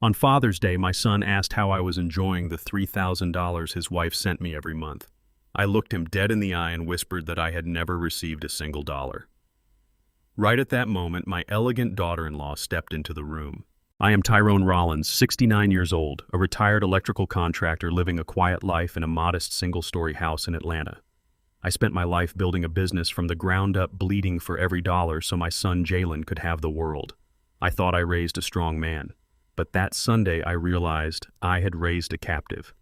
On Father's Day, my son asked how I was enjoying the $3,000 his wife sent me every month. I looked him dead in the eye and whispered that I had never received a single dollar. Right at that moment, my elegant daughter-in-law stepped into the room. I am Tyrone Rollins, 69 years old, a retired electrical contractor living a quiet life in a modest single-story house in Atlanta. I spent my life building a business from the ground up, bleeding for every dollar so my son Jalen could have the world. I thought I raised a strong man, but that Sunday I realized I had raised a captive.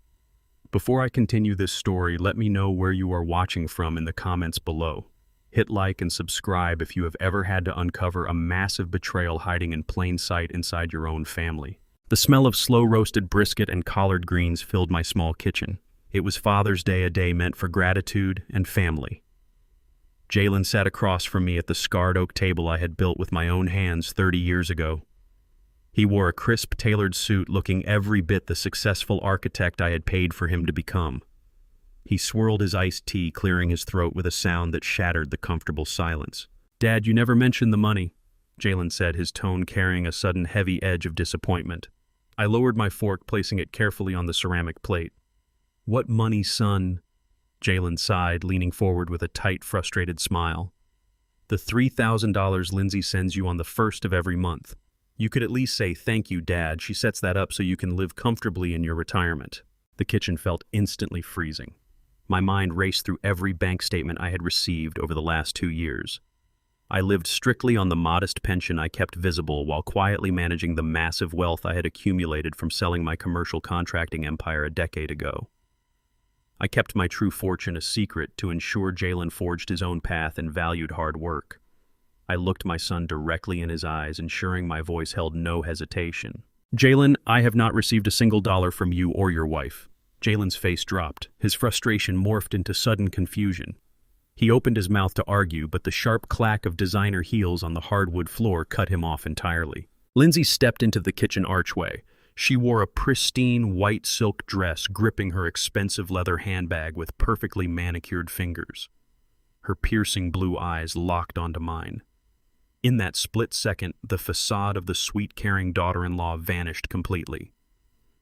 Before I continue this story, let me know where you are watching from in the comments below. Hit like and subscribe if you have ever had to uncover a massive betrayal hiding in plain sight inside your own family. The smell of slow-roasted brisket and collard greens filled my small kitchen. It was Father's Day, a day meant for gratitude and family. Jalen sat across from me at the scarred oak table I had built with my own hands 30 years ago. He wore a crisp, tailored suit, looking every bit the successful architect I had paid for him to become. He swirled his iced tea, clearing his throat with a sound that shattered the comfortable silence. "Dad, you never mentioned the money," Jalen said, his tone carrying a sudden heavy edge of disappointment. I lowered my fork, placing it carefully on the ceramic plate. "What money, son?" Jalen sighed, leaning forward with a tight, frustrated smile. "The $3,000 Lindsay sends you on the first of every month. You could at least say thank you, Dad. She sets that up so you can live comfortably in your retirement." The kitchen felt instantly freezing. My mind raced through every bank statement I had received over the last 2 years. I lived strictly on the modest pension I kept visible while quietly managing the massive wealth I had accumulated from selling my commercial contracting empire a decade ago. I kept my true fortune a secret to ensure Jalen forged his own path and valued hard work. I looked my son directly in his eyes, ensuring my voice held no hesitation. "Jalen, I have not received a single dollar from you or your wife." Jalen's face dropped. His frustration morphed into sudden confusion. He opened his mouth to argue, but the sharp clack of designer heels on the hardwood floor cut him off entirely. Lindsay stepped into the kitchen archway. She wore a pristine white silk dress, gripping her expensive leather handbag with perfectly manicured fingers. Her piercing blue eyes locked onto mine. In that split second, the facade of the sweet, caring daughter-in-law vanished completely.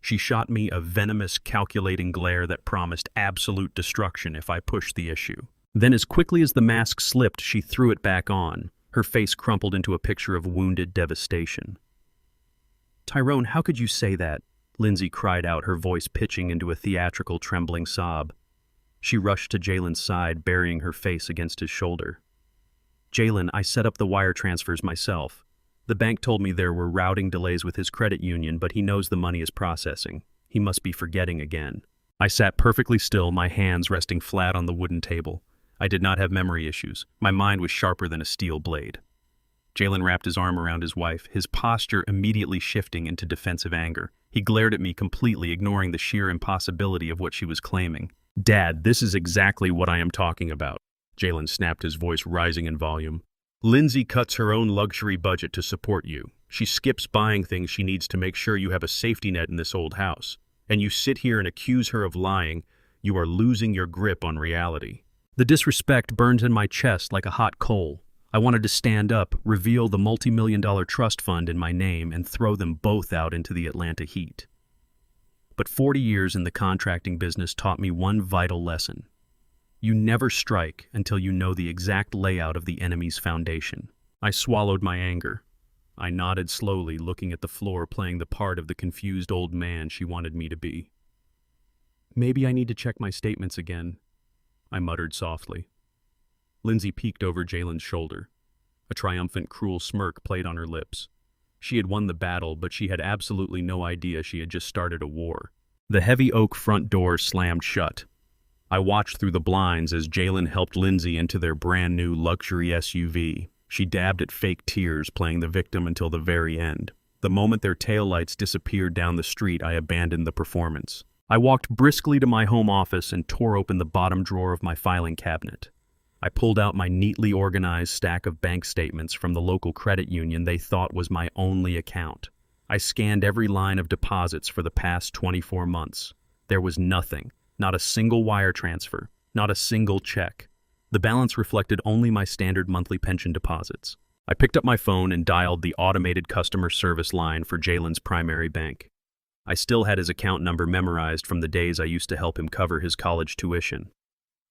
She shot me a venomous, calculating glare that promised absolute destruction if I pushed the issue. Then, as quickly as the mask slipped, she threw it back on, her face crumpled into a picture of wounded devastation. "Tyrone, how could you say that?" Lindsay cried out, her voice pitching into a theatrical, trembling sob. She rushed to Jalen's side, burying her face against his shoulder. "Jalen, I set up the wire transfers myself. The bank told me there were routing delays with his credit union, but he knows the money is processing. He must be forgetting again." I sat perfectly still, my hands resting flat on the wooden table. I did not have memory issues. My mind was sharper than a steel blade. Jalen wrapped his arm around his wife, his posture immediately shifting into defensive anger. He glared at me completely, ignoring the sheer impossibility of what she was claiming. "Dad, this is exactly what I am talking about." Jalen snapped, his voice rising in volume. "Lindsay cuts her own luxury budget to support you. She skips buying things she needs to make sure you have a safety net in this old house. And you sit here and accuse her of lying. You are losing your grip on reality." The disrespect burned in my chest like a hot coal. I wanted to stand up, reveal the multi-million-dollar trust fund in my name, and throw them both out into the Atlanta heat. But 40 years in the contracting business taught me one vital lesson. You never strike until you know the exact layout of the enemy's foundation. I swallowed my anger. I nodded slowly, looking at the floor, playing the part of the confused old man she wanted me to be. "Maybe I need to check my statements again," I muttered softly. Lindsay peeked over Jalen's shoulder. A triumphant, cruel smirk played on her lips. She had won the battle, but she had absolutely no idea she had just started a war. The heavy oak front door slammed shut. I watched through the blinds as Jalen helped Lindsay into their brand-new luxury SUV. She dabbed at fake tears, playing the victim until the very end. The moment their taillights disappeared down the street, I abandoned the performance. I walked briskly to my home office and tore open the bottom drawer of my filing cabinet. I pulled out my neatly organized stack of bank statements from the local credit union they thought was my only account. I scanned every line of deposits for the past 24 months. There was nothing, not a single wire transfer, not a single check. The balance reflected only my standard monthly pension deposits. I picked up my phone and dialed the automated customer service line for Jalen's primary bank. I still had his account number memorized from the days I used to help him cover his college tuition.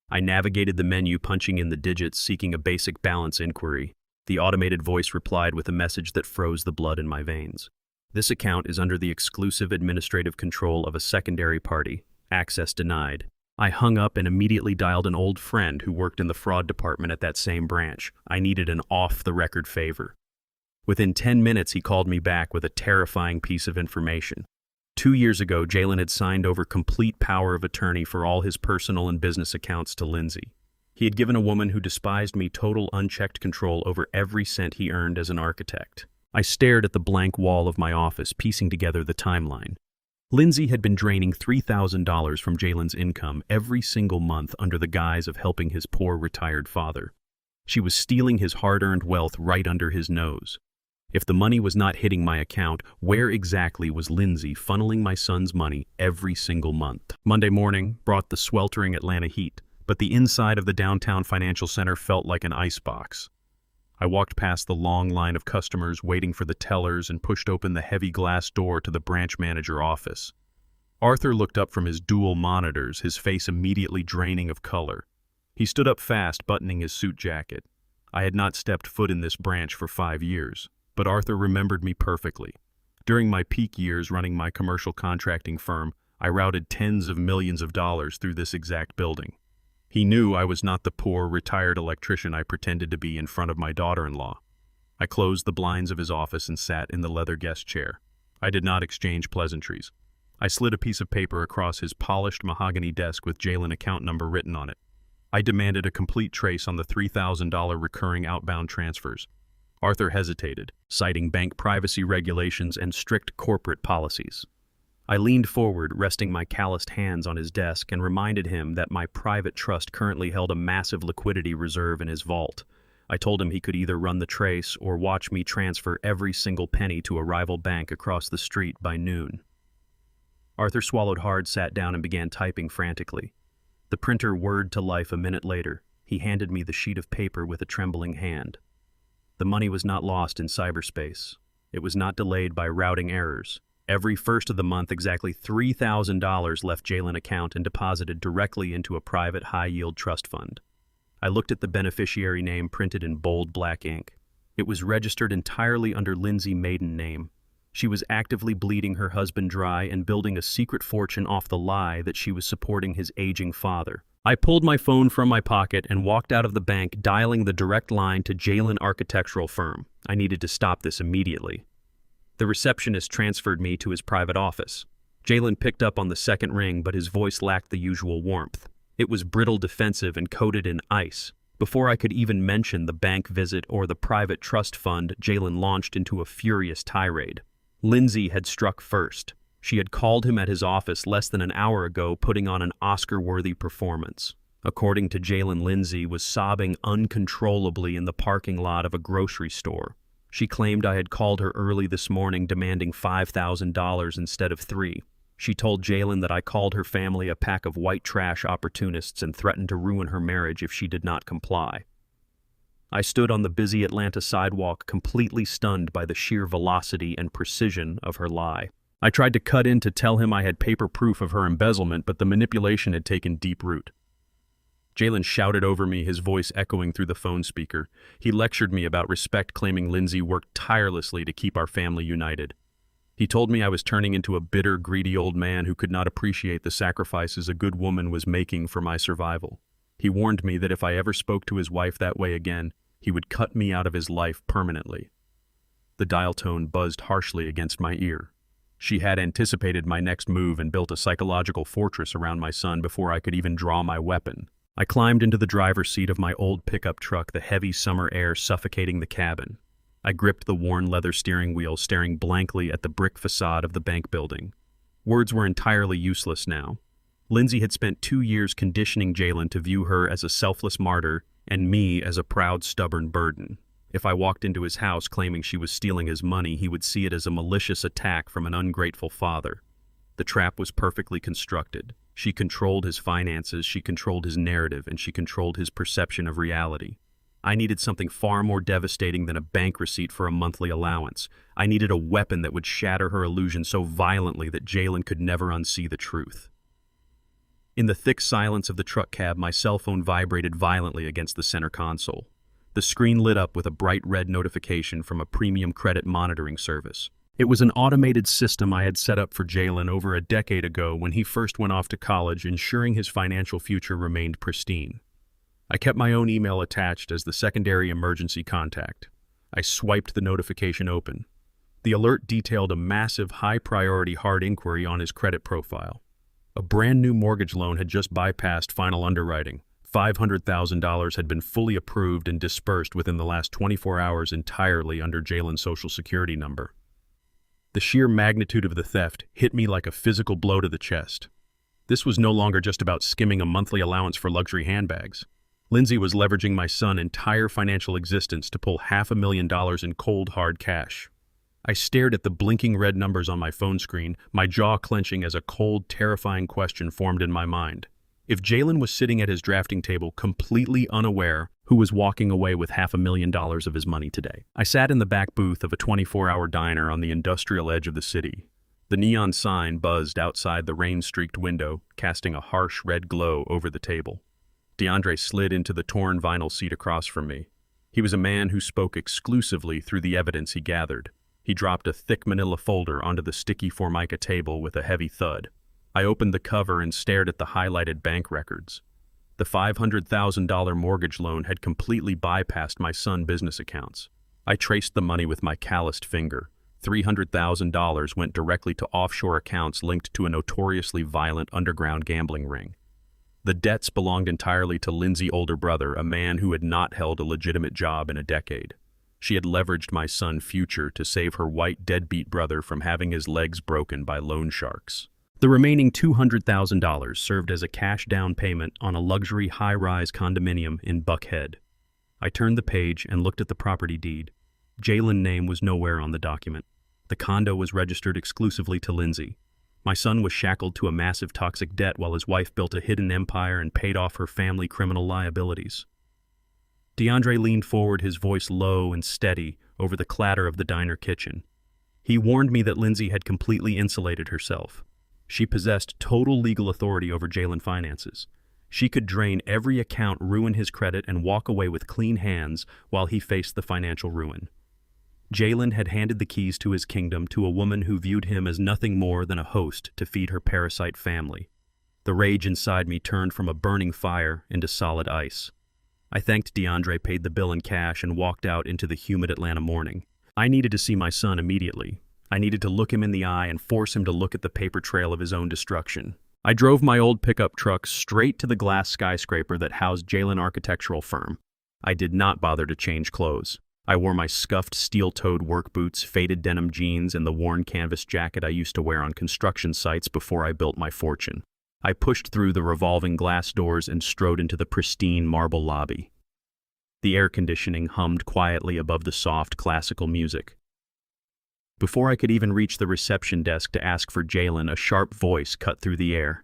I navigated the menu, punching in the digits, seeking a basic balance inquiry. The automated voice replied with a message that froze the blood in my veins. This account is under the exclusive administrative control of a secondary party. Access denied. I hung up and immediately dialed an old friend who worked in the fraud department at that same branch. I needed an off-the-record favor. Within 10 minutes, he called me back with a terrifying piece of information. 2 years ago, Jalen had signed over complete power of attorney for all his personal and business accounts to Lindsay. He had given a woman who despised me total unchecked control over every cent he earned as an architect. I stared at the blank wall of my office, piecing together the timeline. Lindsay had been draining $3,000 from Jalen's income every single month under the guise of helping his poor retired father. She was stealing his hard-earned wealth right under his nose. If the money was not hitting my account, where exactly was Lindsay funneling my son's money every single month? Monday morning brought the sweltering Atlanta heat, but the inside of the downtown financial center felt like an icebox. I walked past the long line of customers waiting for the tellers and pushed open the heavy glass door to the branch manager office. Arthur looked up from his dual monitors, his face immediately draining of color. He stood up fast, buttoning his suit jacket. I had not stepped foot in this branch for 5 years, but Arthur remembered me perfectly. During my peak years running my commercial contracting firm, I routed tens of millions of dollars through this exact building. He knew I was not the poor, retired electrician I pretended to be in front of my daughter-in-law. I closed the blinds of his office and sat in the leather guest chair. I did not exchange pleasantries. I slid a piece of paper across his polished mahogany desk with Jalen account number written on it. I demanded a complete trace on the $3,000 recurring outbound transfers. Arthur hesitated, citing bank privacy regulations and strict corporate policies. I leaned forward, resting my calloused hands on his desk, and reminded him that my private trust currently held a massive liquidity reserve in his vault. I told him he could either run the trace or watch me transfer every single penny to a rival bank across the street by noon. Arthur swallowed hard, sat down, and began typing frantically. The printer whirred to life a minute later. He handed me the sheet of paper with a trembling hand. The money was not lost in cyberspace. It was not delayed by routing errors. Every first of the month, exactly $3,000 left Jalen's account and deposited directly into a private high-yield trust fund. I looked at the beneficiary name printed in bold black ink. It was registered entirely under Lindsay's maiden name. She was actively bleeding her husband dry and building a secret fortune off the lie that she was supporting his aging father. I pulled my phone from my pocket and walked out of the bank, dialing the direct line to Jalen Architectural Firm. I needed to stop this immediately. The receptionist transferred me to his private office. Jalen picked up on the second ring, but his voice lacked the usual warmth. It was brittle, defensive, and coated in ice. Before I could even mention the bank visit or the private trust fund, Jalen launched into a furious tirade. Lindsay had struck first. She had called him at his office less than an hour ago, putting on an Oscar-worthy performance. According to Jalen, Lindsay was sobbing uncontrollably in the parking lot of a grocery store. She claimed I had called her early this morning demanding $5,000 instead of $3,000. She told Jalen that I called her family a pack of white trash opportunists and threatened to ruin her marriage if she did not comply. I stood on the busy Atlanta sidewalk, completely stunned by the sheer velocity and precision of her lie. I tried to cut in to tell him I had paper proof of her embezzlement, but the manipulation had taken deep root. Jalen shouted over me, his voice echoing through the phone speaker. He lectured me about respect, claiming Lindsay worked tirelessly to keep our family united. He told me I was turning into a bitter, greedy old man who could not appreciate the sacrifices a good woman was making for my survival. He warned me that if I ever spoke to his wife that way again, he would cut me out of his life permanently. The dial tone buzzed harshly against my ear. She had anticipated my next move and built a psychological fortress around my son before I could even draw my weapon. I climbed into the driver's seat of my old pickup truck, the heavy summer air suffocating the cabin. I gripped the worn leather steering wheel, staring blankly at the brick facade of the bank building. Words were entirely useless now. Lindsay had spent 2 years conditioning Jalen to view her as a selfless martyr and me as a proud, stubborn burden. If I walked into his house claiming she was stealing his money, he would see it as a malicious attack from an ungrateful father. The trap was perfectly constructed. She controlled his finances, she controlled his narrative, and she controlled his perception of reality. I needed something far more devastating than a bank receipt for a monthly allowance. I needed a weapon that would shatter her illusion so violently that Jalen could never unsee the truth. In the thick silence of the truck cab, my cell phone vibrated violently against the center console. The screen lit up with a bright red notification from a premium credit monitoring service. It was an automated system I had set up for Jalen over a decade ago when he first went off to college, ensuring his financial future remained pristine. I kept my own email attached as the secondary emergency contact. I swiped the notification open. The alert detailed a massive, high-priority hard inquiry on his credit profile. A brand-new mortgage loan had just bypassed final underwriting. $500,000 had been fully approved and dispersed within the last 24 hours entirely under Jalen's Social Security number. The sheer magnitude of the theft hit me like a physical blow to the chest. This was no longer just about skimming a monthly allowance for luxury handbags. Lindsay was leveraging my son's entire financial existence to pull $500,000 in cold, hard cash. I stared at the blinking red numbers on my phone screen, my jaw clenching as a cold, terrifying question formed in my mind. If Jalen was sitting at his drafting table, completely unaware, who was walking away with $500,000 of his money today? I sat in the back booth of a 24-hour diner on the industrial edge of the city. The neon sign buzzed outside the rain-streaked window, casting a harsh red glow over the table. DeAndre slid into the torn vinyl seat across from me. He was a man who spoke exclusively through the evidence he gathered. He dropped a thick manila folder onto the sticky Formica table with a heavy thud. I opened the cover and stared at the highlighted bank records. The $500,000 mortgage loan had completely bypassed my son's business accounts. I traced the money with my calloused finger. $300,000 went directly to offshore accounts linked to a notoriously violent underground gambling ring. The debts belonged entirely to Lindsay's older brother, a man who had not held a legitimate job in a decade. She had leveraged my son's future to save her white deadbeat brother from having his legs broken by loan sharks. The remaining $200,000 served as a cash down payment on a luxury high-rise condominium in Buckhead. I turned the page and looked at the property deed. Jalen's name was nowhere on the document. The condo was registered exclusively to Lindsay. My son was shackled to a massive toxic debt while his wife built a hidden empire and paid off her family criminal liabilities. DeAndre leaned forward, his voice low and steady over the clatter of the diner kitchen. He warned me that Lindsay had completely insulated herself. She possessed total legal authority over Jalen's finances. She could drain every account, ruin his credit, and walk away with clean hands while he faced the financial ruin. Jalen had handed the keys to his kingdom to a woman who viewed him as nothing more than a host to feed her parasite family. The rage inside me turned from a burning fire into solid ice. I thanked DeAndre, paid the bill in cash, and walked out into the humid Atlanta morning. I needed to see my son immediately. I needed to look him in the eye and force him to look at the paper trail of his own destruction. I drove my old pickup truck straight to the glass skyscraper that housed Jalen Architectural Firm. I did not bother to change clothes. I wore my scuffed steel-toed work boots, faded denim jeans, and the worn canvas jacket I used to wear on construction sites before I built my fortune. I pushed through the revolving glass doors and strode into the pristine marble lobby. The air conditioning hummed quietly above the soft classical music. Before I could even reach the reception desk to ask for Jalen, a sharp voice cut through the air.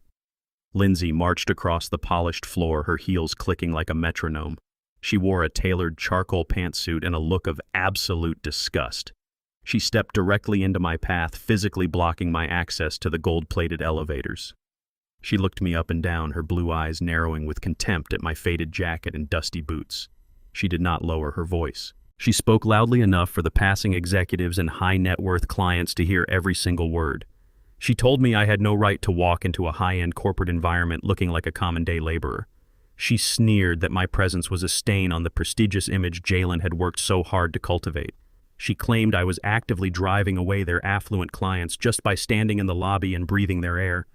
Lindsay marched across the polished floor, her heels clicking like a metronome. She wore a tailored charcoal pantsuit and a look of absolute disgust. She stepped directly into my path, physically blocking my access to the gold-plated elevators. She looked me up and down, her blue eyes narrowing with contempt at my faded jacket and dusty boots. She did not lower her voice. She spoke loudly enough for the passing executives and high-net-worth clients to hear every single word. She told me I had no right to walk into a high-end corporate environment looking like a common-day laborer. She sneered that my presence was a stain on the prestigious image Jalen had worked so hard to cultivate. She claimed I was actively driving away their affluent clients just by standing in the lobby and breathing their air.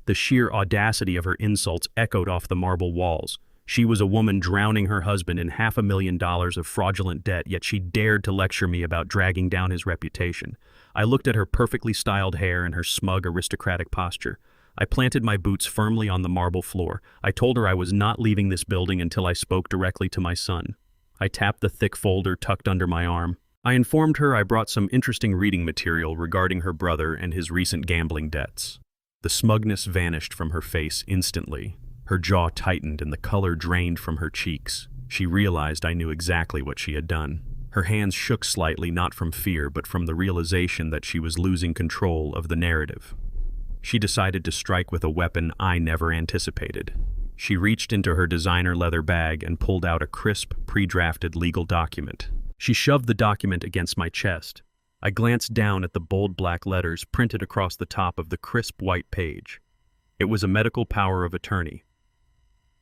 The sheer audacity of her insults echoed off the marble walls. She was a woman drowning her husband in $500,000 of fraudulent debt, yet she dared to lecture me about dragging down his reputation. I looked at her perfectly styled hair and her smug aristocratic posture. I planted my boots firmly on the marble floor. I told her I was not leaving this building until I spoke directly to my son. I tapped the thick folder tucked under my arm. I informed her I brought some interesting reading material regarding her brother and his recent gambling debts. The smugness vanished from her face instantly. Her jaw tightened and the color drained from her cheeks. She realized I knew exactly what she had done. Her hands shook slightly, not from fear, but from the realization that she was losing control of the narrative. She decided to strike with a weapon I never anticipated. She reached into her designer leather bag and pulled out a crisp, pre-drafted legal document. She shoved the document against my chest. I glanced down at the bold black letters printed across the top of the crisp white page. It was a medical power of attorney.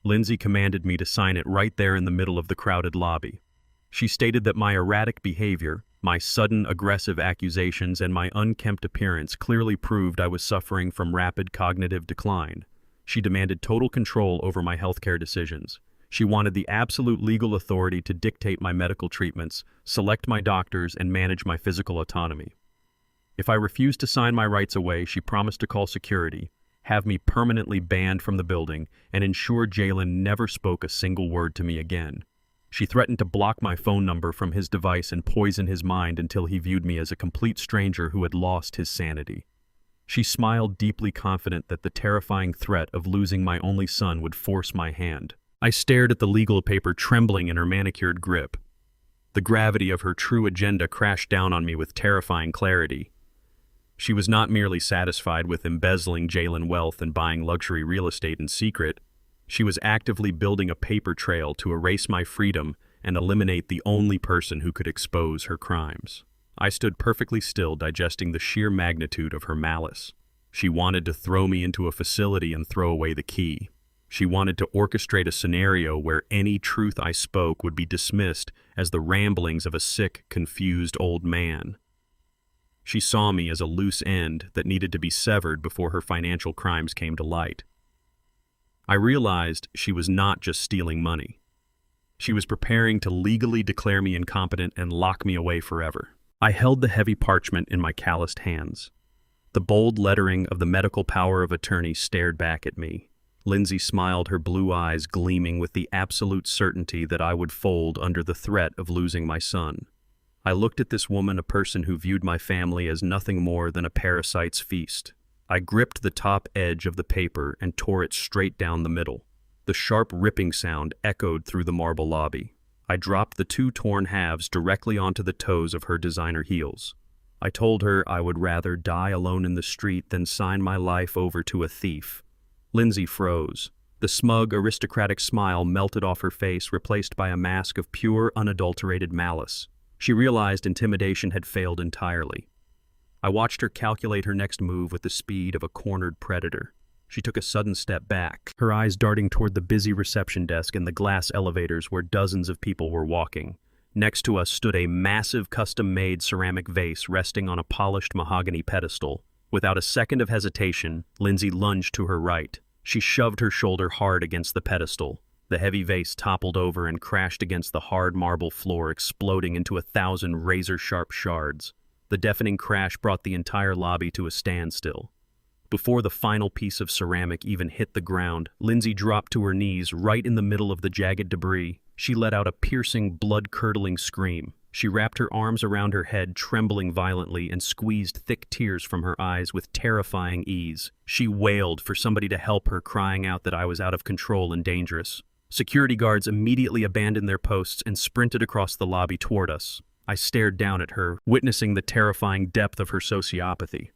Lindsay commanded me to sign it right there in the middle of the crowded lobby. She stated that my erratic behavior, my sudden aggressive accusations, and my unkempt appearance clearly proved I was suffering from rapid cognitive decline. She demanded total control over my healthcare decisions. She wanted the absolute legal authority to dictate my medical treatments, select my doctors, and manage my physical autonomy. If I refused to sign my rights away, she promised to call security, have me permanently banned from the building, and ensure Jalen never spoke a single word to me again. She threatened to block my phone number from his device and poison his mind until he viewed me as a complete stranger who had lost his sanity. She smiled, deeply confident that the terrifying threat of losing my only son would force my hand. I stared at the legal paper, trembling in her manicured grip. The gravity of her true agenda crashed down on me with terrifying clarity. She was not merely satisfied with embezzling Jalen wealth and buying luxury real estate in secret. She was actively building a paper trail to erase my freedom and eliminate the only person who could expose her crimes. I stood perfectly still, digesting the sheer magnitude of her malice. She wanted to throw me into a facility and throw away the key. She wanted to orchestrate a scenario where any truth I spoke would be dismissed as the ramblings of a sick, confused old man. She saw me as a loose end that needed to be severed before her financial crimes came to light. I realized she was not just stealing money. She was preparing to legally declare me incompetent and lock me away forever. I held the heavy parchment in my calloused hands. The bold lettering of the medical power of attorney stared back at me. Lindsay smiled, her blue eyes gleaming with the absolute certainty that I would fold under the threat of losing my son. I looked at this woman, a person who viewed my family as nothing more than a parasite's feast. I gripped the top edge of the paper and tore it straight down the middle. The sharp ripping sound echoed through the marble lobby. I dropped the two torn halves directly onto the toes of her designer heels. I told her I would rather die alone in the street than sign my life over to a thief. Lindsay froze. The smug, aristocratic smile melted off her face, replaced by a mask of pure, unadulterated malice. She realized intimidation had failed entirely. I watched her calculate her next move with the speed of a cornered predator. She took a sudden step back, her eyes darting toward the busy reception desk and the glass elevators where dozens of people were walking. Next to us stood a massive custom-made ceramic vase resting on a polished mahogany pedestal. Without a second of hesitation, Lindsay lunged to her right. She shoved her shoulder hard against the pedestal. The heavy vase toppled over and crashed against the hard marble floor, exploding into 1,000 razor-sharp shards. The deafening crash brought the entire lobby to a standstill. Before the final piece of ceramic even hit the ground, Lindsay dropped to her knees right in the middle of the jagged debris. She let out a piercing, blood-curdling scream. She wrapped her arms around her head, trembling violently, and squeezed thick tears from her eyes with terrifying ease. She wailed for somebody to help her, crying out that I was out of control and dangerous. Security guards immediately abandoned their posts and sprinted across the lobby toward us. I stared down at her, witnessing the terrifying depth of her sociopathy.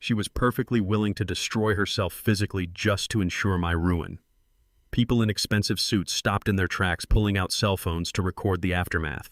She was perfectly willing to destroy herself physically just to ensure my ruin. People in expensive suits stopped in their tracks, pulling out cell phones to record the aftermath.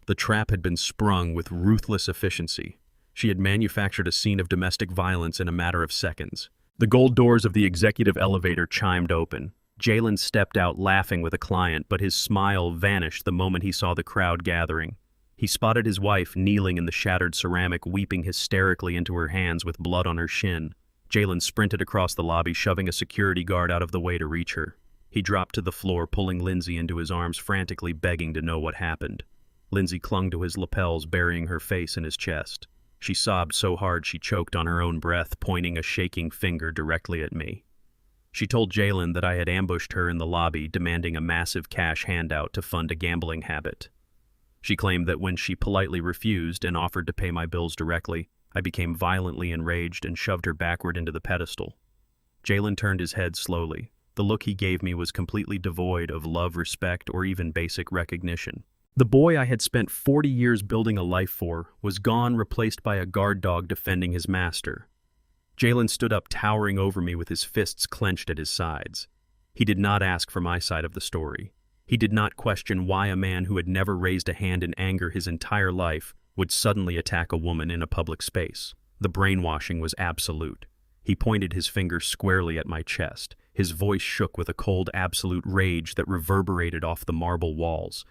The trap had been sprung with ruthless efficiency. She had manufactured a scene of domestic violence in a matter of seconds. The gold doors of the executive elevator chimed open. Jalen stepped out laughing with a client, but his smile vanished the moment he saw the crowd gathering. He spotted his wife kneeling in the shattered ceramic, weeping hysterically into her hands with blood on her shin. Jalen sprinted across the lobby, shoving a security guard out of the way to reach her. He dropped to the floor, pulling Lindsay into his arms, frantically begging to know what happened. Lindsay clung to his lapels, burying her face in his chest. She sobbed so hard she choked on her own breath, pointing a shaking finger directly at me. She told Jalen that I had ambushed her in the lobby, demanding a massive cash handout to fund a gambling habit. She claimed that when she politely refused and offered to pay my bills directly, I became violently enraged and shoved her backward into the pedestal. Jalen turned his head slowly. The look he gave me was completely devoid of love, respect, or even basic recognition. The boy I had spent 40 years building a life for was gone, replaced by a guard dog defending his master. Jalen stood up, towering over me with his fists clenched at his sides. He did not ask for my side of the story. He did not question why a man who had never raised a hand in anger his entire life would suddenly attack a woman in a public space. The brainwashing was absolute. He pointed his finger squarely at my chest. His voice shook with a cold, absolute rage that reverberated off the marble walls.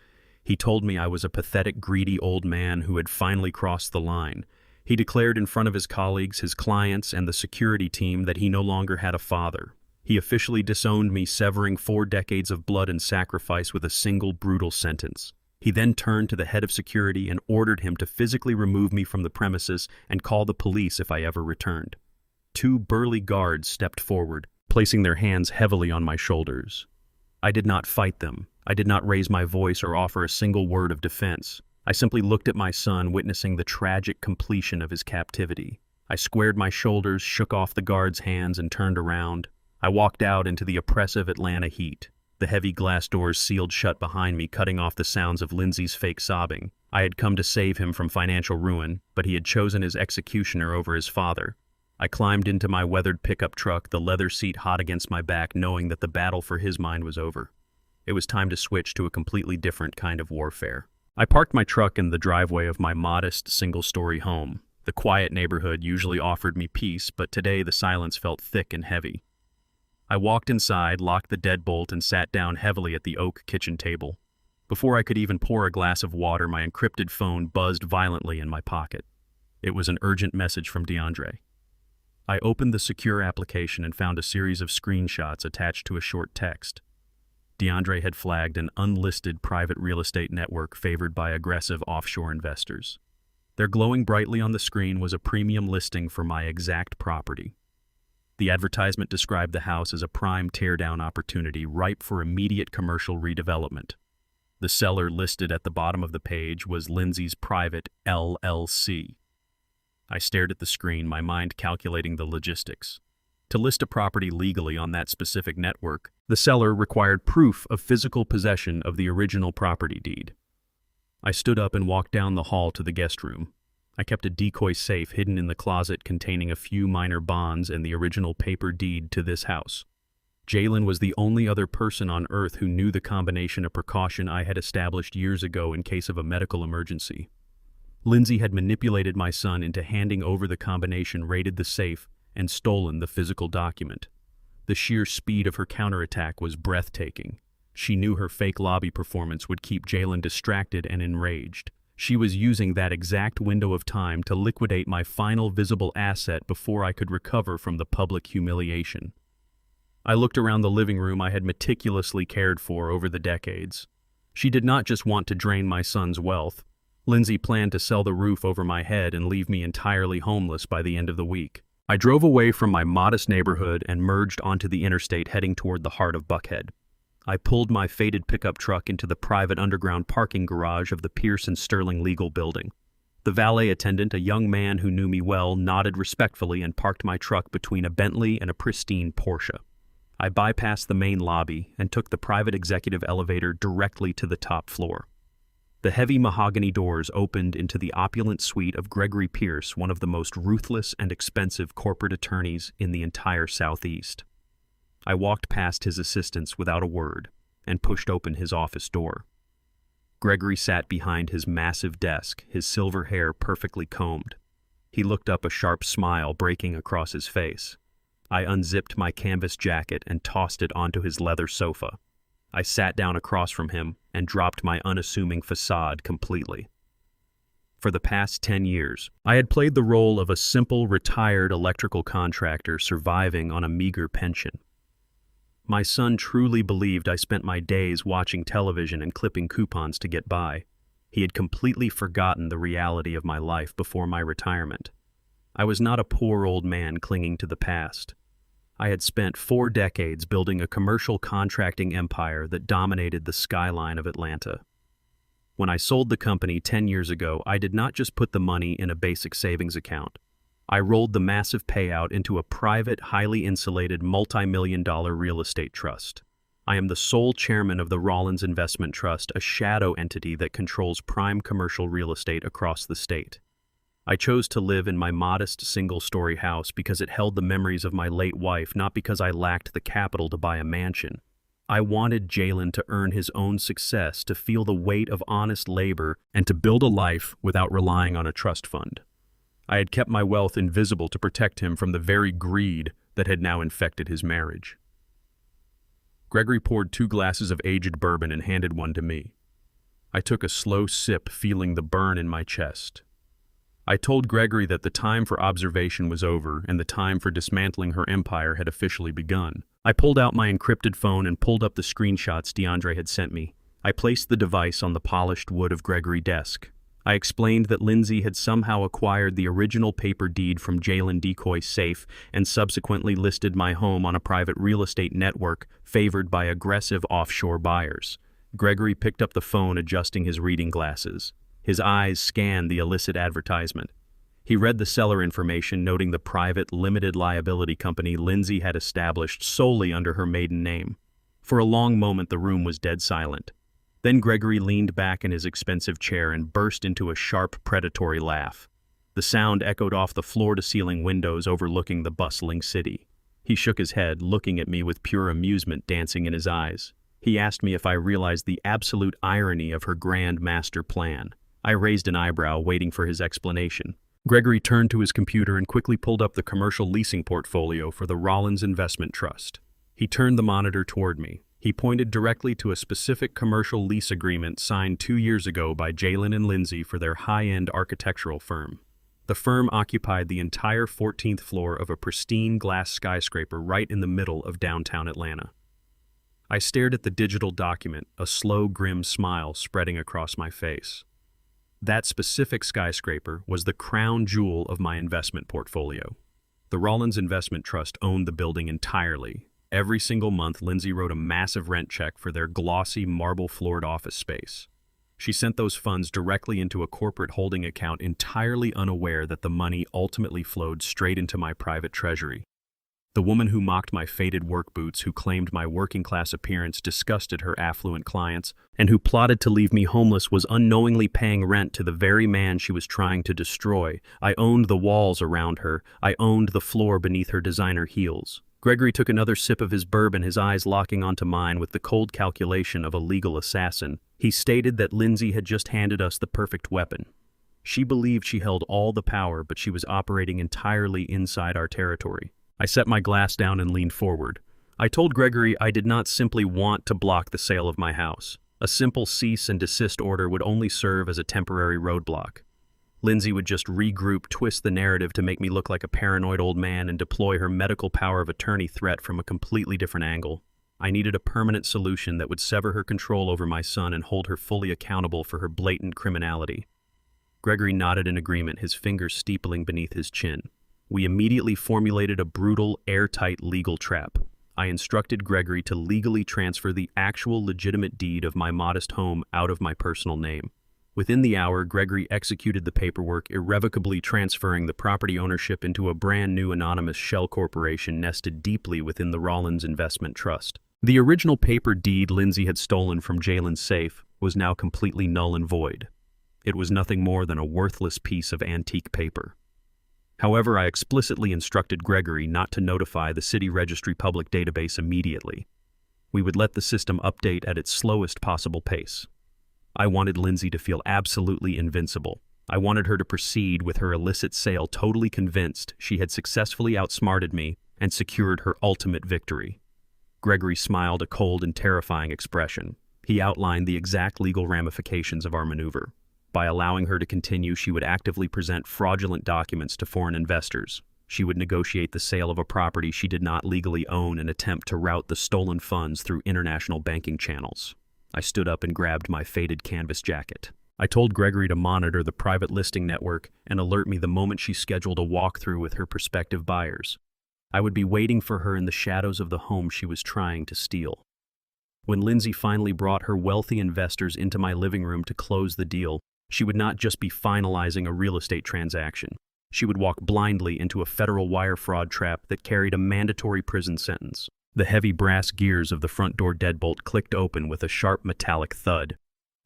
He told me I was a pathetic, greedy old man who had finally crossed the line. He declared in front of his colleagues, his clients, and the security team that he no longer had a father. He officially disowned me, severing 4 decades of blood and sacrifice with a single brutal sentence. He then turned to the head of security and ordered him to physically remove me from the premises and call the police if I ever returned. 2 burly guards stepped forward, placing their hands heavily on my shoulders. I did not fight them. I did not raise my voice or offer a single word of defense. I simply looked at my son, witnessing the tragic completion of his captivity. I squared my shoulders, shook off the guards' hands, and turned around. I walked out into the oppressive Atlanta heat. The heavy glass doors sealed shut behind me, cutting off the sounds of Lindsay's fake sobbing. I had come to save him from financial ruin, but he had chosen his executioner over his father. I climbed into my weathered pickup truck, the leather seat hot against my back, knowing that the battle for his mind was over. It was time to switch to a completely different kind of warfare. I parked my truck in the driveway of my modest, single-story home. The quiet neighborhood usually offered me peace, but today the silence felt thick and heavy. I walked inside, locked the deadbolt, and sat down heavily at the oak kitchen table. Before I could even pour a glass of water, my encrypted phone buzzed violently in my pocket. It was an urgent message from DeAndre. I opened the secure application and found a series of screenshots attached to a short text. DeAndre had flagged an unlisted private real estate network favored by aggressive offshore investors. There, glowing brightly on the screen, was a premium listing for my exact property. The advertisement described the house as a prime teardown opportunity ripe for immediate commercial redevelopment. The seller listed at the bottom of the page was Lindsay's Private LLC. I stared at the screen, my mind calculating the logistics. To list a property legally on that specific network, the seller required proof of physical possession of the original property deed. I stood up and walked down the hall to the guest room. I kept a decoy safe hidden in the closet containing a few minor bonds and the original paper deed to this house. Jalen was the only other person on earth who knew the combination of precaution I had established years ago in case of a medical emergency. Lindsay had manipulated my son into handing over the combination, raided the safe, and stolen the physical document. The sheer speed of her counterattack was breathtaking. She knew her fake lobby performance would keep Jalen distracted and enraged. She was using that exact window of time to liquidate my final visible asset before I could recover from the public humiliation. I looked around the living room I had meticulously cared for over the decades. She did not just want to drain my son's wealth. Lindsay planned to sell the roof over my head and leave me entirely homeless by the end of the week. I drove away from my modest neighborhood and merged onto the interstate, heading toward the heart of Buckhead. I pulled my faded pickup truck into the private underground parking garage of the Pierce & Sterling Legal Building. The valet attendant, a young man who knew me well, nodded respectfully and parked my truck between a Bentley and a pristine Porsche. I bypassed the main lobby and took the private executive elevator directly to the top floor. The heavy mahogany doors opened into the opulent suite of Gregory Pierce, one of the most ruthless and expensive corporate attorneys in the entire Southeast. I walked past his assistants without a word and pushed open his office door. Gregory sat behind his massive desk, his silver hair perfectly combed. He looked up, a sharp smile breaking across his face. I unzipped my canvas jacket and tossed it onto his leather sofa. I sat down across from him and dropped my unassuming facade completely. For the past 10 years, I had played the role of a simple, retired electrical contractor surviving on a meager pension. My son truly believed I spent my days watching television and clipping coupons to get by. He had completely forgotten the reality of my life before my retirement. I was not a poor old man clinging to the past. I had spent 4 decades building a commercial contracting empire that dominated the skyline of Atlanta. When I sold the company 10 years ago, I did not just put the money in a basic savings account. I rolled the massive payout into a private, highly insulated, multi-million-dollar real estate trust. I am the sole chairman of the Rollins Investment Trust, a shadow entity that controls prime commercial real estate across the state. I chose to live in my modest single-story house because it held the memories of my late wife, not because I lacked the capital to buy a mansion. I wanted Jalen to earn his own success, to feel the weight of honest labor, and to build a life without relying on a trust fund. I had kept my wealth invisible to protect him from the very greed that had now infected his marriage. Gregory poured 2 glasses of aged bourbon and handed one to me. I took a slow sip, feeling the burn in my chest. I told Gregory that the time for observation was over and the time for dismantling her empire had officially begun. I pulled out my encrypted phone and pulled up the screenshots DeAndre had sent me. I placed the device on the polished wood of Gregory's desk. I explained that Lindsay had somehow acquired the original paper deed from Jalen Decoy's safe and subsequently listed my home on a private real estate network favored by aggressive offshore buyers. Gregory picked up the phone, adjusting his reading glasses. His eyes scanned the illicit advertisement. He read the seller information, noting the private, limited liability company Lindsay had established solely under her maiden name. For a long moment, the room was dead silent. Then Gregory leaned back in his expensive chair and burst into a sharp, predatory laugh. The sound echoed off the floor-to-ceiling windows overlooking the bustling city. He shook his head, looking at me with pure amusement dancing in his eyes. He asked me if I realized the absolute irony of her grand master plan. I raised an eyebrow, waiting for his explanation. Gregory turned to his computer and quickly pulled up the commercial leasing portfolio for the Rollins Investment Trust. He turned the monitor toward me. He pointed directly to a specific commercial lease agreement signed 2 years ago by Jalen and Lindsay for their high-end architectural firm. The firm occupied the entire 14th floor of a pristine glass skyscraper right in the middle of downtown Atlanta. I stared at the digital document, a slow, grim smile spreading across my face. That specific skyscraper was the crown jewel of my investment portfolio. The Rollins Investment Trust owned the building entirely. Every single month, Lindsay wrote a massive rent check for their glossy, marble-floored office space. She sent those funds directly into a corporate holding account, entirely unaware that the money ultimately flowed straight into my private treasury. The woman who mocked my faded work boots, who claimed my working-class appearance disgusted her affluent clients, and who plotted to leave me homeless was unknowingly paying rent to the very man she was trying to destroy. I owned the walls around her. I owned the floor beneath her designer heels. Gregory took another sip of his bourbon, his eyes locking onto mine with the cold calculation of a legal assassin. He stated that Lindsay had just handed us the perfect weapon. She believed she held all the power, but she was operating entirely inside our territory. I set my glass down and leaned forward. I told Gregory I did not simply want to block the sale of my house. A simple cease and desist order would only serve as a temporary roadblock. Lindsay would just regroup, twist the narrative to make me look like a paranoid old man, and deploy her medical power of attorney threat from a completely different angle. I needed a permanent solution that would sever her control over my son and hold her fully accountable for her blatant criminality. Gregory nodded in agreement, his fingers steepling beneath his chin. We immediately formulated a brutal, airtight legal trap. I instructed Gregory to legally transfer the actual legitimate deed of my modest home out of my personal name. Within the hour, Gregory executed the paperwork, irrevocably transferring the property ownership into a brand new anonymous shell corporation nested deeply within the Rollins Investment Trust. The original paper deed Lindsay had stolen from Jalen's safe was now completely null and void. It was nothing more than a worthless piece of antique paper. However, I explicitly instructed Gregory not to notify the City Registry Public Database immediately. We would let the system update at its slowest possible pace. I wanted Lindsay to feel absolutely invincible. I wanted her to proceed with her illicit sale totally convinced she had successfully outsmarted me and secured her ultimate victory. Gregory smiled, a cold and terrifying expression. He outlined the exact legal ramifications of our maneuver. By allowing her to continue, she would actively present fraudulent documents to foreign investors. She would negotiate the sale of a property she did not legally own and attempt to route the stolen funds through international banking channels. I stood up and grabbed my faded canvas jacket. I told Gregory to monitor the private listing network and alert me the moment she scheduled a walkthrough with her prospective buyers. I would be waiting for her in the shadows of the home she was trying to steal. When Lindsay finally brought her wealthy investors into my living room to close the deal, she would not just be finalizing a real estate transaction. she would walk blindly into a federal wire fraud trap that carried a mandatory prison sentence. The heavy brass gears of the front door deadbolt clicked open with a sharp metallic thud.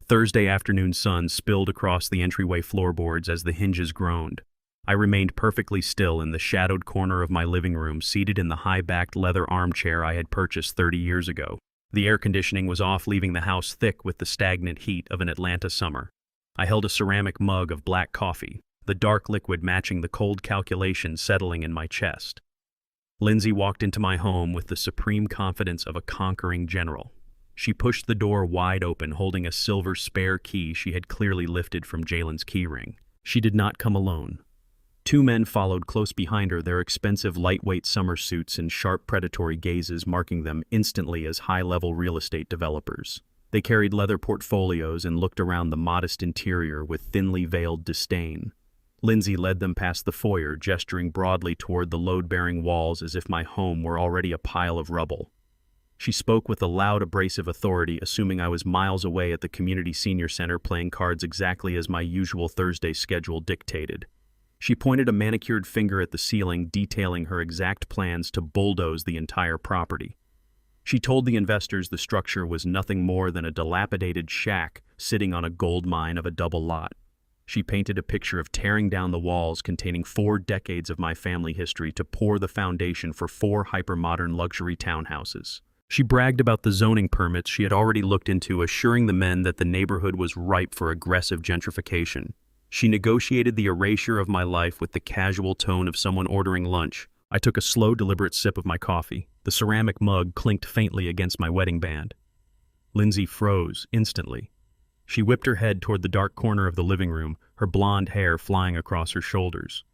Thursday afternoon sun spilled across the entryway floorboards as the hinges groaned. I remained perfectly still in the shadowed corner of my living room, seated in the high-backed leather armchair I had purchased 30 years ago. The air conditioning was off, leaving the house thick with the stagnant heat of an Atlanta summer. I held a ceramic mug of black coffee, the dark liquid matching the cold calculation settling in my chest. Lindsay walked into my home with the supreme confidence of a conquering general. She pushed the door wide open, holding a silver spare key she had clearly lifted from Jalen's keyring. She did not come alone. 2 men followed close behind her, their expensive lightweight summer suits and sharp predatory gazes marking them instantly as high-level real estate developers. They carried leather portfolios and looked around the modest interior with thinly veiled disdain. Lindsay led them past the foyer, gesturing broadly toward the load-bearing walls as if my home were already a pile of rubble. She spoke with a loud, abrasive authority, assuming I was miles away at the community senior center playing cards exactly as my usual Thursday schedule dictated. She pointed a manicured finger at the ceiling, detailing her exact plans to bulldoze the entire property. She told the investors the structure was nothing more than a dilapidated shack sitting on a gold mine of a double lot. She painted a picture of tearing down the walls containing 4 decades of my family history to pour the foundation for 4 hyper-modern luxury townhouses. She bragged about the zoning permits she had already looked into, assuring the men that the neighborhood was ripe for aggressive gentrification. She negotiated the erasure of my life with the casual tone of someone ordering lunch. I took a slow, deliberate sip of my coffee. The ceramic mug clinked faintly against my wedding band. Lindsay froze instantly. She whipped her head toward the dark corner of the living room, her blonde hair flying across her shoulders.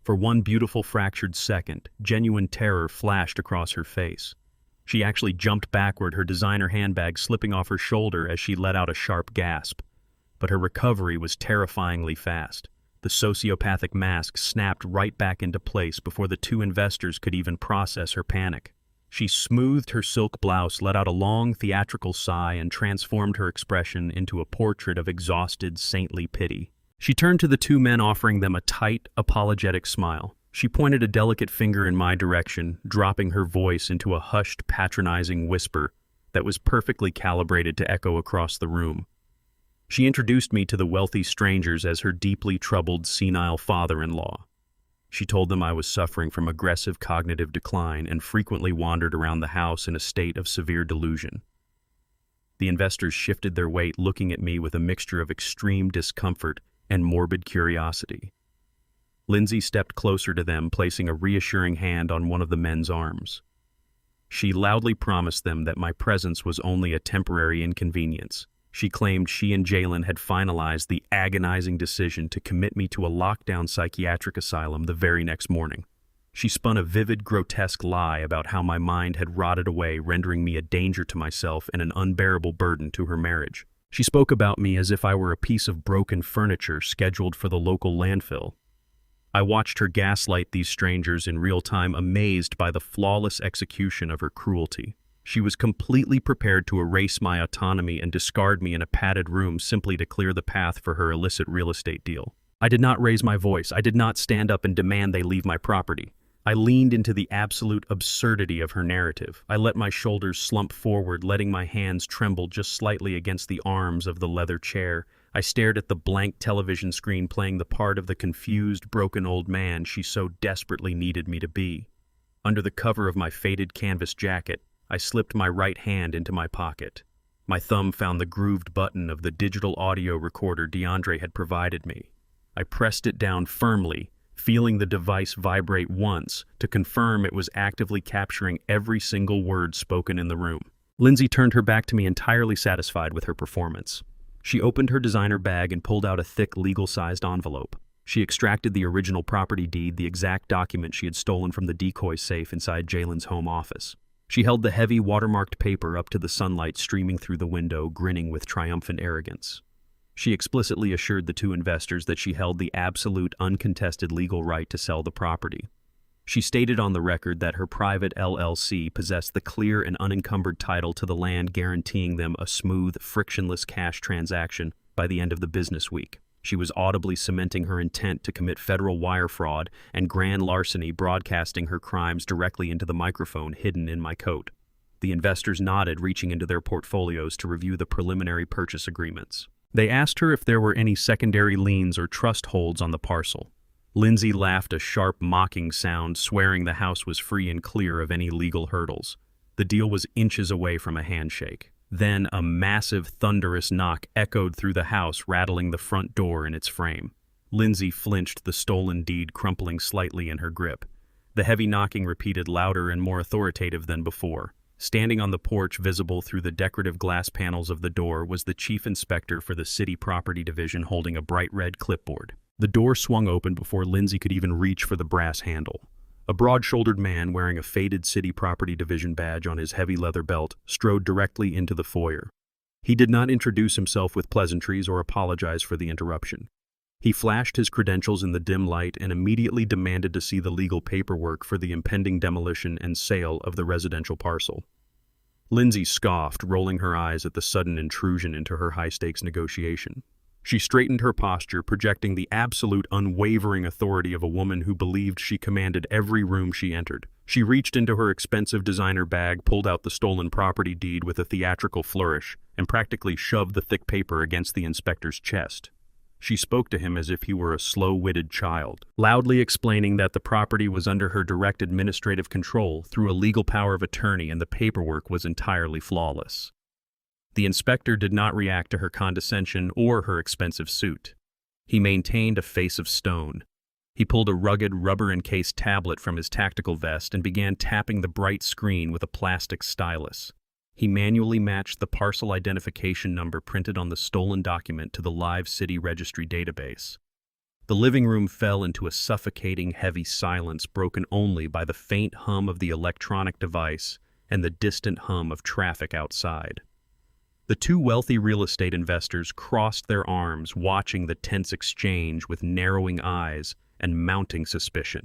For one beautiful fractured second, genuine terror flashed across her face. She actually jumped backward, her designer handbag slipping off her shoulder as she let out a sharp gasp. But her recovery was terrifyingly fast. The sociopathic mask snapped right back into place before the 2 investors could even process her panic. She smoothed her silk blouse, let out a long, theatrical sigh, and transformed her expression into a portrait of exhausted, saintly pity. She turned to the 2 men, offering them a tight, apologetic smile. She pointed a delicate finger in my direction, dropping her voice into a hushed, patronizing whisper that was perfectly calibrated to echo across the room. She introduced me to the wealthy strangers as her deeply troubled, senile father-in-law. She told them I was suffering from aggressive cognitive decline and frequently wandered around the house in a state of severe delusion. The investors shifted their weight, looking at me with a mixture of extreme discomfort and morbid curiosity. Lindsay stepped closer to them, placing a reassuring hand on one of the men's arms. She loudly promised them that my presence was only a temporary inconvenience. She claimed she and Jalen had finalized the agonizing decision to commit me to a lockdown psychiatric asylum the very next morning. She spun a vivid, grotesque lie about how my mind had rotted away, rendering me a danger to myself and an unbearable burden to her marriage. She spoke about me as if I were a piece of broken furniture scheduled for the local landfill. I watched her gaslight these strangers in real time, amazed by the flawless execution of her cruelty. She was completely prepared to erase my autonomy and discard me in a padded room simply to clear the path for her illicit real estate deal. I did not raise my voice. I did not stand up and demand they leave my property. I leaned into the absolute absurdity of her narrative. I let my shoulders slump forward, letting my hands tremble just slightly against the arms of the leather chair. I stared at the blank television screen, playing the part of the confused, broken old man she so desperately needed me to be. Under the cover of my faded canvas jacket, I slipped my right hand into my pocket. My thumb found the grooved button of the digital audio recorder DeAndre had provided me. I pressed it down firmly, feeling the device vibrate once to confirm it was actively capturing every single word spoken in the room. Lindsay turned her back to me, entirely satisfied with her performance. She opened her designer bag and pulled out a thick, legal-sized envelope. She extracted the original property deed, the exact document she had stolen from the decoy safe inside Jalen's home office. She held the heavy, watermarked paper up to the sunlight streaming through the window, grinning with triumphant arrogance. She explicitly assured the 2 investors that she held the absolute, uncontested legal right to sell the property. She stated on the record that her private LLC possessed the clear and unencumbered title to the land, guaranteeing them a smooth, frictionless cash transaction by the end of the business week. She was audibly cementing her intent to commit federal wire fraud and grand larceny, broadcasting her crimes directly into the microphone hidden in my coat. The investors nodded, reaching into their portfolios to review the preliminary purchase agreements. They asked her if there were any secondary liens or trust holds on the parcel. Lindsay laughed a sharp, mocking sound, swearing the house was free and clear of any legal hurdles. The deal was inches away from a handshake. Then a massive, thunderous knock echoed through the house, rattling the front door in its frame. Lindsay flinched, the stolen deed crumpling slightly in her grip. The heavy knocking repeated, louder and more authoritative than before. Standing on the porch, visible through the decorative glass panels of the door, was the chief inspector for the city property division, holding a bright red clipboard. The door swung open before Lindsay could even reach for the brass handle. A broad-shouldered man wearing a faded city property division badge on his heavy leather belt strode directly into the foyer. He did not introduce himself with pleasantries or apologize for the interruption. He flashed his credentials in the dim light and immediately demanded to see the legal paperwork for the impending demolition and sale of the residential parcel. Lindsay scoffed, rolling her eyes at the sudden intrusion into her high-stakes negotiation. She straightened her posture, projecting the absolute, unwavering authority of a woman who believed she commanded every room she entered. She reached into her expensive designer bag, pulled out the stolen property deed with a theatrical flourish, and practically shoved the thick paper against the inspector's chest. She spoke to him as if he were a slow-witted child, loudly explaining that the property was under her direct administrative control through a legal power of attorney and the paperwork was entirely flawless. The inspector did not react to her condescension or her expensive suit. He maintained a face of stone. He pulled a rugged, rubber-encased tablet from his tactical vest and began tapping the bright screen with a plastic stylus. He manually matched the parcel identification number printed on the stolen document to the live city registry database. The living room fell into a suffocating, heavy silence, broken only by the faint hum of the electronic device and the distant hum of traffic outside. The two wealthy real estate investors crossed their arms, watching the tense exchange with narrowing eyes and mounting suspicion.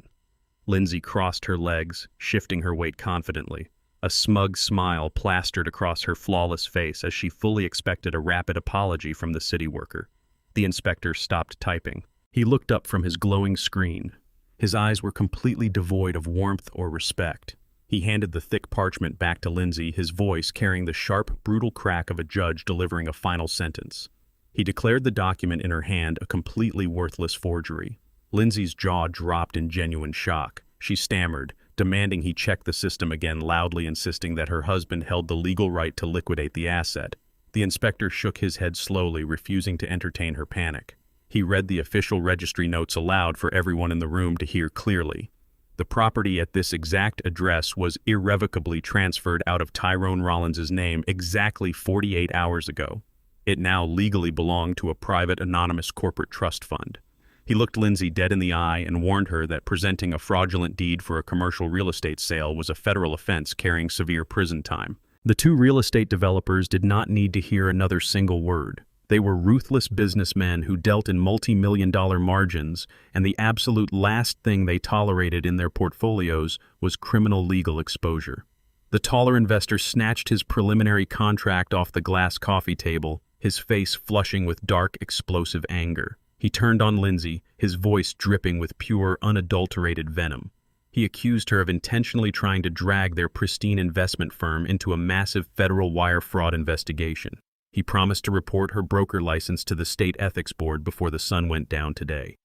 Lindsay crossed her legs, shifting her weight confidently. A smug smile plastered across her flawless face as she fully expected a rapid apology from the city worker. The inspector stopped typing. He looked up from his glowing screen. His eyes were completely devoid of warmth or respect. He handed the thick parchment back to Lindsay, his voice carrying the sharp, brutal crack of a judge delivering a final sentence. He declared the document in her hand a completely worthless forgery. Lindsay's jaw dropped in genuine shock. She stammered, demanding he check the system again, loudly insisting that her husband held the legal right to liquidate the asset. The inspector shook his head slowly, refusing to entertain her panic. He read the official registry notes aloud for everyone in the room to hear clearly. The property at this exact address was irrevocably transferred out of Tyrone Rollins's name exactly 48 hours ago. It now legally belonged to a private, anonymous corporate trust fund. He looked Lindsay dead in the eye and warned her that presenting a fraudulent deed for a commercial real estate sale was a federal offense carrying severe prison time. The two real estate developers did not need to hear another single word. They were ruthless businessmen who dealt in multi-million-dollar margins, and the absolute last thing they tolerated in their portfolios was criminal legal exposure. The taller investor snatched his preliminary contract off the glass coffee table, his face flushing with dark, explosive anger. He turned on Lindsay, his voice dripping with pure, unadulterated venom. He accused her of intentionally trying to drag their pristine investment firm into a massive federal wire fraud investigation. He promised to report her broker license to the state ethics board before the sun went down today.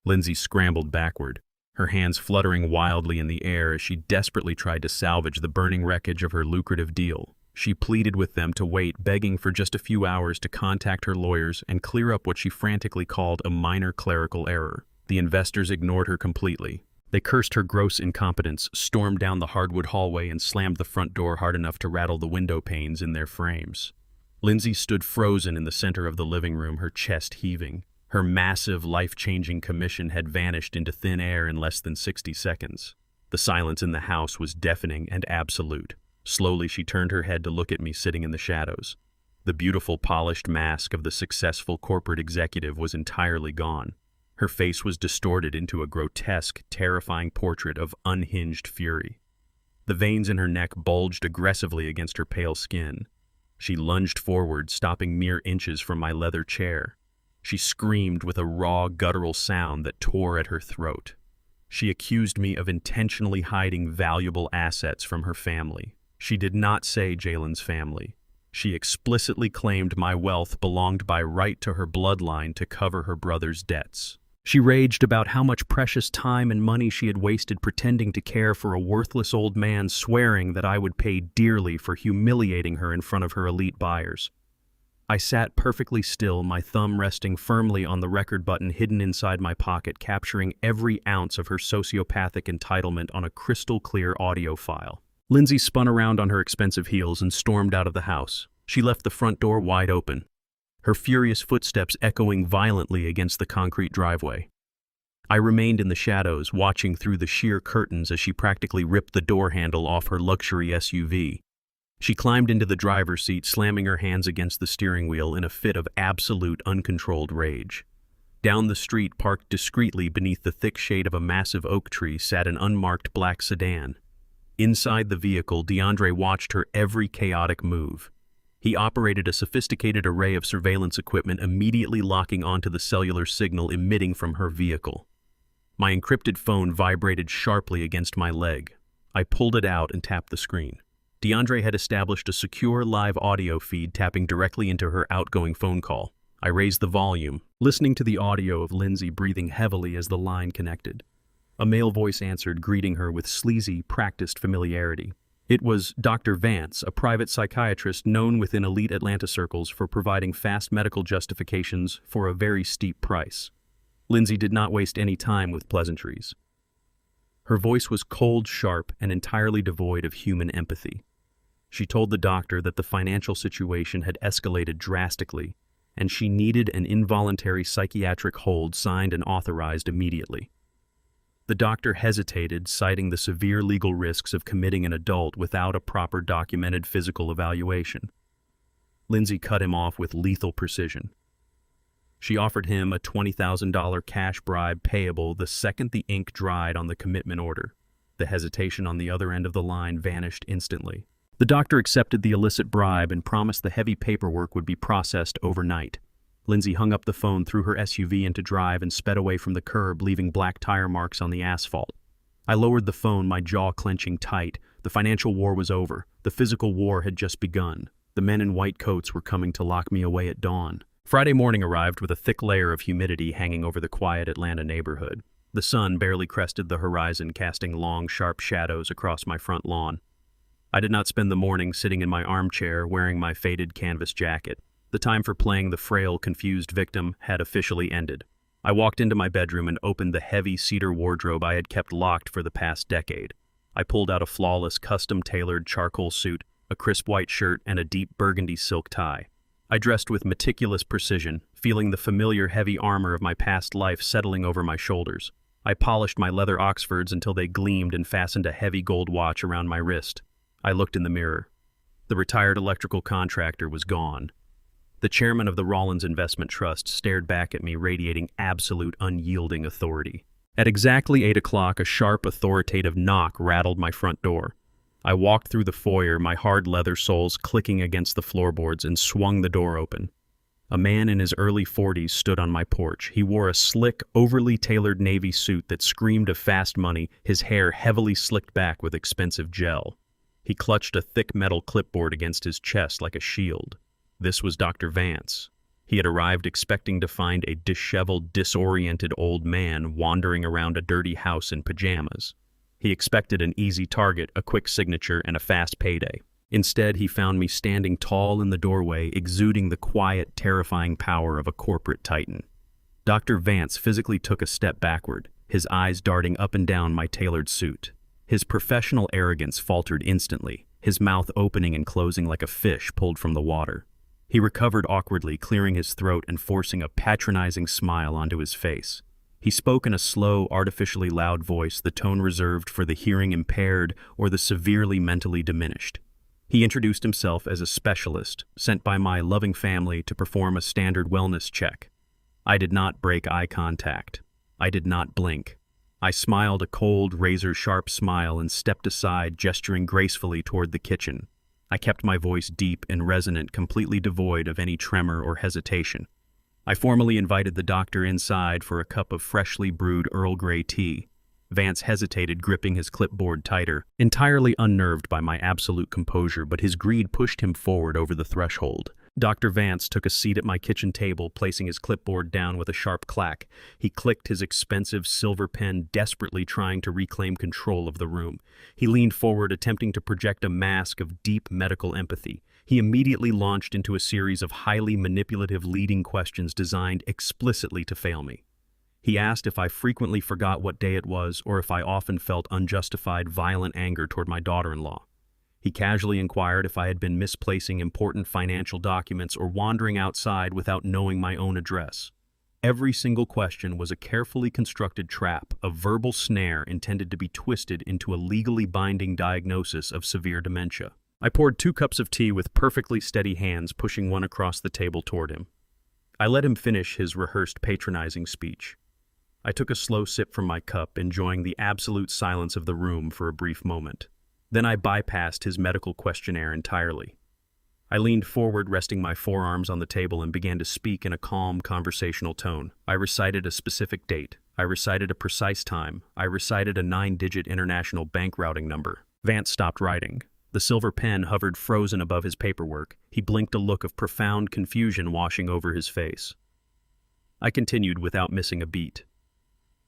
Lindsay scrambled backward, her hands fluttering wildly in the air as she desperately tried to salvage the burning wreckage of her lucrative deal. She pleaded with them to wait, begging for just a few hours to contact her lawyers and clear up what she frantically called a minor clerical error. The investors ignored her completely. They cursed her gross incompetence, stormed down the hardwood hallway, and slammed the front door hard enough to rattle the window panes in their frames. Lindsay stood frozen in the center of the living room, her chest heaving. Her massive, life-changing commission had vanished into thin air in less than 60 seconds. The silence in the house was deafening and absolute. Slowly, she turned her head to look at me sitting in the shadows. The beautiful, polished mask of the successful corporate executive was entirely gone. Her face was distorted into a grotesque, terrifying portrait of unhinged fury. The veins in her neck bulged aggressively against her pale skin. She lunged forward, stopping mere inches from my leather chair. She screamed with a raw, guttural sound that tore at her throat. She accused me of intentionally hiding valuable assets from her family. She did not say Jalen's family. She explicitly claimed my wealth belonged by right to her bloodline to cover her brother's debts. She raged about how much precious time and money she had wasted pretending to care for a worthless old man, swearing that I would pay dearly for humiliating her in front of her elite buyers. I sat perfectly still, my thumb resting firmly on the record button hidden inside my pocket, capturing every ounce of her sociopathic entitlement on a crystal-clear audio file. Lindsay spun around on her expensive heels and stormed out of the house. She left the front door wide open, her furious footsteps echoing violently against the concrete driveway. I remained in the shadows, watching through the sheer curtains as she practically ripped the door handle off her luxury SUV. She climbed into the driver's seat, slamming her hands against the steering wheel in a fit of absolute, uncontrolled rage. Down the street, parked discreetly beneath the thick shade of a massive oak tree, sat an unmarked black sedan. Inside the vehicle, DeAndre watched her every chaotic move. He operated a sophisticated array of surveillance equipment, immediately locking onto the cellular signal emitting from her vehicle. My encrypted phone vibrated sharply against my leg. I pulled it out and tapped the screen. DeAndre had established a secure live audio feed tapping directly into her outgoing phone call. I raised the volume, listening to the audio of Lindsay breathing heavily as the line connected. A male voice answered, greeting her with sleazy, practiced familiarity. It was Dr. Vance, a private psychiatrist known within elite Atlanta circles for providing fast medical justifications for a very steep price. Lindsay did not waste any time with pleasantries. Her voice was cold, sharp, and entirely devoid of human empathy. She told the doctor that the financial situation had escalated drastically, and she needed an involuntary psychiatric hold signed and authorized immediately. The doctor hesitated, citing the severe legal risks of committing an adult without a proper documented physical evaluation. Lindsay cut him off with lethal precision. She offered him a $20,000 cash bribe payable the second the ink dried on the commitment order. The hesitation on the other end of the line vanished instantly. The doctor accepted the illicit bribe and promised the heavy paperwork would be processed overnight. Lindsay hung up the phone, threw her SUV into drive, and sped away from the curb, leaving black tire marks on the asphalt. I lowered the phone, my jaw clenching tight. The financial war was over. The physical war had just begun. The men in white coats were coming to lock me away at dawn. Friday morning arrived with a thick layer of humidity hanging over the quiet Atlanta neighborhood. The sun barely crested the horizon, casting long, sharp shadows across my front lawn. I did not spend the morning sitting in my armchair wearing my faded canvas jacket. The time for playing the frail, confused victim had officially ended. I walked into my bedroom and opened the heavy cedar wardrobe I had kept locked for the past decade. I pulled out a flawless, custom-tailored charcoal suit, a crisp white shirt, and a deep burgundy silk tie. I dressed with meticulous precision, feeling the familiar heavy armor of my past life settling over my shoulders. I polished my leather Oxfords until they gleamed and fastened a heavy gold watch around my wrist. I looked in the mirror. The retired electrical contractor was gone. The chairman of the Rollins Investment Trust stared back at me, radiating absolute unyielding authority. At exactly 8 o'clock, a sharp, authoritative knock rattled my front door. I walked through the foyer, my hard leather soles clicking against the floorboards, and swung the door open. A man in his early 40s stood on my porch. He wore a slick, overly tailored navy suit that screamed of fast money, his hair heavily slicked back with expensive gel. He clutched a thick metal clipboard against his chest like a shield. This was Dr. Vance. He had arrived expecting to find a disheveled, disoriented old man wandering around a dirty house in pajamas. He expected an easy target, a quick signature, and a fast payday. Instead, he found me standing tall in the doorway, exuding the quiet, terrifying power of a corporate titan. Dr. Vance physically took a step backward, his eyes darting up and down my tailored suit. His professional arrogance faltered instantly, his mouth opening and closing like a fish pulled from the water. He recovered awkwardly, clearing his throat and forcing a patronizing smile onto his face. He spoke in a slow, artificially loud voice, the tone reserved for the hearing impaired or the severely mentally diminished. He introduced himself as a specialist, sent by my loving family to perform a standard wellness check. I did not break eye contact. I did not blink. I smiled a cold, razor-sharp smile and stepped aside, gesturing gracefully toward the kitchen. I kept my voice deep and resonant, completely devoid of any tremor or hesitation. I formally invited the doctor inside for a cup of freshly brewed Earl Grey tea. Vance hesitated, gripping his clipboard tighter, entirely unnerved by my absolute composure, but his greed pushed him forward over the threshold. Dr. Vance took a seat at my kitchen table, placing his clipboard down with a sharp clack. He clicked his expensive silver pen, desperately trying to reclaim control of the room. He leaned forward, attempting to project a mask of deep medical empathy. He immediately launched into a series of highly manipulative leading questions designed explicitly to fail me. He asked if I frequently forgot what day it was or if I often felt unjustified, violent anger toward my daughter-in-law. He casually inquired if I had been misplacing important financial documents or wandering outside without knowing my own address. Every single question was a carefully constructed trap, a verbal snare intended to be twisted into a legally binding diagnosis of severe dementia. I poured 2 cups of tea with perfectly steady hands, pushing one across the table toward him. I let him finish his rehearsed patronizing speech. I took a slow sip from my cup, enjoying the absolute silence of the room for a brief moment. Then I bypassed his medical questionnaire entirely. I leaned forward, resting my forearms on the table, and began to speak in a calm, conversational tone. I recited a specific date. I recited a precise time. I recited a 9-digit international bank routing number. Vance stopped writing. The silver pen hovered frozen above his paperwork. He blinked, a look of profound confusion washing over his face. I continued without missing a beat.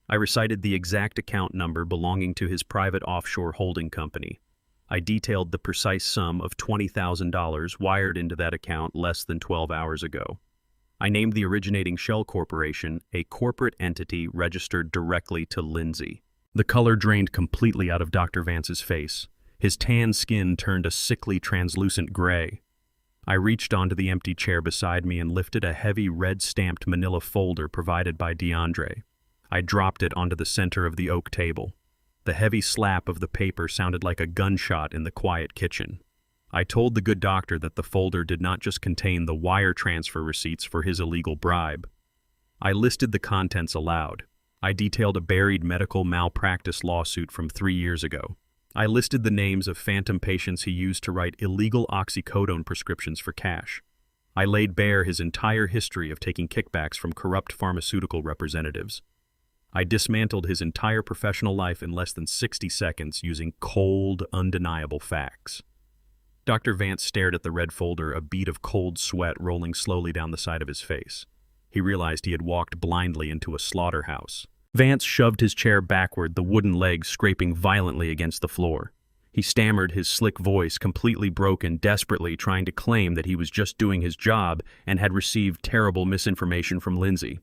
I recited the exact account number belonging to his private offshore holding company. I detailed the precise sum of $20,000 wired into that account less than 12 hours ago. I named the originating shell corporation a corporate entity registered directly to Lindsay. The color drained completely out of Dr. Vance's face. His tan skin turned a sickly, translucent gray. I reached onto the empty chair beside me and lifted a heavy red-stamped manila folder provided by DeAndre. I dropped it onto the center of the oak table. The heavy slap of the paper sounded like a gunshot in the quiet kitchen. I told the good doctor that the folder did not just contain the wire transfer receipts for his illegal bribe. I listed the contents aloud. I detailed a buried medical malpractice lawsuit from 3 years ago. I listed the names of phantom patients he used to write illegal oxycodone prescriptions for cash. I laid bare his entire history of taking kickbacks from corrupt pharmaceutical representatives. I dismantled his entire professional life in less than 60 seconds using cold, undeniable facts. Dr. Vance stared at the red folder, a bead of cold sweat rolling slowly down the side of his face. He realized he had walked blindly into a slaughterhouse. Vance shoved his chair backward, the wooden legs scraping violently against the floor. He stammered, his slick voice completely broken, desperately trying to claim that he was just doing his job and had received terrible misinformation from Lindsay.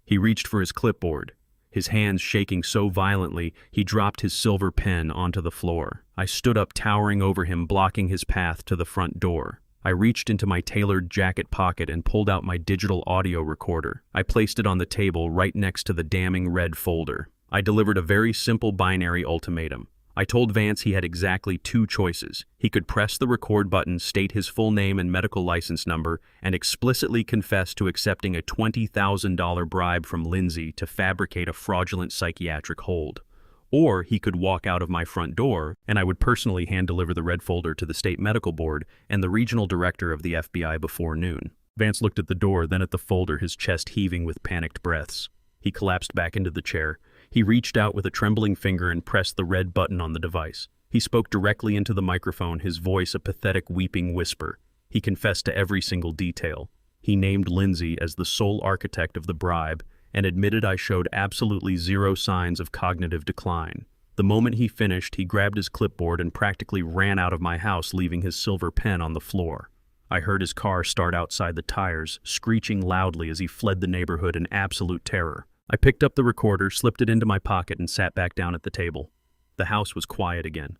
He reached for his clipboard. His hands shaking so violently, he dropped his silver pen onto the floor. I stood up, towering over him, blocking his path to the front door. I reached into my tailored jacket pocket and pulled out my digital audio recorder. I placed it on the table right next to the damning red folder. I delivered a very simple binary ultimatum. I told Vance he had exactly 2 choices. He could press the record button, state his full name and medical license number, and explicitly confess to accepting a $20,000 bribe from Lindsay to fabricate a fraudulent psychiatric hold. Or he could walk out of my front door, and I would personally hand-deliver the red folder to the state medical board and the regional director of the FBI before noon. Vance looked at the door, then at the folder, his chest heaving with panicked breaths. He collapsed back into the chair. He reached out with a trembling finger and pressed the red button on the device. He spoke directly into the microphone, his voice a pathetic weeping whisper. He confessed to every single detail. He named Lindsay as the sole architect of the bribe and admitted I showed absolutely 0 signs of cognitive decline. The moment he finished, he grabbed his clipboard and practically ran out of my house, leaving his silver pen on the floor. I heard his car start outside the tires, screeching loudly as he fled the neighborhood in absolute terror. I picked up the recorder, slipped it into my pocket, and sat back down at the table. The house was quiet again.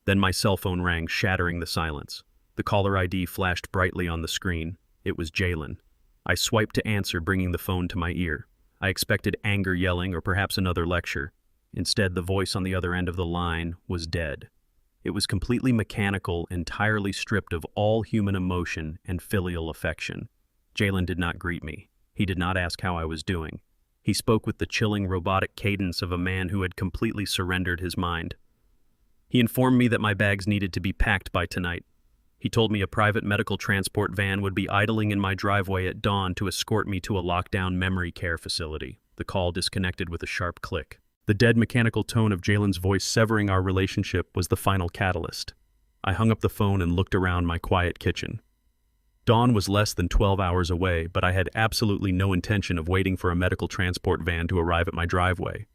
Then my cell phone rang, shattering the silence. The caller ID flashed brightly on the screen. It was Jalen. I swiped to answer, bringing the phone to my ear. I expected anger yelling or perhaps another lecture. Instead, the voice on the other end of the line was dead. It was completely mechanical, entirely stripped of all human emotion and filial affection. Jalen did not greet me. He did not ask how I was doing. He spoke with the chilling, robotic cadence of a man who had completely surrendered his mind. He informed me that my bags needed to be packed by tonight. He told me a private medical transport van would be idling in my driveway at dawn to escort me to a lockdown memory care facility. The call disconnected with a sharp click. The dead mechanical tone of Jalen's voice severing our relationship was the final catalyst. I hung up the phone and looked around my quiet kitchen. Dawn was less than 12 hours away, but I had absolutely no intention of waiting for a medical transport van to arrive at my driveway.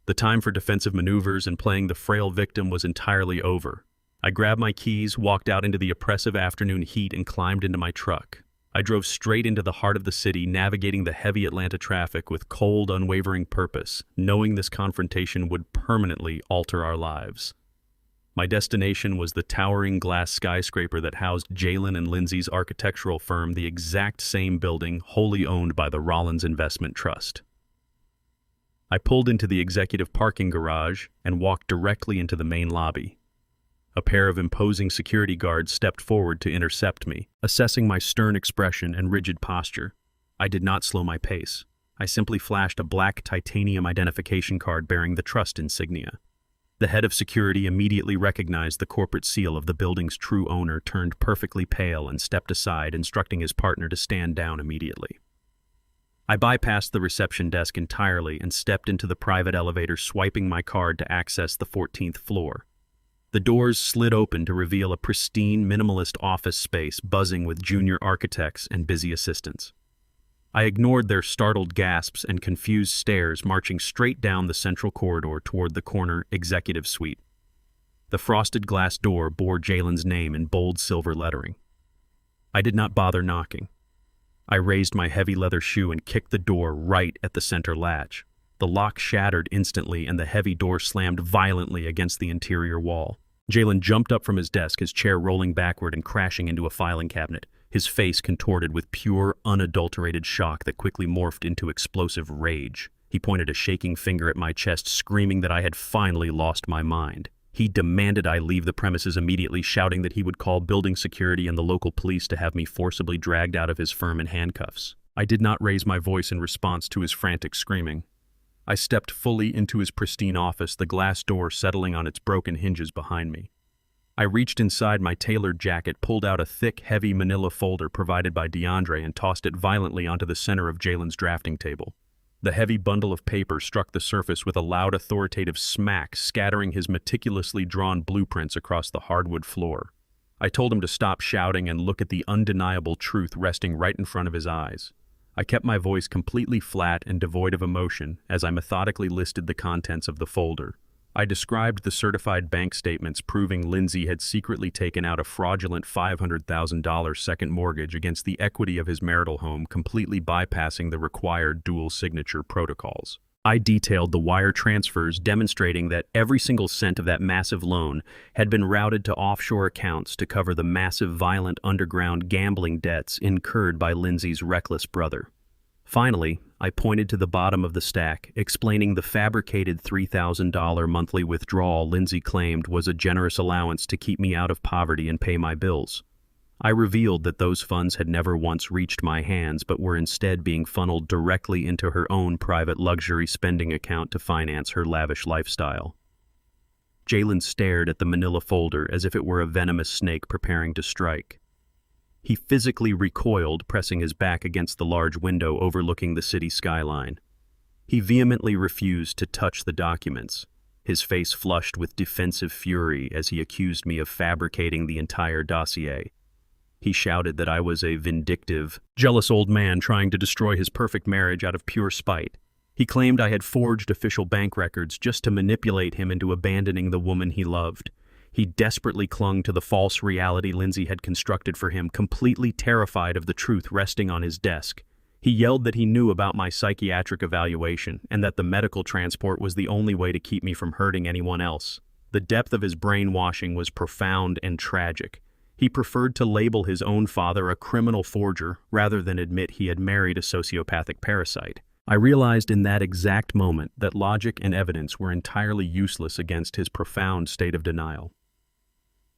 The time for defensive maneuvers and playing the frail victim was entirely over. I grabbed my keys, walked out into the oppressive afternoon heat, and climbed into my truck. I drove straight into the heart of the city, navigating the heavy Atlanta traffic with cold, unwavering purpose, knowing this confrontation would permanently alter our lives. My destination was the towering glass skyscraper that housed Jalen and Lindsay's architectural firm, the exact same building wholly owned by the Rollins Investment Trust. I pulled into the executive parking garage and walked directly into the main lobby. A pair of imposing security guards stepped forward to intercept me, assessing my stern expression and rigid posture. I did not slow my pace. I simply flashed a black titanium identification card bearing the trust insignia. The head of security immediately recognized the corporate seal of the building's true owner, turned perfectly pale, and stepped aside, instructing his partner to stand down immediately. I bypassed the reception desk entirely and stepped into the private elevator, swiping my card to access the 14th floor. The doors slid open to reveal a pristine, minimalist office space buzzing with junior architects and busy assistants. I ignored their startled gasps and confused stares, marching straight down the central corridor toward the corner executive suite. The frosted glass door bore Jalen's name in bold silver lettering. I did not bother knocking. I raised my heavy leather shoe and kicked the door right at the center latch. The lock shattered instantly, and the heavy door slammed violently against the interior wall. Jalen jumped up from his desk, his chair rolling backward and crashing into a filing cabinet, his face contorted with pure, unadulterated shock that quickly morphed into explosive rage. He pointed a shaking finger at my chest, screaming that I had finally lost my mind. He demanded I leave the premises immediately, shouting that he would call building security and the local police to have me forcibly dragged out of his firm in handcuffs. I did not raise my voice in response to his frantic screaming. I stepped fully into his pristine office, the glass door settling on its broken hinges behind me. I reached inside my tailored jacket, pulled out a thick, heavy manila folder provided by DeAndre, and tossed it violently onto the center of Jalen's drafting table. The heavy bundle of paper struck the surface with a loud, authoritative smack, scattering his meticulously drawn blueprints across the hardwood floor. I told him to stop shouting and look at the undeniable truth resting right in front of his eyes. I kept my voice completely flat and devoid of emotion as I methodically listed the contents of the folder. I described the certified bank statements proving Lindsay had secretly taken out a fraudulent $500,000 second mortgage against the equity of his marital home, completely bypassing the required dual signature protocols. I detailed the wire transfers, demonstrating that every single cent of that massive loan had been routed to offshore accounts to cover the massive, violent underground gambling debts incurred by Lindsay's reckless brother. Finally, I pointed to the bottom of the stack, explaining the fabricated $3,000 monthly withdrawal Lindsay claimed was a generous allowance to keep me out of poverty and pay my bills. I revealed that those funds had never once reached my hands, but were instead being funneled directly into her own private luxury spending account to finance her lavish lifestyle. Jalen stared at the manila folder as if it were a venomous snake preparing to strike. He physically recoiled, pressing his back against the large window overlooking the city skyline. He vehemently refused to touch the documents, his face flushed with defensive fury as he accused me of fabricating the entire dossier. He shouted that I was a vindictive, jealous old man trying to destroy his perfect marriage out of pure spite. He claimed I had forged official bank records just to manipulate him into abandoning the woman he loved. He desperately clung to the false reality Lindsay had constructed for him, completely terrified of the truth resting on his desk. He yelled that he knew about my psychiatric evaluation and that the medical transport was the only way to keep me from hurting anyone else. The depth of his brainwashing was profound and tragic. He preferred to label his own father a criminal forger rather than admit he had married a sociopathic parasite. I realized in that exact moment that logic and evidence were entirely useless against his profound state of denial.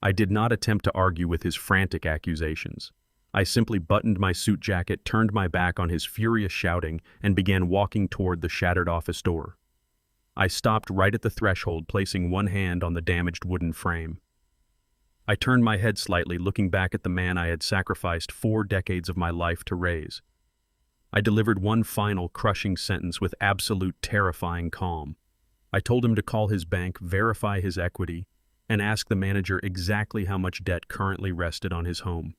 I did not attempt to argue with his frantic accusations. I simply buttoned my suit jacket, turned my back on his furious shouting, and began walking toward the shattered office door. I stopped right at the threshold, placing one hand on the damaged wooden frame. I turned my head slightly, looking back at the man I had sacrificed 4 decades of my life to raise. I delivered one final, crushing sentence with absolute terrifying calm. I told him to call his bank, verify his equity, and ask the manager exactly how much debt currently rested on his home.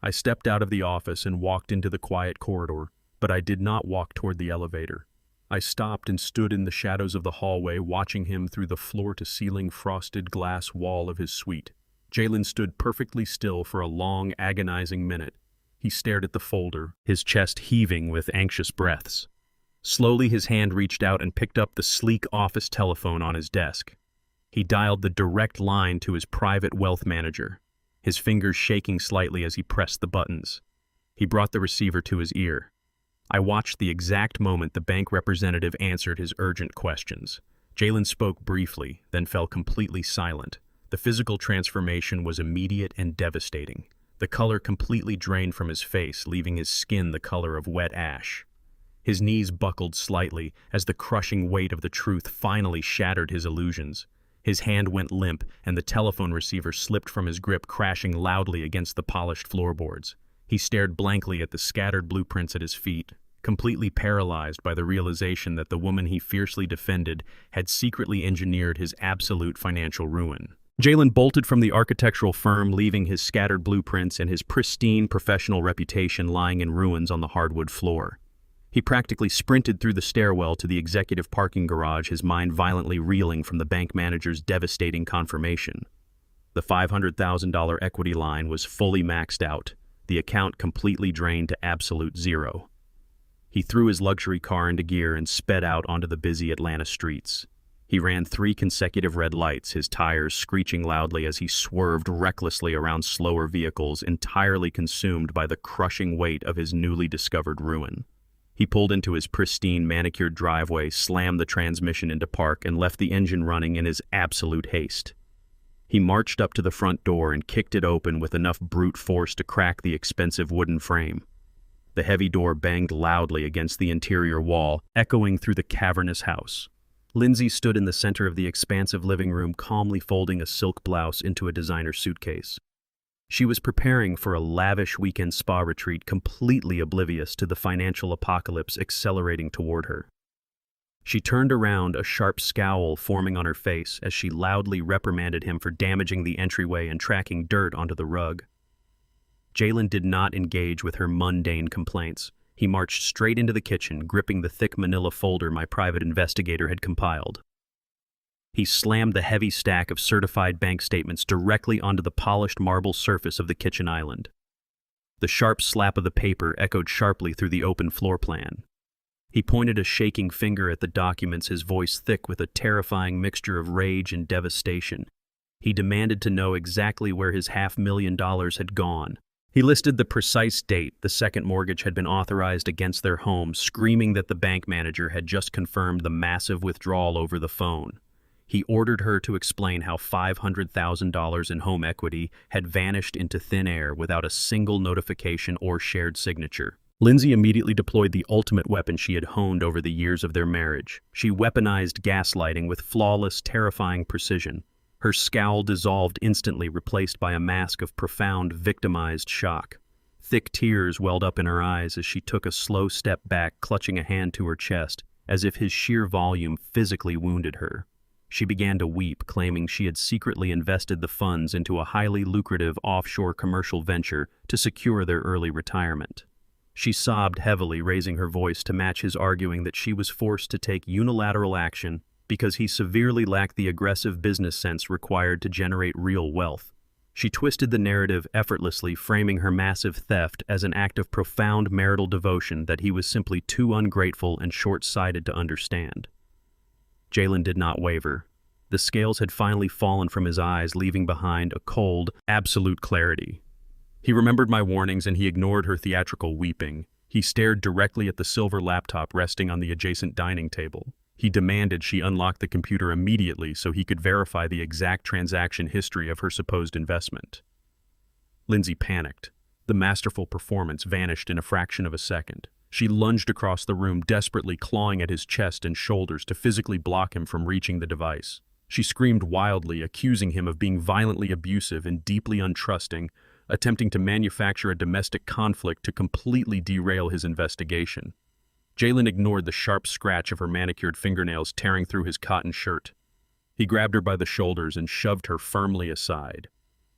I stepped out of the office and walked into the quiet corridor, but I did not walk toward the elevator. I stopped and stood in the shadows of the hallway, watching him through the floor-to-ceiling frosted glass wall of his suite. Jalen stood perfectly still for a long, agonizing minute. He stared at the folder, his chest heaving with anxious breaths. Slowly, his hand reached out and picked up the sleek office telephone on his desk. He dialed the direct line to his private wealth manager, his fingers shaking slightly as he pressed the buttons. He brought the receiver to his ear. I watched the exact moment the bank representative answered his urgent questions. Jalen spoke briefly, then fell completely silent. The physical transformation was immediate and devastating. The color completely drained from his face, leaving his skin the color of wet ash. His knees buckled slightly as the crushing weight of the truth finally shattered his illusions. His hand went limp, and the telephone receiver slipped from his grip, crashing loudly against the polished floorboards. He stared blankly at the scattered blueprints at his feet, completely paralyzed by the realization that the woman he fiercely defended had secretly engineered his absolute financial ruin. Jalen bolted from the architectural firm, leaving his scattered blueprints and his pristine professional reputation lying in ruins on the hardwood floor. He practically sprinted through the stairwell to the executive parking garage, his mind violently reeling from the bank manager's devastating confirmation. The $500,000 equity line was fully maxed out, the account completely drained to absolute zero. He threw his luxury car into gear and sped out onto the busy Atlanta streets. He ran 3 consecutive red lights, his tires screeching loudly as he swerved recklessly around slower vehicles, entirely consumed by the crushing weight of his newly discovered ruin. He pulled into his pristine, manicured driveway, slammed the transmission into park, and left the engine running in his absolute haste. He marched up to the front door and kicked it open with enough brute force to crack the expensive wooden frame. The heavy door banged loudly against the interior wall, echoing through the cavernous house. Lindsay stood in the center of the expansive living room, calmly folding a silk blouse into a designer suitcase. She was preparing for a lavish weekend spa retreat, completely oblivious to the financial apocalypse accelerating toward her. She turned around, a sharp scowl forming on her face as she loudly reprimanded him for damaging the entryway and tracking dirt onto the rug. Jalen did not engage with her mundane complaints. He marched straight into the kitchen, gripping the thick manila folder my private investigator had compiled. He slammed the heavy stack of certified bank statements directly onto the polished marble surface of the kitchen island. The sharp slap of the paper echoed sharply through the open floor plan. He pointed a shaking finger at the documents, his voice thick with a terrifying mixture of rage and devastation. He demanded to know exactly where his $500,000 had gone. He listed the precise date the second mortgage had been authorized against their home, screaming that the bank manager had just confirmed the massive withdrawal over the phone. He ordered her to explain how $500,000 in home equity had vanished into thin air without a single notification or shared signature. Lindsay immediately deployed the ultimate weapon she had honed over the years of their marriage. She weaponized gaslighting with flawless, terrifying precision. Her scowl dissolved instantly, replaced by a mask of profound, victimized shock. Thick tears welled up in her eyes as she took a slow step back, clutching a hand to her chest, as if his sheer volume physically wounded her. She began to weep, claiming she had secretly invested the funds into a highly lucrative offshore commercial venture to secure their early retirement. She sobbed heavily, raising her voice to match his, arguing that she was forced to take unilateral action because he severely lacked the aggressive business sense required to generate real wealth. She twisted the narrative effortlessly, framing her massive theft as an act of profound marital devotion that he was simply too ungrateful and short-sighted to understand. Jalen did not waver. The scales had finally fallen from his eyes, leaving behind a cold, absolute clarity. He remembered my warnings and he ignored her theatrical weeping. He stared directly at the silver laptop resting on the adjacent dining table. He demanded she unlock the computer immediately so he could verify the exact transaction history of her supposed investment. Lindsay panicked. The masterful performance vanished in a fraction of a second. She lunged across the room, desperately clawing at his chest and shoulders to physically block him from reaching the device. She screamed wildly, accusing him of being violently abusive and deeply untrusting, attempting to manufacture a domestic conflict to completely derail his investigation. Jalen ignored the sharp scratch of her manicured fingernails tearing through his cotton shirt. He grabbed her by the shoulders and shoved her firmly aside.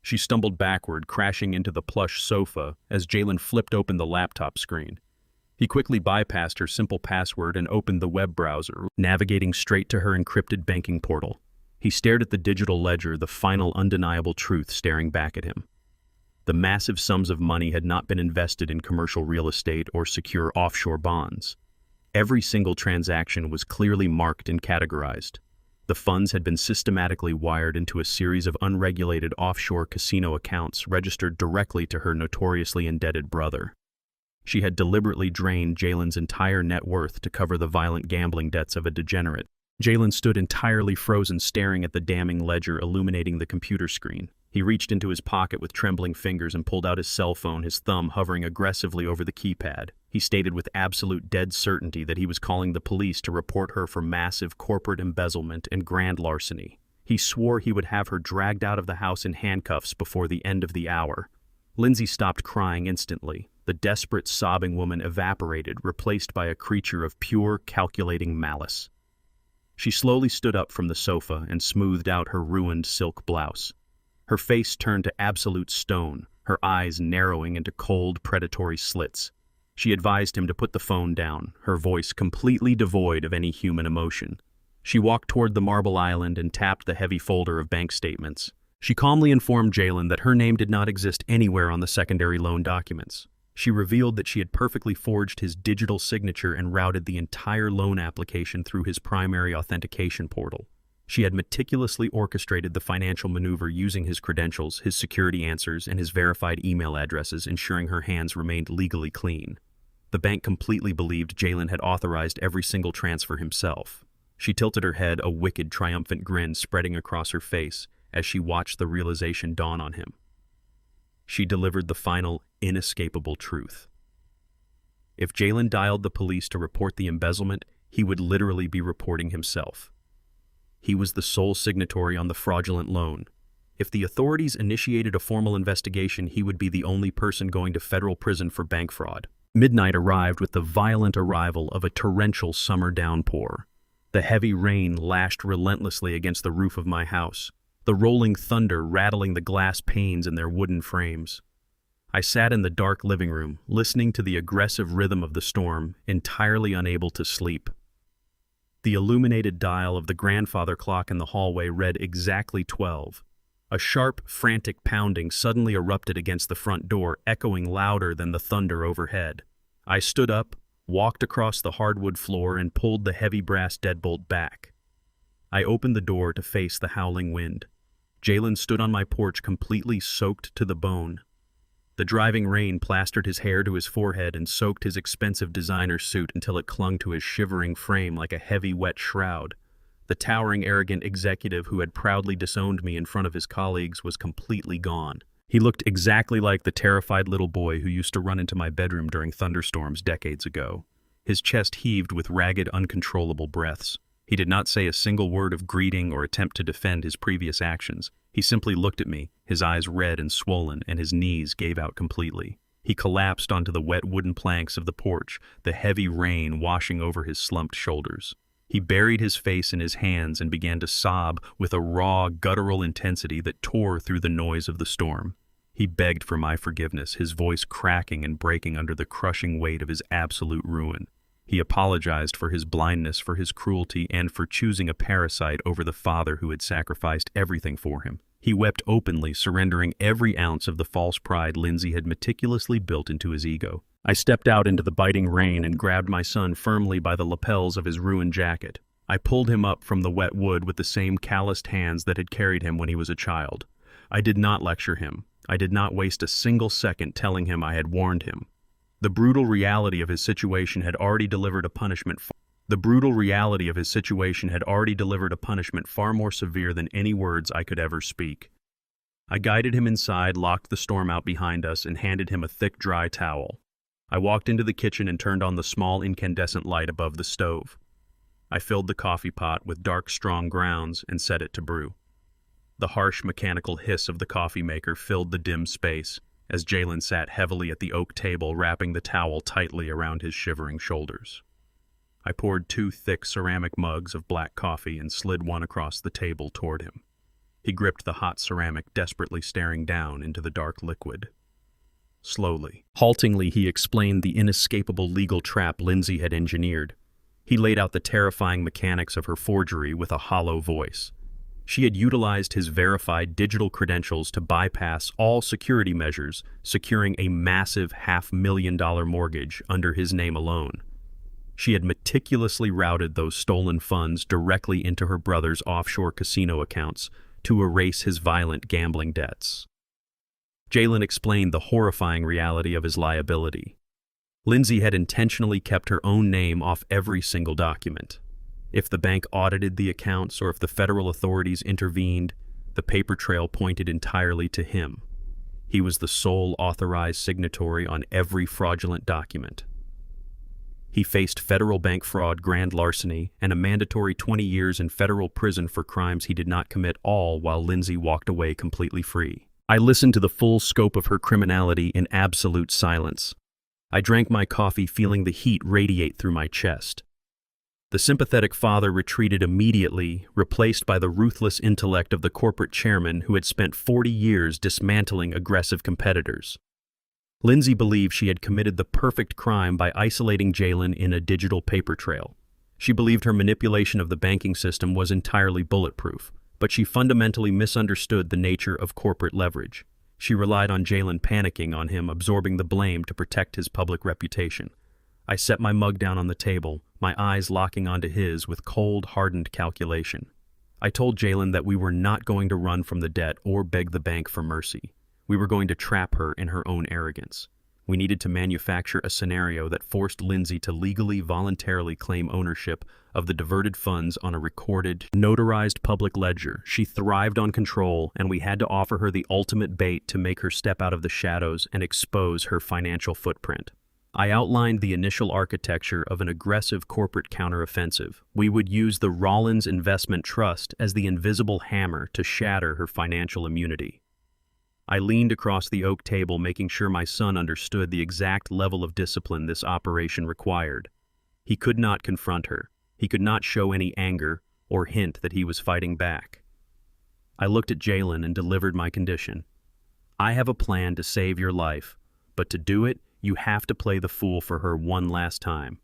She stumbled backward, crashing into the plush sofa as Jalen flipped open the laptop screen. He quickly bypassed her simple password and opened the web browser, navigating straight to her encrypted banking portal. He stared at the digital ledger, the final undeniable truth staring back at him. The massive sums of money had not been invested in commercial real estate or secure offshore bonds. Every single transaction was clearly marked and categorized. The funds had been systematically wired into a series of unregulated offshore casino accounts registered directly to her notoriously indebted brother. She had deliberately drained Jalen's entire net worth to cover the violent gambling debts of a degenerate. Jalen stood entirely frozen, staring at the damning ledger illuminating the computer screen. He reached into his pocket with trembling fingers and pulled out his cell phone, his thumb hovering aggressively over the keypad. He stated with absolute dead certainty that he was calling the police to report her for massive corporate embezzlement and grand larceny. He swore he would have her dragged out of the house in handcuffs before the end of the hour. Lindsay stopped crying instantly. The desperate, sobbing woman evaporated, replaced by a creature of pure, calculating malice. She slowly stood up from the sofa and smoothed out her ruined silk blouse. Her face turned to absolute stone, her eyes narrowing into cold, predatory slits. She advised him to put the phone down, her voice completely devoid of any human emotion. She walked toward the marble island and tapped the heavy folder of bank statements. She calmly informed Jalen that her name did not exist anywhere on the secondary loan documents. She revealed that she had perfectly forged his digital signature and routed the entire loan application through his primary authentication portal. She had meticulously orchestrated the financial maneuver using his credentials, his security answers, and his verified email addresses, ensuring her hands remained legally clean. The bank completely believed Jalen had authorized every single transfer himself. She tilted her head, a wicked, triumphant grin spreading across her face as she watched the realization dawn on him. She delivered the final, inescapable truth. If Jalen dialed the police to report the embezzlement, he would literally be reporting himself. He was the sole signatory on the fraudulent loan. If the authorities initiated a formal investigation, he would be the only person going to federal prison for bank fraud. Midnight arrived with the violent arrival of a torrential summer downpour. The heavy rain lashed relentlessly against the roof of my house, the rolling thunder rattling the glass panes in their wooden frames. I sat in the dark living room, listening to the aggressive rhythm of the storm, entirely unable to sleep. The illuminated dial of the grandfather clock in the hallway read exactly 12. A sharp, frantic pounding suddenly erupted against the front door, echoing louder than the thunder overhead. I stood up, walked across the hardwood floor, and pulled the heavy brass deadbolt back. I opened the door to face the howling wind. Jalen stood on my porch completely soaked to the bone. The driving rain plastered his hair to his forehead and soaked his expensive designer suit until it clung to his shivering frame like a heavy, wet shroud. The towering, arrogant executive who had proudly disowned me in front of his colleagues was completely gone. He looked exactly like the terrified little boy who used to run into my bedroom during thunderstorms decades ago. His chest heaved with ragged, uncontrollable breaths. He did not say a single word of greeting or attempt to defend his previous actions. He simply looked at me, his eyes red and swollen, and his knees gave out completely. He collapsed onto the wet wooden planks of the porch, the heavy rain washing over his slumped shoulders. He buried his face in his hands and began to sob with a raw, guttural intensity that tore through the noise of the storm. He begged for my forgiveness, his voice cracking and breaking under the crushing weight of his absolute ruin. He apologized for his blindness, for his cruelty, and for choosing a parasite over the father who had sacrificed everything for him. He wept openly, surrendering every ounce of the false pride Lindsay had meticulously built into his ego. I stepped out into the biting rain and grabbed my son firmly by the lapels of his ruined jacket. I pulled him up from the wet wood with the same calloused hands that had carried him when he was a child. I did not lecture him. I did not waste a single second telling him I had warned him. The brutal reality of his situation had already delivered a punishment far more severe than any words I could ever speak. I guided him inside, locked the storm out behind us, and handed him a thick, dry towel. I walked into the kitchen and turned on the small incandescent light above the stove. I filled the coffee pot with dark, strong grounds and set it to brew. The harsh mechanical hiss of the coffee maker filled the dim space as Jalen sat heavily at the oak table, wrapping the towel tightly around his shivering shoulders. I poured 2 thick ceramic mugs of black coffee and slid one across the table toward him. He gripped the hot ceramic, desperately staring down into the dark liquid. Slowly, haltingly, he explained the inescapable legal trap Lindsay had engineered. He laid out the terrifying mechanics of her forgery with a hollow voice. She had utilized his verified digital credentials to bypass all security measures, securing a massive $500,000 mortgage under his name alone. She had meticulously routed those stolen funds directly into her brother's offshore casino accounts to erase his violent gambling debts. Jalen explained the horrifying reality of his liability. Lindsay had intentionally kept her own name off every single document. If the bank audited the accounts or if the federal authorities intervened, the paper trail pointed entirely to him. He was the sole authorized signatory on every fraudulent document. He faced federal bank fraud, grand larceny, and a mandatory 20 years in federal prison for crimes he did not commit, all while Lindsay walked away completely free. I listened to the full scope of her criminality in absolute silence. I drank my coffee, feeling the heat radiate through my chest. The sympathetic father retreated immediately, replaced by the ruthless intellect of the corporate chairman who had spent 40 years dismantling aggressive competitors. Lindsay believed she had committed the perfect crime by isolating Jalen in a digital paper trail. She believed her manipulation of the banking system was entirely bulletproof, but she fundamentally misunderstood the nature of corporate leverage. She relied on Jalen panicking on him, absorbing the blame to protect his public reputation. I set my mug down on the table, my eyes locking onto his with cold, hardened calculation. I told Jalen that we were not going to run from the debt or beg the bank for mercy. We were going to trap her in her own arrogance. We needed to manufacture a scenario that forced Lindsay to legally, voluntarily claim ownership of the diverted funds on a recorded, notarized public ledger. She thrived on control, and we had to offer her the ultimate bait to make her step out of the shadows and expose her financial footprint. I outlined the initial architecture of an aggressive corporate counteroffensive. We would use the Rollins Investment Trust as the invisible hammer to shatter her financial immunity. I leaned across the oak table, making sure my son understood the exact level of discipline this operation required. He could not confront her. He could not show any anger or hint that he was fighting back. I looked at Jalen and delivered my condition. I have a plan to save your life, but to do it, you have to play the fool for her one last time.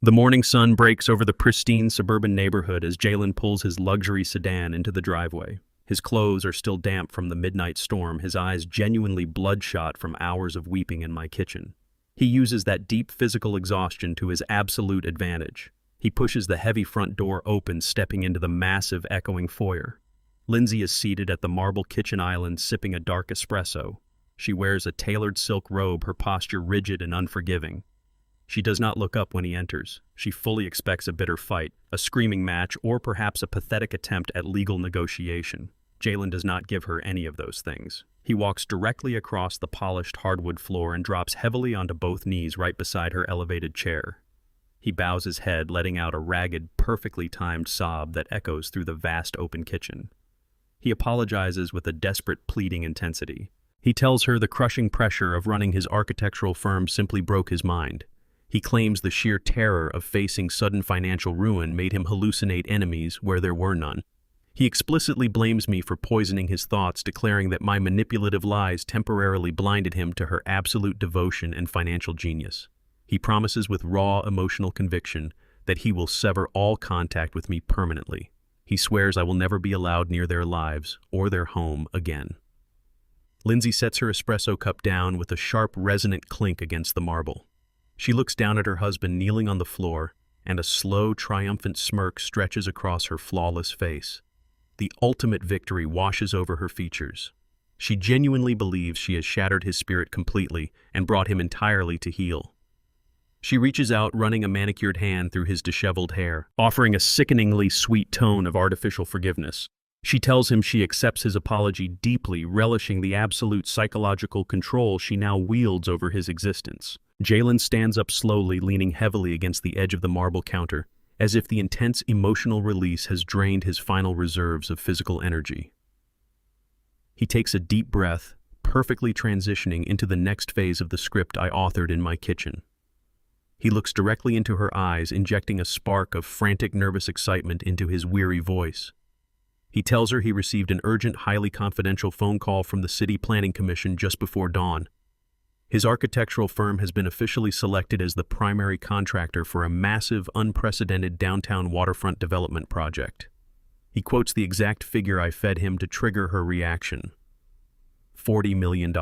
The morning sun breaks over the pristine suburban neighborhood as Jalen pulls his luxury sedan into the driveway. His clothes are still damp from the midnight storm, his eyes genuinely bloodshot from hours of weeping in my kitchen. He uses that deep physical exhaustion to his absolute advantage. He pushes the heavy front door open, stepping into the massive, echoing foyer. Lindsay is seated at the marble kitchen island, sipping a dark espresso. She wears a tailored silk robe, her posture rigid and unforgiving. She does not look up when he enters. She fully expects a bitter fight, a screaming match, or perhaps a pathetic attempt at legal negotiation. Jalen does not give her any of those things. He walks directly across the polished hardwood floor and drops heavily onto both knees right beside her elevated chair. He bows his head, letting out a ragged, perfectly timed sob that echoes through the vast open kitchen. He apologizes with a desperate, pleading intensity. He tells her the crushing pressure of running his architectural firm simply broke his mind. He claims the sheer terror of facing sudden financial ruin made him hallucinate enemies where there were none. He explicitly blames me for poisoning his thoughts, declaring that my manipulative lies temporarily blinded him to her absolute devotion and financial genius. He promises with raw emotional conviction that he will sever all contact with me permanently. He swears I will never be allowed near their lives or their home again. Lindsay sets her espresso cup down with a sharp, resonant clink against the marble. She looks down at her husband kneeling on the floor, and a slow, triumphant smirk stretches across her flawless face. The ultimate victory washes over her features. She genuinely believes she has shattered his spirit completely and brought him entirely to heel. She reaches out, running a manicured hand through his disheveled hair, offering a sickeningly sweet tone of artificial forgiveness. She tells him she accepts his apology deeply, relishing the absolute psychological control she now wields over his existence. Jalen stands up slowly, leaning heavily against the edge of the marble counter, as if the intense emotional release has drained his final reserves of physical energy. He takes a deep breath, perfectly transitioning into the next phase of the script I authored in my kitchen. He looks directly into her eyes, injecting a spark of frantic, nervous excitement into his weary voice. He tells her he received an urgent, highly confidential phone call from the City Planning Commission just before dawn. His architectural firm has been officially selected as the primary contractor for a massive, unprecedented downtown waterfront development project. He quotes the exact figure I fed him to trigger her reaction: $40 million.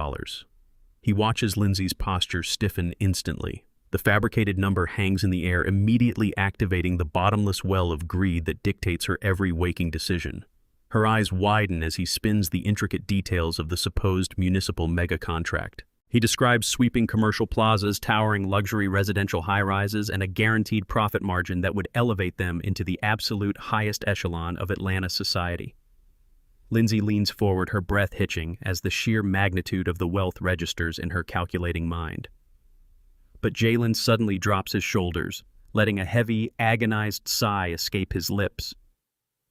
He watches Lindsay's posture stiffen instantly. The fabricated number hangs in the air, immediately activating the bottomless well of greed that dictates her every waking decision. Her eyes widen as he spins the intricate details of the supposed municipal mega-contract. He describes sweeping commercial plazas, towering luxury residential high-rises, and a guaranteed profit margin that would elevate them into the absolute highest echelon of Atlanta society. Lindsay leans forward, her breath hitching as the sheer magnitude of the wealth registers in her calculating mind. But Jalen suddenly drops his shoulders, letting a heavy, agonized sigh escape his lips.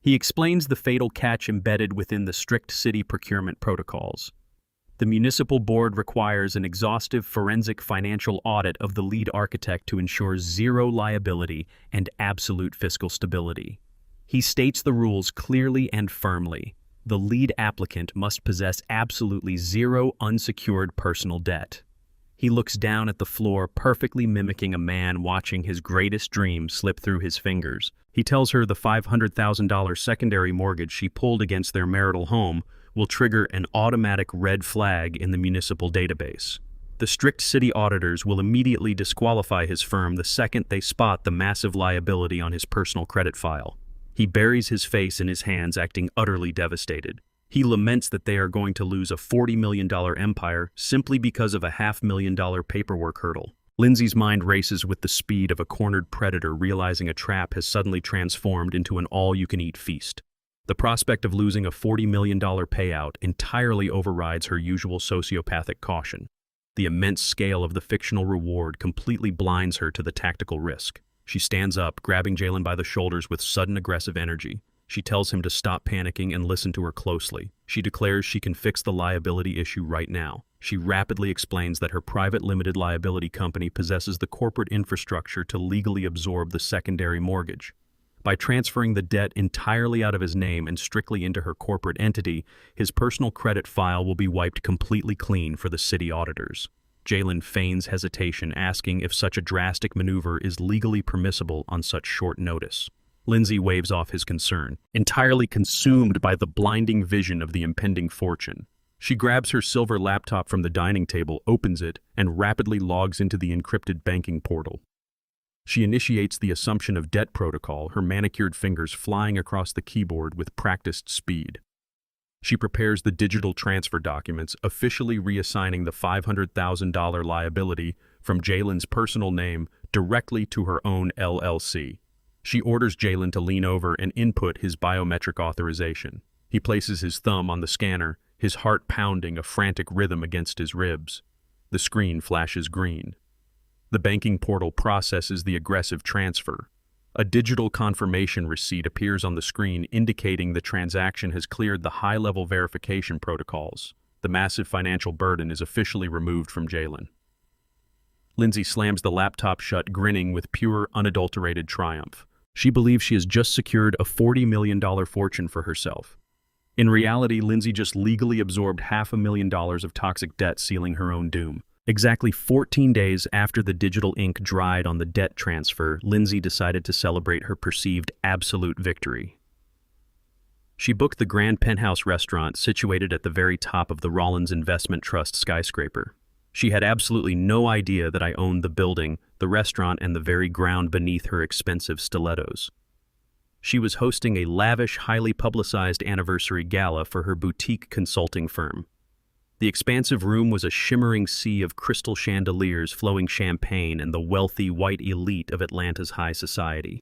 He explains the fatal catch embedded within the strict city procurement protocols. The municipal board requires an exhaustive forensic financial audit of the lead architect to ensure zero liability and absolute fiscal stability. He states the rules clearly and firmly. The lead applicant must possess absolutely zero unsecured personal debt. He looks down at the floor, perfectly mimicking a man watching his greatest dream slip through his fingers. He tells her the $500,000 secondary mortgage she pulled against their marital home will trigger an automatic red flag in the municipal database. The strict city auditors will immediately disqualify his firm the second they spot the massive liability on his personal credit file. He buries his face in his hands, acting utterly devastated. He laments that they are going to lose a $40 million empire simply because of a $500,000 paperwork hurdle. Lindsay's mind races with the speed of a cornered predator, realizing a trap has suddenly transformed into an all-you-can-eat feast. The prospect of losing a $40 million payout entirely overrides her usual sociopathic caution. The immense scale of the fictional reward completely blinds her to the tactical risk. She stands up, grabbing Jalen by the shoulders with sudden aggressive energy. She tells him to stop panicking and listen to her closely. She declares she can fix the liability issue right now. She rapidly explains that her private limited liability company possesses the corporate infrastructure to legally absorb the secondary mortgage. By transferring the debt entirely out of his name and strictly into her corporate entity, his personal credit file will be wiped completely clean for the city auditors. Jalen feigns hesitation, asking if such a drastic maneuver is legally permissible on such short notice. Lindsay waves off his concern, entirely consumed by the blinding vision of the impending fortune. She grabs her silver laptop from the dining table, opens it, and rapidly logs into the encrypted banking portal. She initiates the assumption of debt protocol, her manicured fingers flying across the keyboard with practiced speed. She prepares the digital transfer documents, officially reassigning the $500,000 liability from Jalen's personal name directly to her own LLC. She orders Jalen to lean over and input his biometric authorization. He places his thumb on the scanner, his heart pounding a frantic rhythm against his ribs. The screen flashes green. The banking portal processes the aggressive transfer. A digital confirmation receipt appears on the screen, indicating the transaction has cleared the high-level verification protocols. The massive financial burden is officially removed from Jalen. Lindsay slams the laptop shut, grinning with pure, unadulterated triumph. She believes she has just secured a $40 million fortune for herself. In reality, Lindsay just legally absorbed $500,000 of toxic debt, sealing her own doom. Exactly 14 days after the digital ink dried on the debt transfer, Lindsay decided to celebrate her perceived absolute victory. She booked the Grand Penthouse restaurant situated at the very top of the Rollins Investment Trust skyscraper. She had absolutely no idea that I owned the building, the restaurant, and the very ground beneath her expensive stilettos. She was hosting a lavish, highly publicized anniversary gala for her boutique consulting firm. The expansive room was a shimmering sea of crystal chandeliers, flowing champagne, and the wealthy white elite of Atlanta's high society.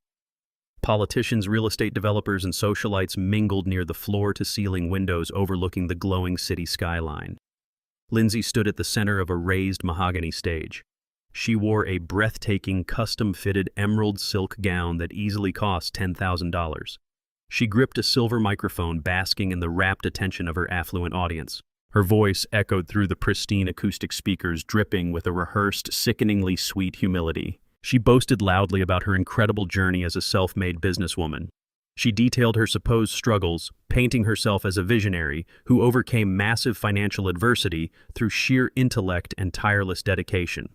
Politicians, real estate developers, and socialites mingled near the floor-to-ceiling windows overlooking the glowing city skyline. Lindsay stood at the center of a raised mahogany stage. She wore a breathtaking, custom-fitted emerald silk gown that easily cost $10,000. She gripped a silver microphone, basking in the rapt attention of her affluent audience. Her voice echoed through the pristine acoustic speakers, dripping with a rehearsed, sickeningly sweet humility. She boasted loudly about her incredible journey as a self-made businesswoman. She detailed her supposed struggles, painting herself as a visionary who overcame massive financial adversity through sheer intellect and tireless dedication.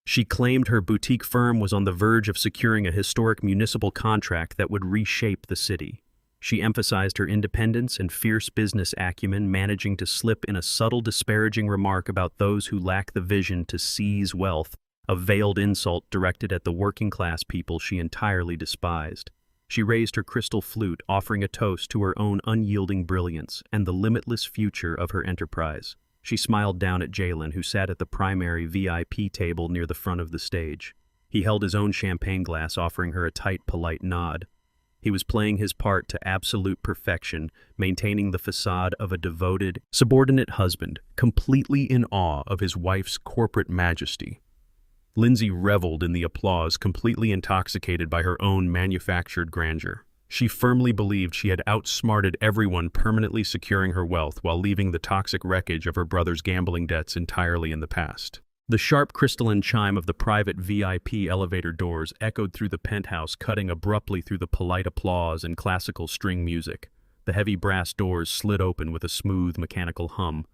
She claimed her boutique firm was on the verge of securing a historic municipal contract that would reshape the city. She emphasized her independence and fierce business acumen, managing to slip in a subtle disparaging remark about those who lack the vision to seize wealth, a veiled insult directed at the working-class people she entirely despised. She raised her crystal flute, offering a toast to her own unyielding brilliance and the limitless future of her enterprise. She smiled down at Jalen, who sat at the primary VIP table near the front of the stage. He held his own champagne glass, offering her a tight, polite nod. He was playing his part to absolute perfection, maintaining the facade of a devoted, subordinate husband, completely in awe of his wife's corporate majesty. Lindsay reveled in the applause, completely intoxicated by her own manufactured grandeur. She firmly believed she had outsmarted everyone, permanently securing her wealth while leaving the toxic wreckage of her brother's gambling debts entirely in the past. The sharp crystalline chime of the private VIP elevator doors echoed through the penthouse, cutting abruptly through the polite applause and classical string music. The heavy brass doors slid open with a smooth, mechanical hum.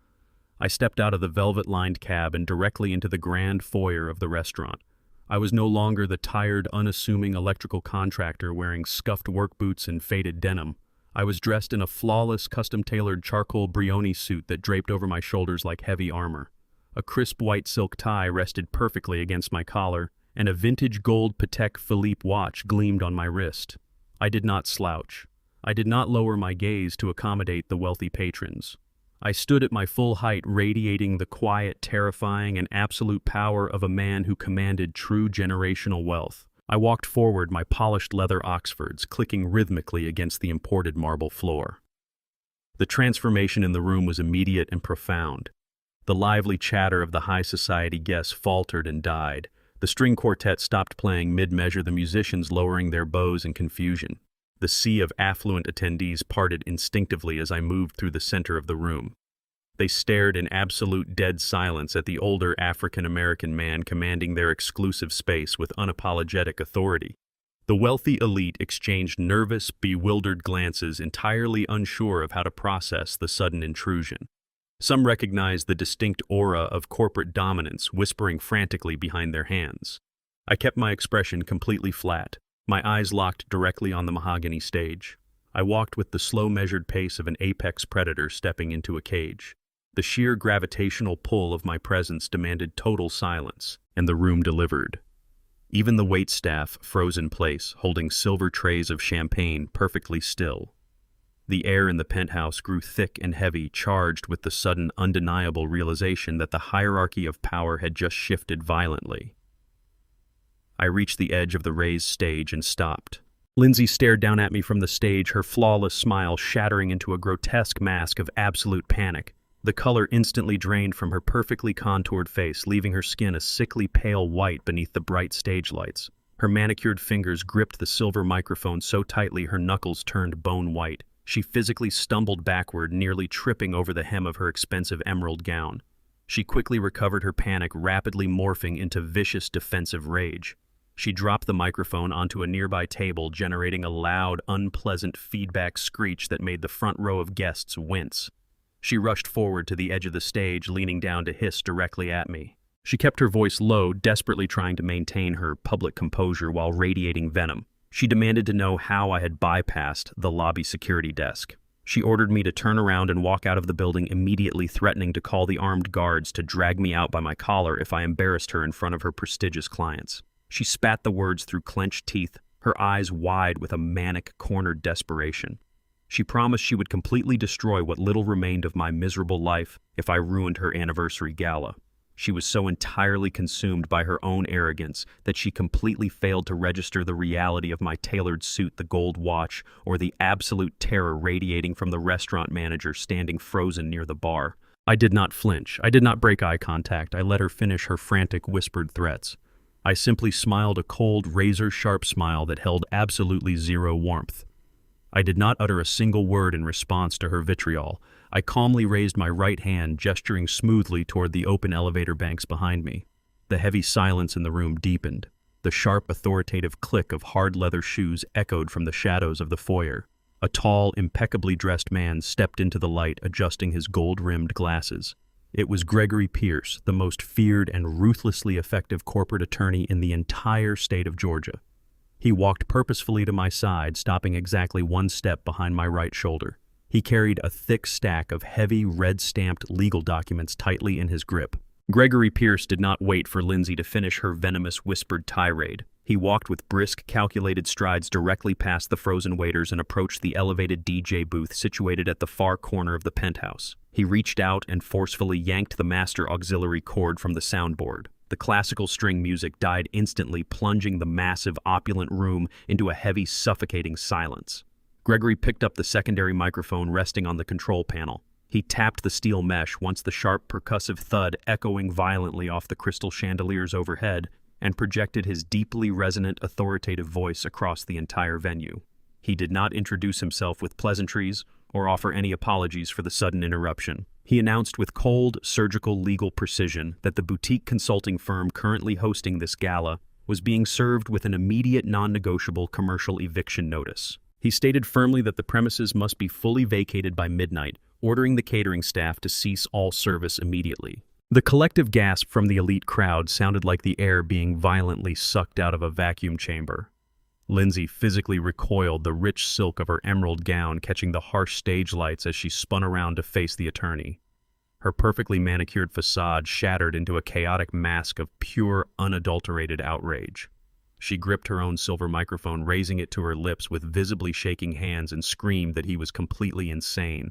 I stepped out of the velvet-lined cab and directly into the grand foyer of the restaurant. I was no longer the tired, unassuming electrical contractor wearing scuffed work boots and faded denim. I was dressed in a flawless, custom-tailored charcoal Brioni suit that draped over my shoulders like heavy armor. A crisp white silk tie rested perfectly against my collar, and a vintage gold Patek Philippe watch gleamed on my wrist. I did not slouch. I did not lower my gaze to accommodate the wealthy patrons. I stood at my full height, radiating the quiet, terrifying, and absolute power of a man who commanded true generational wealth. I walked forward, my polished leather Oxfords clicking rhythmically against the imported marble floor. The transformation in the room was immediate and profound. The lively chatter of the high society guests faltered and died. The string quartet stopped playing mid-measure, the musicians lowering their bows in confusion. The sea of affluent attendees parted instinctively as I moved through the center of the room. They stared in absolute dead silence at the older African-American man commanding their exclusive space with unapologetic authority. The wealthy elite exchanged nervous, bewildered glances, entirely unsure of how to process the sudden intrusion. Some recognized the distinct aura of corporate dominance, whispering frantically behind their hands. I kept my expression completely flat, my eyes locked directly on the mahogany stage. I walked with the slow, measured pace of an apex predator stepping into a cage. The sheer gravitational pull of my presence demanded total silence, and the room delivered. Even the waitstaff froze in place, holding silver trays of champagne perfectly still. The air in the penthouse grew thick and heavy, charged with the sudden, undeniable realization that the hierarchy of power had just shifted violently. I reached the edge of the raised stage and stopped. Lindsay stared down at me from the stage, her flawless smile shattering into a grotesque mask of absolute panic. The color instantly drained from her perfectly contoured face, leaving her skin a sickly pale white beneath the bright stage lights. Her manicured fingers gripped the silver microphone so tightly her knuckles turned bone white. She physically stumbled backward, nearly tripping over the hem of her expensive emerald gown. She quickly recovered her panic, rapidly morphing into vicious defensive rage. She dropped the microphone onto a nearby table, generating a loud, unpleasant feedback screech that made the front row of guests wince. She rushed forward to the edge of the stage, leaning down to hiss directly at me. She kept her voice low, desperately trying to maintain her public composure while radiating venom. She demanded to know how I had bypassed the lobby security desk. She ordered me to turn around and walk out of the building immediately, threatening to call the armed guards to drag me out by my collar if I embarrassed her in front of her prestigious clients. She spat the words through clenched teeth, her eyes wide with a manic, cornered desperation. She promised she would completely destroy what little remained of my miserable life if I ruined her anniversary gala. She was so entirely consumed by her own arrogance that she completely failed to register the reality of my tailored suit, the gold watch, or the absolute terror radiating from the restaurant manager standing frozen near the bar. I did not flinch. I did not break eye contact. I let her finish her frantic, whispered threats. I simply smiled a cold, razor-sharp smile that held absolutely zero warmth. I did not utter a single word in response to her vitriol. I calmly raised my right hand, gesturing smoothly toward the open elevator banks behind me. The heavy silence in the room deepened. The sharp, authoritative click of hard leather shoes echoed from the shadows of the foyer. A tall, impeccably dressed man stepped into the light, adjusting his gold-rimmed glasses. It was Gregory Pierce, the most feared and ruthlessly effective corporate attorney in the entire state of Georgia. He walked purposefully to my side, stopping exactly one step behind my right shoulder. He carried a thick stack of heavy, red-stamped legal documents tightly in his grip. Gregory Pierce did not wait for Lindsay to finish her venomous, whispered tirade. He walked with brisk, calculated strides directly past the frozen waiters and approached the elevated DJ booth situated at the far corner of the penthouse. He reached out and forcefully yanked the master auxiliary cord from the soundboard. The classical string music died instantly, plunging the massive, opulent room into a heavy, suffocating silence. Gregory picked up the secondary microphone resting on the control panel. He tapped the steel mesh once the sharp, percussive thud echoing violently off the crystal chandeliers overhead, and projected his deeply resonant, authoritative voice across the entire venue. He did not introduce himself with pleasantries or offer any apologies for the sudden interruption. He announced with cold, surgical legal precision that the boutique consulting firm currently hosting this gala was being served with an immediate non-negotiable commercial eviction notice. He stated firmly that the premises must be fully vacated by midnight, ordering the catering staff to cease all service immediately. The collective gasp from the elite crowd sounded like the air being violently sucked out of a vacuum chamber. Lindsay physically recoiled, the rich silk of her emerald gown catching the harsh stage lights as she spun around to face the attorney. Her perfectly manicured facade shattered into a chaotic mask of pure, unadulterated outrage. She gripped her own silver microphone, raising it to her lips with visibly shaking hands, and screamed that he was completely insane.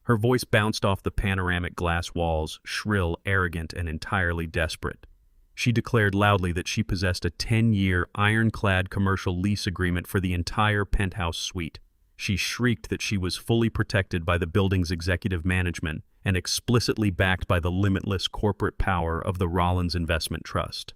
Her voice bounced off the panoramic glass walls, shrill, arrogant, and entirely desperate. She declared loudly that she possessed a 10-year, ironclad commercial lease agreement for the entire penthouse suite. She shrieked that she was fully protected by the building's executive management and explicitly backed by the limitless corporate power of the Rollins Investment Trust.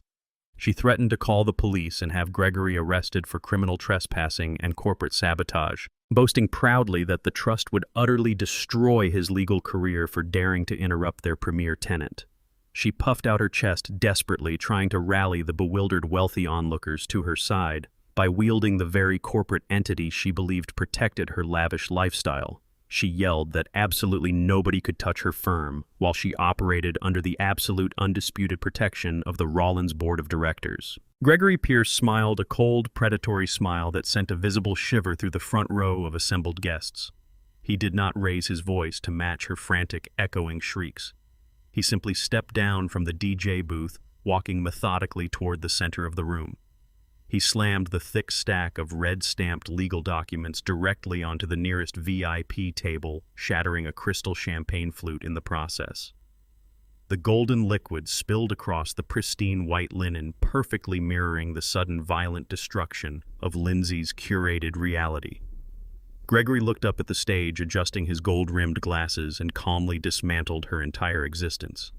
She threatened to call the police and have Gregory arrested for criminal trespassing and corporate sabotage, boasting proudly that the trust would utterly destroy his legal career for daring to interrupt their premier tenant. She puffed out her chest desperately, trying to rally the bewildered wealthy onlookers to her side by wielding the very corporate entity she believed protected her lavish lifestyle. She yelled that absolutely nobody could touch her firm, while she operated under the absolute undisputed protection of the Rollins Board of Directors. Gregory Pierce smiled a cold, predatory smile that sent a visible shiver through the front row of assembled guests. He did not raise his voice to match her frantic, echoing shrieks. He simply stepped down from the DJ booth, walking methodically toward the center of the room. He slammed the thick stack of red-stamped legal documents directly onto the nearest VIP table, shattering a crystal champagne flute in the process. The golden liquid spilled across the pristine white linen, perfectly mirroring the sudden violent destruction of Lindsay's curated reality. Gregory looked up at the stage, adjusting his gold-rimmed glasses, and calmly dismantled her entire existence.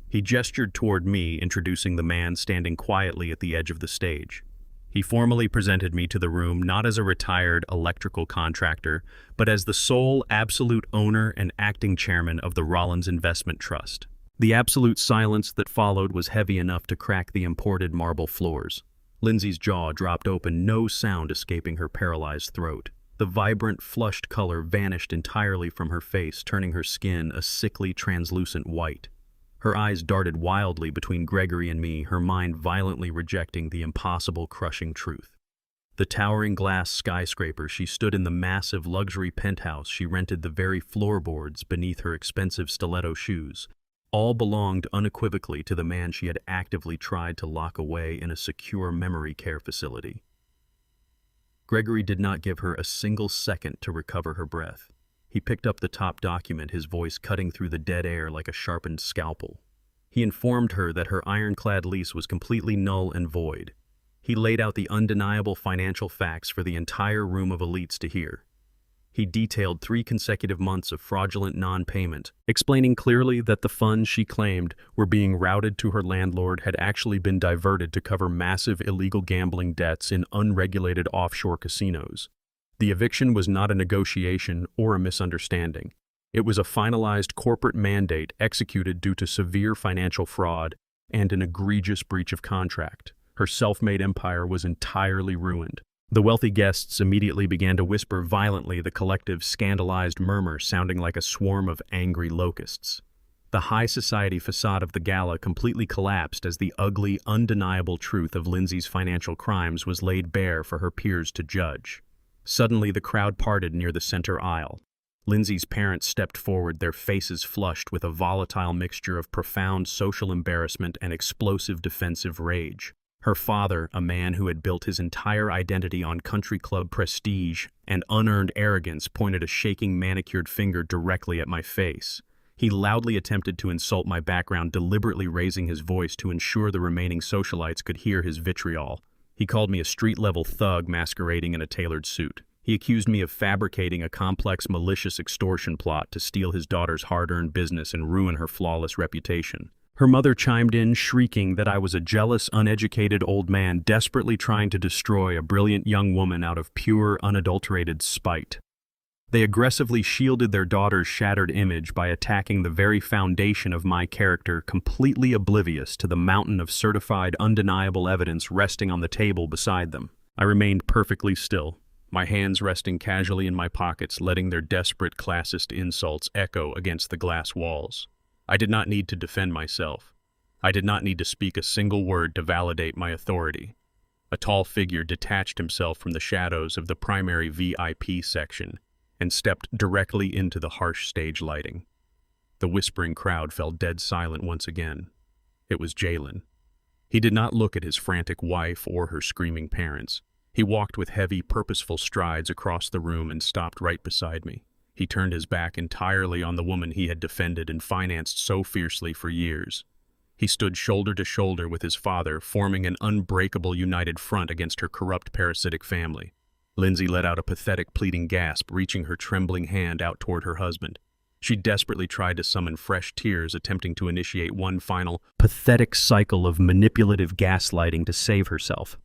He gestured toward me, introducing the man standing quietly at the edge of the stage. He formally presented me to the room not as a retired electrical contractor, but as the sole absolute owner and acting chairman of the Rollins Investment Trust. The absolute silence that followed was heavy enough to crack the imported marble floors. Lindsay's jaw dropped open, no sound escaping her paralyzed throat. The vibrant, flushed color vanished entirely from her face, turning her skin a sickly, translucent white. Her eyes darted wildly between Gregory and me, her mind violently rejecting the impossible, crushing truth. The towering glass skyscraper she stood in, the massive luxury penthouse she rented, the very floorboards beneath her expensive stiletto shoes, all belonged unequivocally to the man she had actively tried to lock away in a secure memory care facility. Gregory did not give her a single second to recover her breath. He picked up the top document, his voice cutting through the dead air like a sharpened scalpel. He informed her that her ironclad lease was completely null and void. He laid out the undeniable financial facts for the entire room of elites to hear. He detailed 3 consecutive months of fraudulent non-payment, explaining clearly that the funds she claimed were being routed to her landlord had actually been diverted to cover massive illegal gambling debts in unregulated offshore casinos. The eviction was not a negotiation or a misunderstanding. It was a finalized corporate mandate executed due to severe financial fraud and an egregious breach of contract. Her self-made empire was entirely ruined. The wealthy guests immediately began to whisper violently, the collective scandalized murmur sounding like a swarm of angry locusts. The high society facade of the gala completely collapsed as the ugly, undeniable truth of Lindsay's financial crimes was laid bare for her peers to judge. Suddenly, the crowd parted near the center aisle. Lindsay's parents stepped forward, their faces flushed with a volatile mixture of profound social embarrassment and explosive defensive rage. Her father, a man who had built his entire identity on country club prestige and unearned arrogance, pointed a shaking manicured finger directly at my face. He loudly attempted to insult my background, deliberately raising his voice to ensure the remaining socialites could hear his vitriol. He called me a street-level thug masquerading in a tailored suit. He accused me of fabricating a complex, malicious extortion plot to steal his daughter's hard-earned business and ruin her flawless reputation. Her mother chimed in, shrieking that I was a jealous, uneducated old man desperately trying to destroy a brilliant young woman out of pure, unadulterated spite. They aggressively shielded their daughter's shattered image by attacking the very foundation of my character, completely oblivious to the mountain of certified, undeniable evidence resting on the table beside them. I remained perfectly still, my hands resting casually in my pockets, letting their desperate classist insults echo against the glass walls. I did not need to defend myself. I did not need to speak a single word to validate my authority. A tall figure detached himself from the shadows of the primary VIP section and stepped directly into the harsh stage lighting. The whispering crowd fell dead silent once again. It was Jalen. He did not look at his frantic wife or her screaming parents. He walked with heavy, purposeful strides across the room and stopped right beside me. He turned his back entirely on the woman he had defended and financed so fiercely for years. He stood shoulder to shoulder with his father, forming an unbreakable united front against her corrupt parasitic family. Lindsay let out a pathetic, pleading gasp, reaching her trembling hand out toward her husband. She desperately tried to summon fresh tears, attempting to initiate one final, pathetic cycle of manipulative gaslighting to save herself.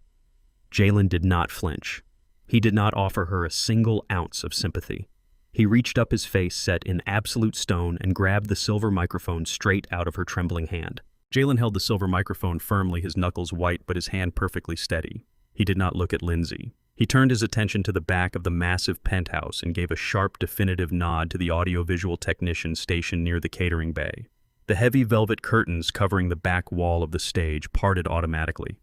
Jalen did not flinch. He did not offer her a single ounce of sympathy. He reached up, his face set in absolute stone, and grabbed the silver microphone straight out of her trembling hand. Jalen held the silver microphone firmly, his knuckles white but his hand perfectly steady. He did not look at Lindsay. He turned his attention to the back of the massive penthouse and gave a sharp, definitive nod to the audiovisual technician stationed near the catering bay. The heavy velvet curtains covering the back wall of the stage parted automatically.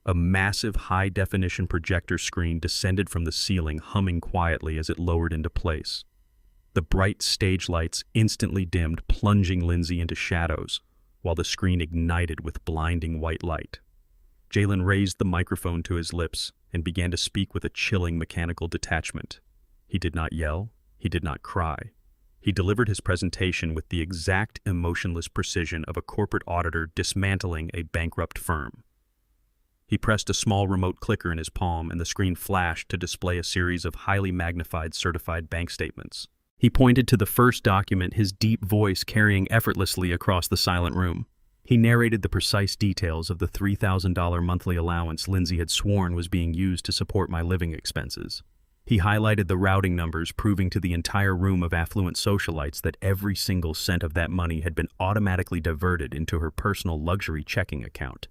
A massive high-definition projector screen descended from the ceiling, humming quietly as it lowered into place. The bright stage lights instantly dimmed, plunging Lindsay into shadows, while the screen ignited with blinding white light. Jalen raised the microphone to his lips and began to speak with a chilling mechanical detachment. He did not yell. He did not cry. He delivered his presentation with the exact emotionless precision of a corporate auditor dismantling a bankrupt firm. He pressed a small remote clicker in his palm, and the screen flashed to display a series of highly magnified certified bank statements. He pointed to the first document, his deep voice carrying effortlessly across the silent room. He narrated the precise details of the $3,000 monthly allowance Lindsay had sworn was being used to support my living expenses. He highlighted the routing numbers, proving to the entire room of affluent socialites that every single cent of that money had been automatically diverted into her personal luxury checking account.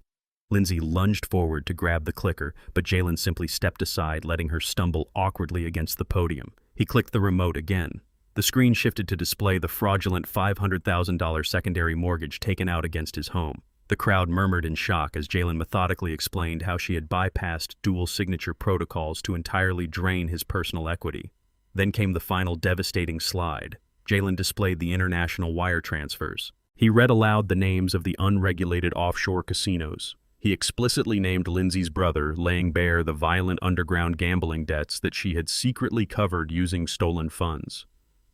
Lindsay lunged forward to grab the clicker, but Jalen simply stepped aside, letting her stumble awkwardly against the podium. He clicked the remote again. The screen shifted to display the fraudulent $500,000 secondary mortgage taken out against his home. The crowd murmured in shock as Jalen methodically explained how she had bypassed dual signature protocols to entirely drain his personal equity. Then came the final devastating slide. Jalen displayed the international wire transfers. He read aloud the names of the unregulated offshore casinos. He explicitly named Lindsay's brother, laying bare the violent underground gambling debts that she had secretly covered using stolen funds.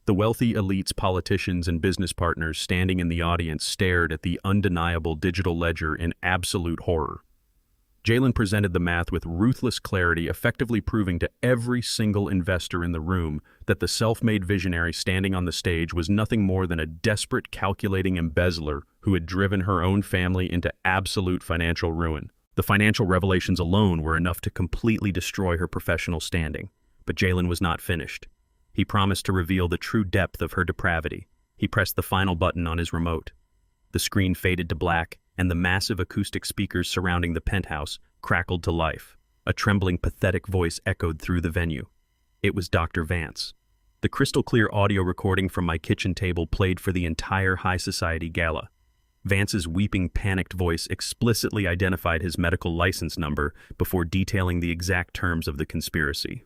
The wealthy elites, politicians, and business partners standing in the audience stared at the undeniable digital ledger in absolute horror. Jalen presented the math with ruthless clarity, effectively proving to every single investor in the room that the self-made visionary standing on the stage was nothing more than a desperate, calculating embezzler who had driven her own family into absolute financial ruin. The financial revelations alone were enough to completely destroy her professional standing. But Jalen was not finished. He promised to reveal the true depth of her depravity. He pressed the final button on his remote. The screen faded to black, and the massive acoustic speakers surrounding the penthouse crackled to life. A trembling, pathetic voice echoed through the venue. It was Dr. Vance. The crystal-clear audio recording from my kitchen table played for the entire high society gala. Vance's weeping, panicked voice explicitly identified his medical license number before detailing the exact terms of the conspiracy.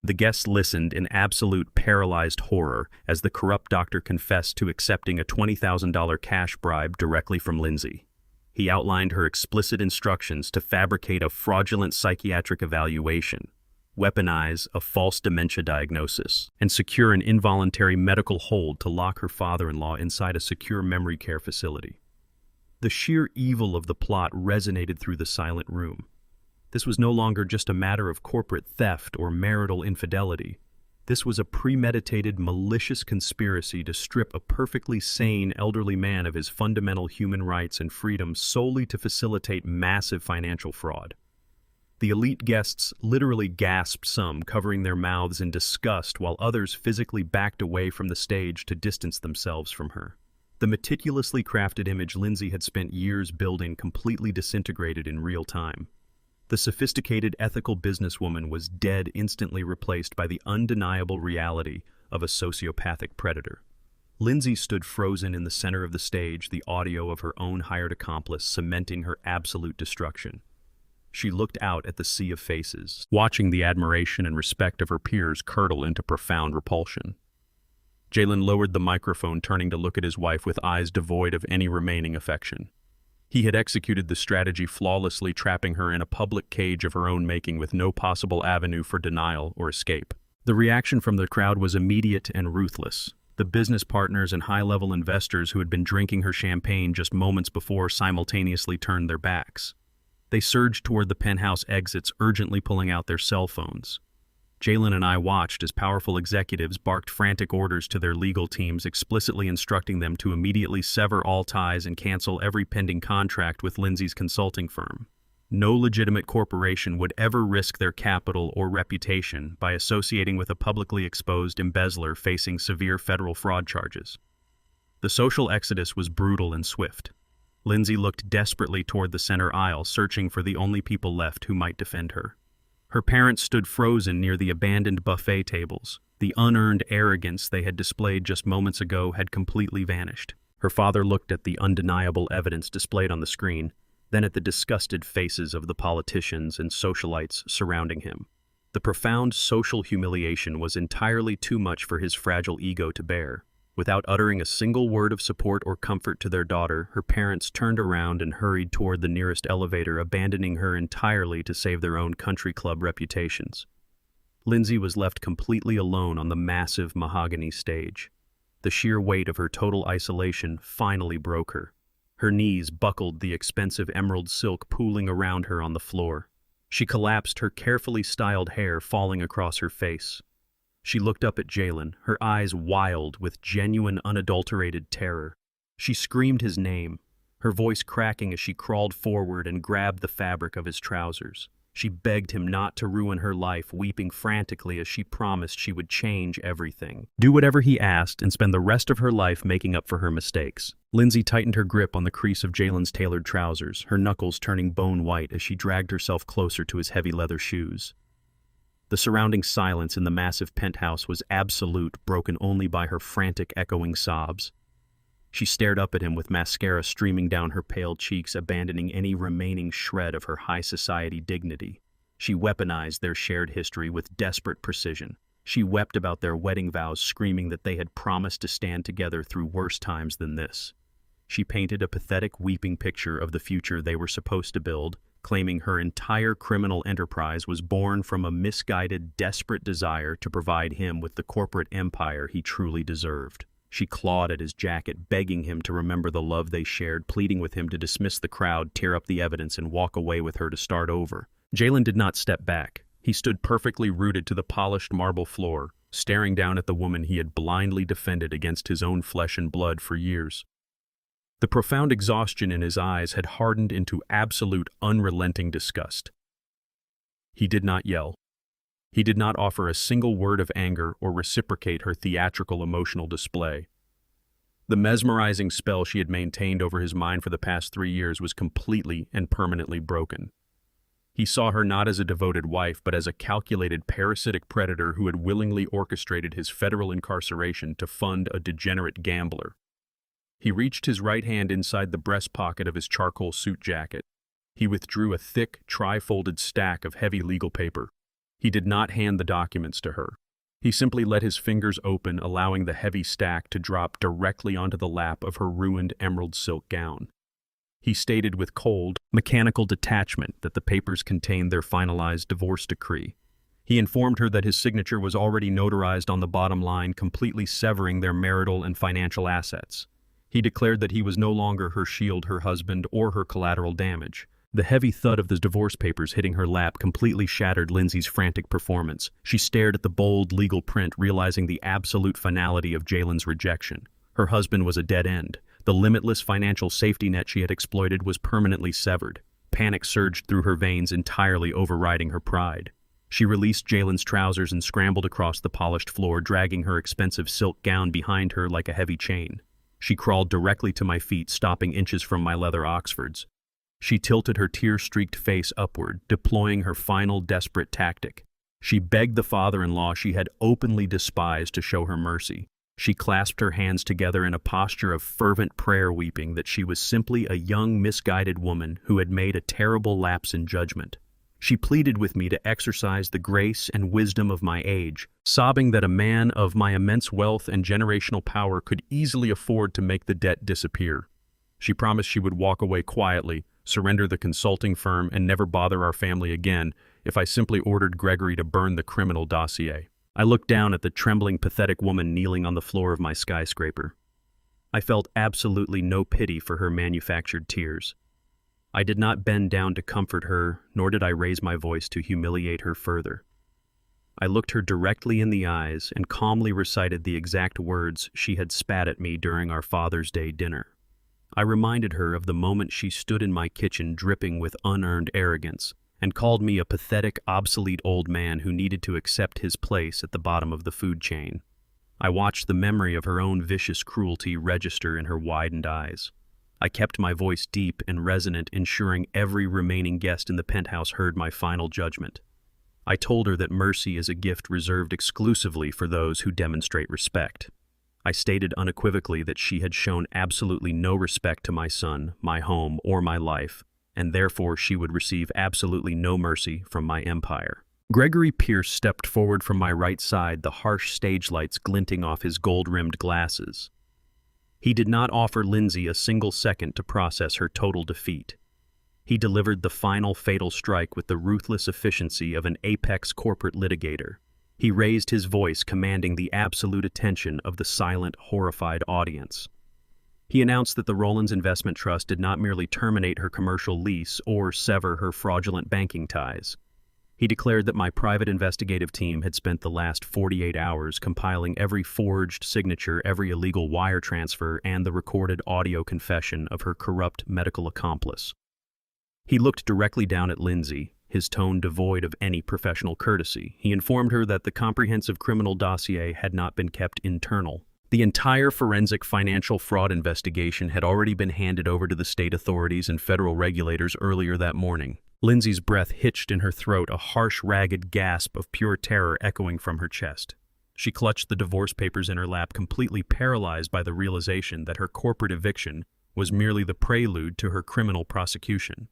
The guests listened in absolute paralyzed horror as the corrupt doctor confessed to accepting a $20,000 cash bribe directly from Lindsay. He outlined her explicit instructions to fabricate a fraudulent psychiatric evaluation, weaponize a false dementia diagnosis, and secure an involuntary medical hold to lock her father-in-law inside a secure memory care facility. The sheer evil of the plot resonated through the silent room. This was no longer just a matter of corporate theft or marital infidelity. This was a premeditated, malicious conspiracy to strip a perfectly sane elderly man of his fundamental human rights and freedoms solely to facilitate massive financial fraud. The elite guests literally gasped, some covering their mouths in disgust, while others physically backed away from the stage to distance themselves from her. The meticulously crafted image Lindsay had spent years building completely disintegrated in real time. The sophisticated, ethical businesswoman was dead, instantly replaced by the undeniable reality of a sociopathic predator. Lindsay stood frozen in the center of the stage, the audio of her own hired accomplice cementing her absolute destruction. She looked out at the sea of faces, watching the admiration and respect of her peers curdle into profound repulsion. Jalen lowered the microphone, turning to look at his wife with eyes devoid of any remaining affection. He had executed the strategy flawlessly, trapping her in a public cage of her own making with no possible avenue for denial or escape. The reaction from the crowd was immediate and ruthless. The business partners and high-level investors who had been drinking her champagne just moments before simultaneously turned their backs. They surged toward the penthouse exits, urgently pulling out their cell phones. Jalen and I watched as powerful executives barked frantic orders to their legal teams, explicitly instructing them to immediately sever all ties and cancel every pending contract with Lindsay's consulting firm. No legitimate corporation would ever risk their capital or reputation by associating with a publicly exposed embezzler facing severe federal fraud charges. The social exodus was brutal and swift. Lindsay looked desperately toward the center aisle, searching for the only people left who might defend her. Her parents stood frozen near the abandoned buffet tables. The unearned arrogance they had displayed just moments ago had completely vanished. Her father looked at the undeniable evidence displayed on the screen, then at the disgusted faces of the politicians and socialites surrounding him. The profound social humiliation was entirely too much for his fragile ego to bear. Without uttering a single word of support or comfort to their daughter, her parents turned around and hurried toward the nearest elevator, abandoning her entirely to save their own country club reputations. Lindsay was left completely alone on the massive mahogany stage. The sheer weight of her total isolation finally broke her. Her knees buckled, the expensive emerald silk pooling around her on the floor. She collapsed, her carefully styled hair falling across her face. She looked up at Jalen, her eyes wild with genuine, unadulterated terror. She screamed his name, her voice cracking as she crawled forward and grabbed the fabric of his trousers. She begged him not to ruin her life, weeping frantically as she promised she would change everything, do whatever he asked, and spend the rest of her life making up for her mistakes. Lindsay tightened her grip on the crease of Jalen's tailored trousers, her knuckles turning bone white as she dragged herself closer to his heavy leather shoes. The surrounding silence in the massive penthouse was absolute, broken only by her frantic, echoing sobs. She stared up at him with mascara streaming down her pale cheeks, abandoning any remaining shred of her high society dignity. She weaponized their shared history with desperate precision. She wept about their wedding vows, screaming that they had promised to stand together through worse times than this. She painted a pathetic, weeping picture of the future they were supposed to build, claiming her entire criminal enterprise was born from a misguided, desperate desire to provide him with the corporate empire he truly deserved. She clawed at his jacket, begging him to remember the love they shared, pleading with him to dismiss the crowd, tear up the evidence, and walk away with her to start over. Jalen did not step back. He stood perfectly rooted to the polished marble floor, staring down at the woman he had blindly defended against his own flesh and blood for years. The profound exhaustion in his eyes had hardened into absolute, unrelenting disgust. He did not yell. He did not offer a single word of anger or reciprocate her theatrical emotional display. The mesmerizing spell she had maintained over his mind for the past 3 years was completely and permanently broken. He saw her not as a devoted wife, but as a calculated parasitic predator who had willingly orchestrated his federal incarceration to fund a degenerate gambler. He reached his right hand inside the breast pocket of his charcoal suit jacket. He withdrew a thick, tri-folded stack of heavy legal paper. He did not hand the documents to her. He simply let his fingers open, allowing the heavy stack to drop directly onto the lap of her ruined emerald silk gown. He stated with cold, mechanical detachment that the papers contained their finalized divorce decree. He informed her that his signature was already notarized on the bottom line, completely severing their marital and financial assets. He declared that he was no longer her shield, her husband, or her collateral damage. The heavy thud of the divorce papers hitting her lap completely shattered Lindsay's frantic performance. She stared at the bold legal print, realizing the absolute finality of Jalen's rejection. Her husband was a dead end. The limitless financial safety net she had exploited was permanently severed. Panic surged through her veins, entirely overriding her pride. She released Jalen's trousers and scrambled across the polished floor, dragging her expensive silk gown behind her like a heavy chain. She crawled directly to my feet, stopping inches from my leather Oxfords. She tilted her tear-streaked face upward, deploying her final desperate tactic. She begged the father-in-law she had openly despised to show her mercy. She clasped her hands together in a posture of fervent prayer, weeping that she was simply a young, misguided woman who had made a terrible lapse in judgment. She pleaded with me to exercise the grace and wisdom of my age, sobbing that a man of my immense wealth and generational power could easily afford to make the debt disappear. She promised she would walk away quietly, surrender the consulting firm, and never bother our family again if I simply ordered Gregory to burn the criminal dossier. I looked down at the trembling, pathetic woman kneeling on the floor of my skyscraper. I felt absolutely no pity for her manufactured tears. I did not bend down to comfort her, nor did I raise my voice to humiliate her further. I looked her directly in the eyes and calmly recited the exact words she had spat at me during our Father's Day dinner. I reminded her of the moment she stood in my kitchen dripping with unearned arrogance and called me a pathetic, obsolete old man who needed to accept his place at the bottom of the food chain. I watched the memory of her own vicious cruelty register in her widened eyes. I kept my voice deep and resonant, ensuring every remaining guest in the penthouse heard my final judgment. I told her that mercy is a gift reserved exclusively for those who demonstrate respect. I stated unequivocally that she had shown absolutely no respect to my son, my home, or my life, and therefore she would receive absolutely no mercy from my empire. Gregory Pierce stepped forward from my right side, the harsh stage lights glinting off his gold-rimmed glasses. He did not offer Lindsay a single second to process her total defeat. He delivered the final fatal strike with the ruthless efficiency of an apex corporate litigator. He raised his voice, commanding the absolute attention of the silent, horrified audience. He announced that the Rollins Investment Trust did not merely terminate her commercial lease or sever her fraudulent banking ties. He declared that my private investigative team had spent the last 48 hours compiling every forged signature, every illegal wire transfer, and the recorded audio confession of her corrupt medical accomplice. He looked directly down at Lindsay, his tone devoid of any professional courtesy. He informed her that the comprehensive criminal dossier had not been kept internal. The entire forensic financial fraud investigation had already been handed over to the state authorities and federal regulators earlier that morning. Lindsay's breath hitched in her throat, a harsh, ragged gasp of pure terror echoing from her chest. She clutched the divorce papers in her lap, completely paralyzed by the realization that her corporate eviction was merely the prelude to her criminal prosecution.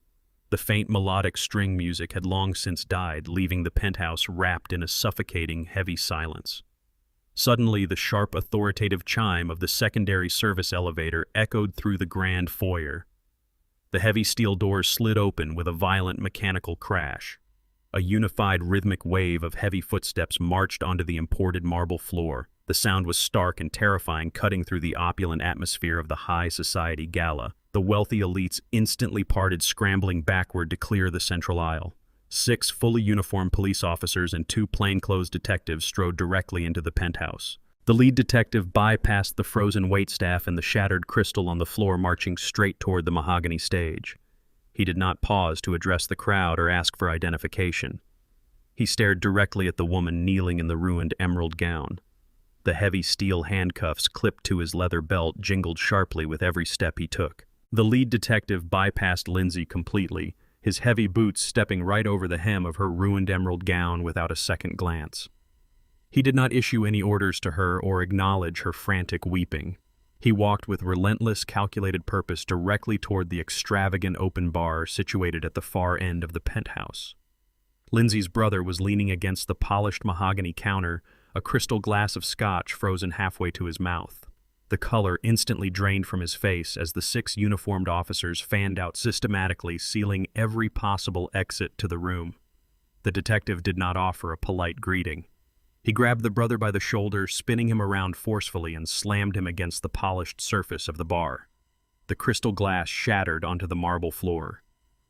The faint melodic string music had long since died, leaving the penthouse wrapped in a suffocating, heavy silence. Suddenly, the sharp, authoritative chime of the secondary service elevator echoed through the grand foyer. The heavy steel doors slid open with a violent mechanical crash. A unified rhythmic wave of heavy footsteps marched onto the imported marble floor. The sound was stark and terrifying, cutting through the opulent atmosphere of the high society gala. The wealthy elites instantly parted, scrambling backward to clear the central aisle. 6 fully uniformed police officers and 2 plainclothes detectives strode directly into the penthouse. The lead detective bypassed the frozen waitstaff and the shattered crystal on the floor, marching straight toward the mahogany stage. He did not pause to address the crowd or ask for identification. He stared directly at the woman kneeling in the ruined emerald gown. The heavy steel handcuffs clipped to his leather belt jingled sharply with every step he took. The lead detective bypassed Lindsay completely, his heavy boots stepping right over the hem of her ruined emerald gown without a second glance. He did not issue any orders to her or acknowledge her frantic weeping. He walked with relentless, calculated purpose directly toward the extravagant open bar situated at the far end of the penthouse. Lindsay's brother was leaning against the polished mahogany counter, a crystal glass of scotch frozen halfway to his mouth. The color instantly drained from his face as the 6 uniformed officers fanned out systematically, sealing every possible exit to the room. The detective did not offer a polite greeting. He grabbed the brother by the shoulder, spinning him around forcefully, and slammed him against the polished surface of the bar. The crystal glass shattered onto the marble floor.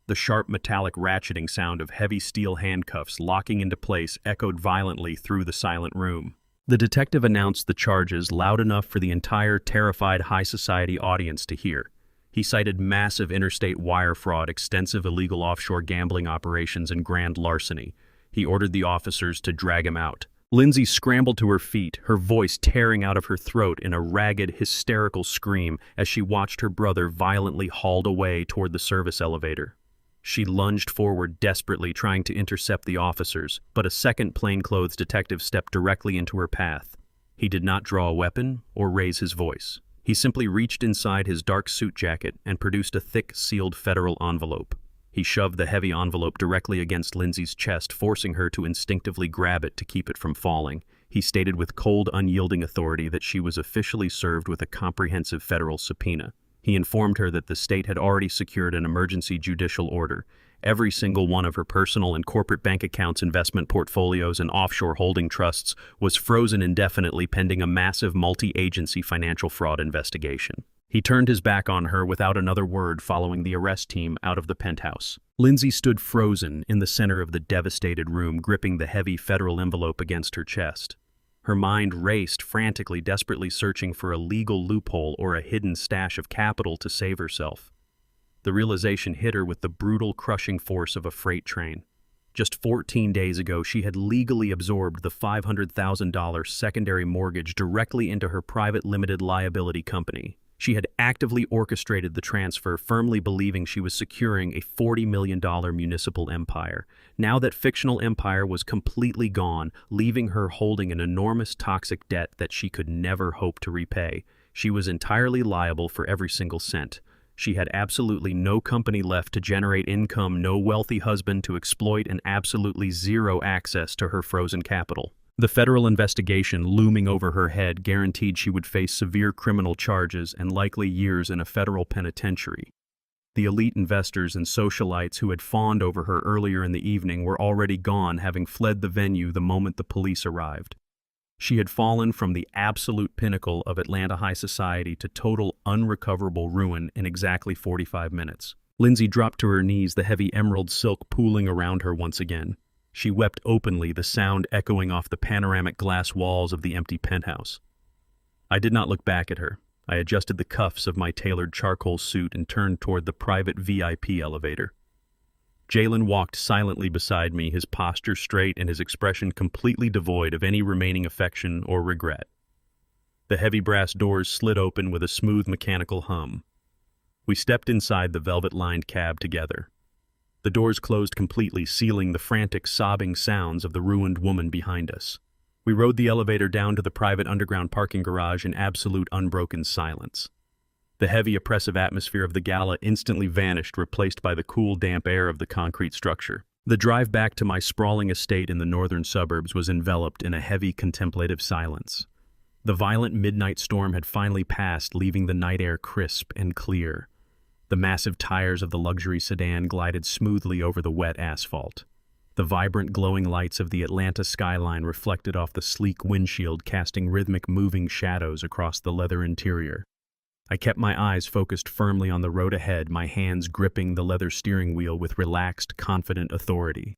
The sharp metallic ratcheting sound of heavy steel handcuffs locking into place echoed violently through the silent room. The detective announced the charges loud enough for the entire terrified high society audience to hear. He cited massive interstate wire fraud, extensive illegal offshore gambling operations, and grand larceny. He ordered the officers to drag him out. Lindsay scrambled to her feet, her voice tearing out of her throat in a ragged, hysterical scream as she watched her brother violently hauled away toward the service elevator. She lunged forward desperately, trying to intercept the officers, but a second plainclothes detective stepped directly into her path. He did not draw a weapon or raise his voice. He simply reached inside his dark suit jacket and produced a thick, sealed federal envelope. He shoved the heavy envelope directly against Lindsay's chest, forcing her to instinctively grab it to keep it from falling. He stated with cold, unyielding authority that she was officially served with a comprehensive federal subpoena. He informed her that the state had already secured an emergency judicial order. Every single one of her personal and corporate bank accounts, investment portfolios, and offshore holding trusts was frozen indefinitely pending a massive multi-agency financial fraud investigation. He turned his back on her without another word, following the arrest team out of the penthouse. Lindsay stood frozen in the center of the devastated room, gripping the heavy federal envelope against her chest. Her mind raced frantically, desperately searching for a legal loophole or a hidden stash of capital to save herself. The realization hit her with the brutal, crushing force of a freight train. Just 14 days ago, she had legally absorbed the $500,000 secondary mortgage directly into her private limited liability company. She had actively orchestrated the transfer, firmly believing she was securing a $40 million municipal empire. Now that fictional empire was completely gone, leaving her holding an enormous toxic debt that she could never hope to repay. She was entirely liable for every single cent. She had absolutely no company left to generate income, no wealthy husband to exploit, and absolutely zero access to her frozen capital. The federal investigation looming over her head guaranteed she would face severe criminal charges and likely years in a federal penitentiary. The elite investors and socialites who had fawned over her earlier in the evening were already gone, having fled the venue the moment the police arrived. She had fallen from the absolute pinnacle of Atlanta high society to total unrecoverable ruin in exactly 45 minutes. Lindsay dropped to her knees, the heavy emerald silk pooling around her once again. She wept openly, the sound echoing off the panoramic glass walls of the empty penthouse. I did not look back at her. I adjusted the cuffs of my tailored charcoal suit and turned toward the private VIP elevator. Jalen walked silently beside me, his posture straight and his expression completely devoid of any remaining affection or regret. The heavy brass doors slid open with a smooth mechanical hum. We stepped inside the velvet-lined cab together. The doors closed completely, sealing the frantic, sobbing sounds of the ruined woman behind us. We rode the elevator down to the private underground parking garage in absolute unbroken silence. The heavy, oppressive atmosphere of the gala instantly vanished, replaced by the cool, damp air of the concrete structure. The drive back to my sprawling estate in the northern suburbs was enveloped in a heavy, contemplative silence. The violent midnight storm had finally passed, leaving the night air crisp and clear. The massive tires of the luxury sedan glided smoothly over the wet asphalt. The vibrant glowing lights of the Atlanta skyline reflected off the sleek windshield, casting rhythmic moving shadows across the leather interior. I kept my eyes focused firmly on the road ahead, my hands gripping the leather steering wheel with relaxed, confident authority.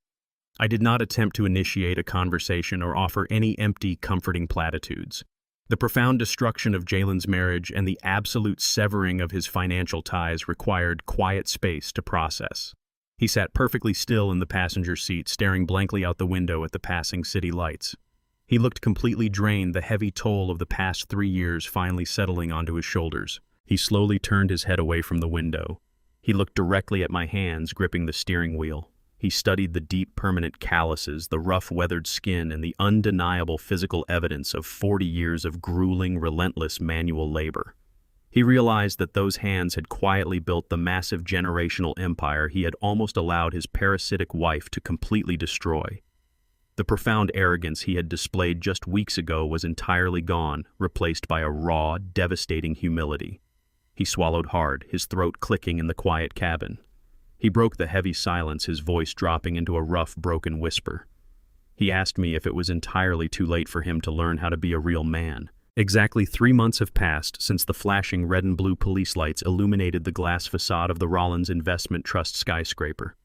I did not attempt to initiate a conversation or offer any empty, comforting platitudes. The profound destruction of Jalen's marriage and the absolute severing of his financial ties required quiet space to process. He sat perfectly still in the passenger seat, staring blankly out the window at the passing city lights. He looked completely drained, the heavy toll of the past 3 years finally settling onto his shoulders. He slowly turned his head away from the window. He looked directly at my hands, gripping the steering wheel. He studied the deep, permanent calluses, the rough, weathered skin, and the undeniable physical evidence of 40 years of grueling, relentless manual labor. He realized that those hands had quietly built the massive generational empire he had almost allowed his parasitic wife to completely destroy. The profound arrogance he had displayed just weeks ago was entirely gone, replaced by a raw, devastating humility. He swallowed hard, his throat clicking in the quiet cabin. He broke the heavy silence, his voice dropping into a rough, broken whisper. He asked me if it was entirely too late for him to learn how to be a real man. Exactly 3 months have passed since the flashing red and blue police lights illuminated the glass facade of the Rollins Investment Trust skyscraper.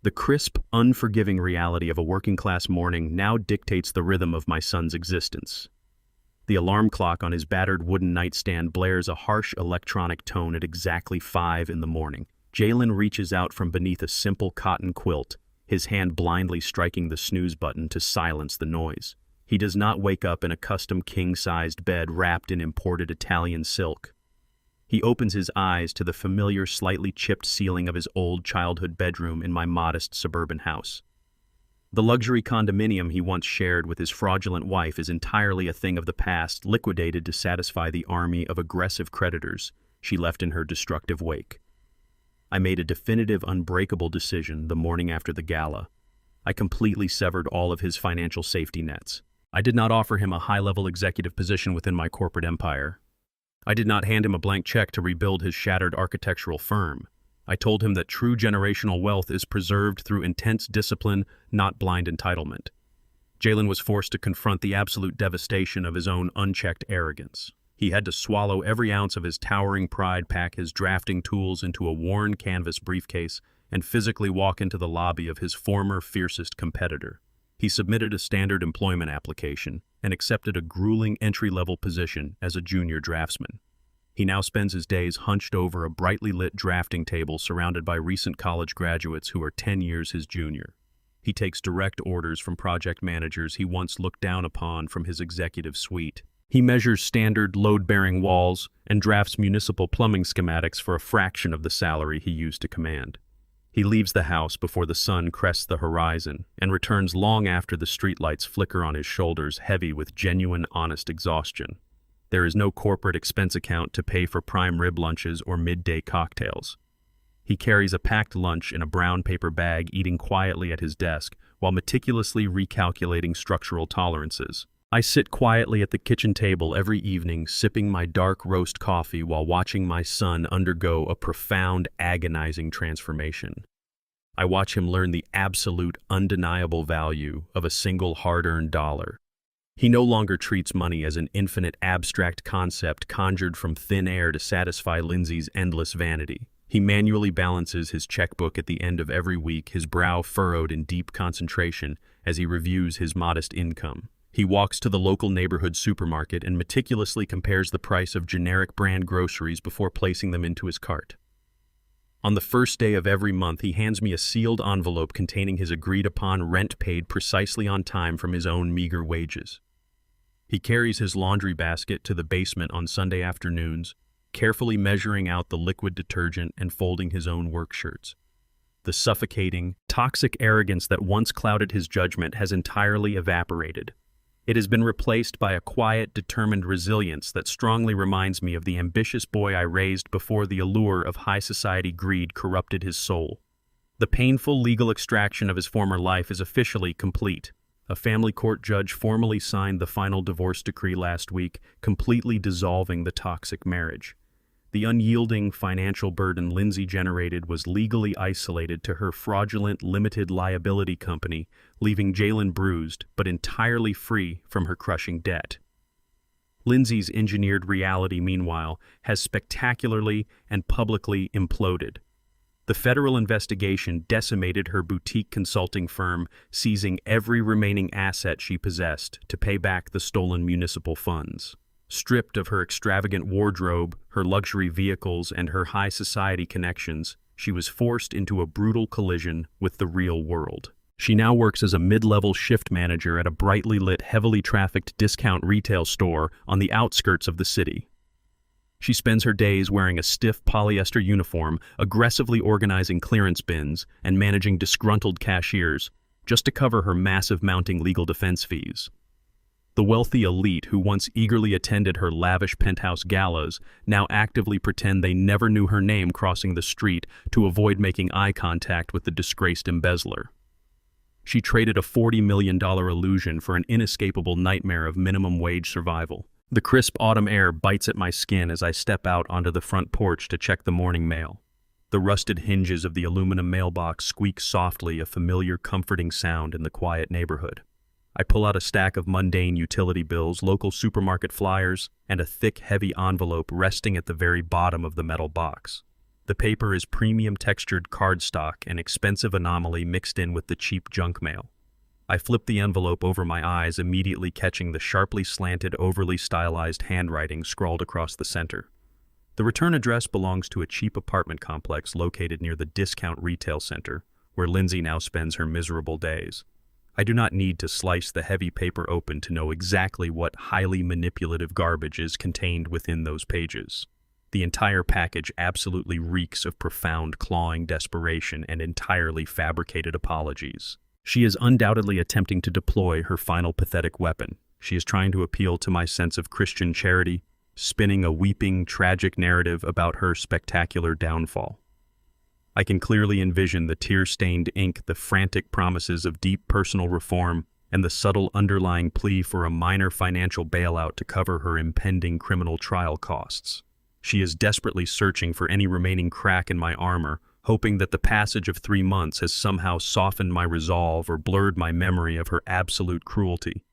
The crisp, unforgiving reality of a working-class morning now dictates the rhythm of my son's existence. The alarm clock on his battered wooden nightstand blares a harsh electronic tone at exactly 5 in the morning. Jalen reaches out from beneath a simple cotton quilt, his hand blindly striking the snooze button to silence the noise. He does not wake up in a custom king-sized bed wrapped in imported Italian silk. He opens his eyes to the familiar, slightly chipped ceiling of his old childhood bedroom in my modest suburban house. The luxury condominium he once shared with his fraudulent wife is entirely a thing of the past, liquidated to satisfy the army of aggressive creditors she left in her destructive wake. I made a definitive, unbreakable decision the morning after the gala. I completely severed all of his financial safety nets. I did not offer him a high-level executive position within my corporate empire. I did not hand him a blank check to rebuild his shattered architectural firm. I told him that true generational wealth is preserved through intense discipline, not blind entitlement. Jalen was forced to confront the absolute devastation of his own unchecked arrogance. He had to swallow every ounce of his towering pride, pack his drafting tools into a worn canvas briefcase, and physically walk into the lobby of his former fiercest competitor. He submitted a standard employment application and accepted a grueling entry-level position as a junior draftsman. He now spends his days hunched over a brightly lit drafting table surrounded by recent college graduates who are 10 years his junior. He takes direct orders from project managers he once looked down upon from his executive suite. He measures standard load-bearing walls and drafts municipal plumbing schematics for a fraction of the salary he used to command. He leaves the house before the sun crests the horizon and returns long after the streetlights flicker on his shoulders, heavy with genuine, honest exhaustion. There is no corporate expense account to pay for prime rib lunches or midday cocktails. He carries a packed lunch in a brown paper bag, eating quietly at his desk while meticulously recalculating structural tolerances. I sit quietly at the kitchen table every evening, sipping my dark roast coffee while watching my son undergo a profound, agonizing transformation. I watch him learn the absolute, undeniable value of a single hard-earned dollar. He no longer treats money as an infinite, abstract concept conjured from thin air to satisfy Lindsay's endless vanity. He manually balances his checkbook at the end of every week, his brow furrowed in deep concentration as he reviews his modest income. He walks to the local neighborhood supermarket and meticulously compares the price of generic brand groceries before placing them into his cart. On the first day of every month, he hands me a sealed envelope containing his agreed-upon rent paid precisely on time from his own meager wages. He carries his laundry basket to the basement on Sunday afternoons, carefully measuring out the liquid detergent and folding his own work shirts. The suffocating, toxic arrogance that once clouded his judgment has entirely evaporated. It has been replaced by a quiet, determined resilience that strongly reminds me of the ambitious boy I raised before the allure of high society greed corrupted his soul. The painful legal extraction of his former life is officially complete. A family court judge formally signed the final divorce decree last week, completely dissolving the toxic marriage. The unyielding financial burden Lindsay generated was legally isolated to her fraudulent limited liability company, leaving Jalen bruised but entirely free from her crushing debt. Lindsay's engineered reality, meanwhile, has spectacularly and publicly imploded. The federal investigation decimated her boutique consulting firm, seizing every remaining asset she possessed to pay back the stolen municipal funds. Stripped of her extravagant wardrobe, her luxury vehicles, and her high society connections, she was forced into a brutal collision with the real world. She now works as a mid-level shift manager at a brightly lit, heavily trafficked discount retail store on the outskirts of the city. She spends her days wearing a stiff polyester uniform, aggressively organizing clearance bins, and managing disgruntled cashiers, just to cover her massive mounting legal defense fees. The wealthy elite who once eagerly attended her lavish penthouse galas now actively pretend they never knew her name crossing the street to avoid making eye contact with the disgraced embezzler. She traded a $40 million illusion for an inescapable nightmare of minimum wage survival. The crisp autumn air bites at my skin as I step out onto the front porch to check the morning mail. The rusted hinges of the aluminum mailbox squeak softly, a familiar, comforting sound in the quiet neighborhood. I pull out a stack of mundane utility bills, local supermarket flyers, and a thick, heavy envelope resting at the very bottom of the metal box. The paper is premium textured cardstock, an expensive anomaly mixed in with the cheap junk mail. I flip the envelope over my eyes, immediately catching the sharply slanted, overly stylized handwriting scrawled across the center. The return address belongs to a cheap apartment complex located near the discount retail center, where Lindsay now spends her miserable days. I do not need to slice the heavy paper open to know exactly what highly manipulative garbage is contained within those pages. The entire package absolutely reeks of profound, clawing desperation and entirely fabricated apologies. She is undoubtedly attempting to deploy her final pathetic weapon. She is trying to appeal to my sense of Christian charity, spinning a weeping, tragic narrative about her spectacular downfall. I can clearly envision the tear-stained ink, the frantic promises of deep personal reform, and the subtle underlying plea for a minor financial bailout to cover her impending criminal trial costs. She is desperately searching for any remaining crack in my armor, hoping that the passage of 3 months has somehow softened my resolve or blurred my memory of her absolute cruelty.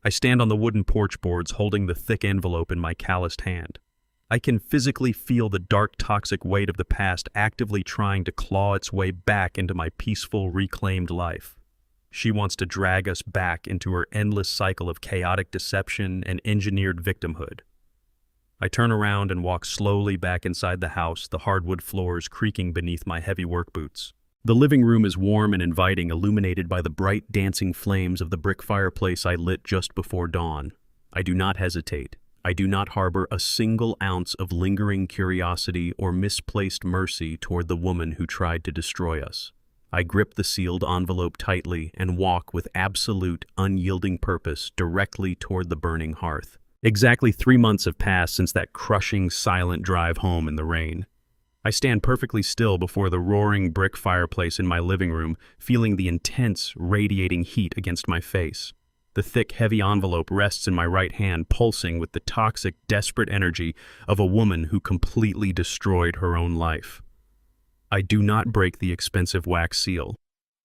I stand on the wooden porch boards holding the thick envelope in my calloused hand. I can physically feel the dark, toxic weight of the past actively trying to claw its way back into my peaceful, reclaimed life. She wants to drag us back into her endless cycle of chaotic deception and engineered victimhood. I turn around and walk slowly back inside the house, the hardwood floors creaking beneath my heavy work boots. The living room is warm and inviting, illuminated by the bright, dancing flames of the brick fireplace I lit just before dawn. I do not hesitate. I do not harbor a single ounce of lingering curiosity or misplaced mercy toward the woman who tried to destroy us. I grip the sealed envelope tightly and walk with absolute, unyielding purpose directly toward the burning hearth. Exactly 3 months have passed since that crushing, silent drive home in the rain. I stand perfectly still before the roaring brick fireplace in my living room, feeling the intense, radiating heat against my face. The thick, heavy envelope rests in my right hand, pulsing with the toxic, desperate energy of a woman who completely destroyed her own life. I do not break the expensive wax seal.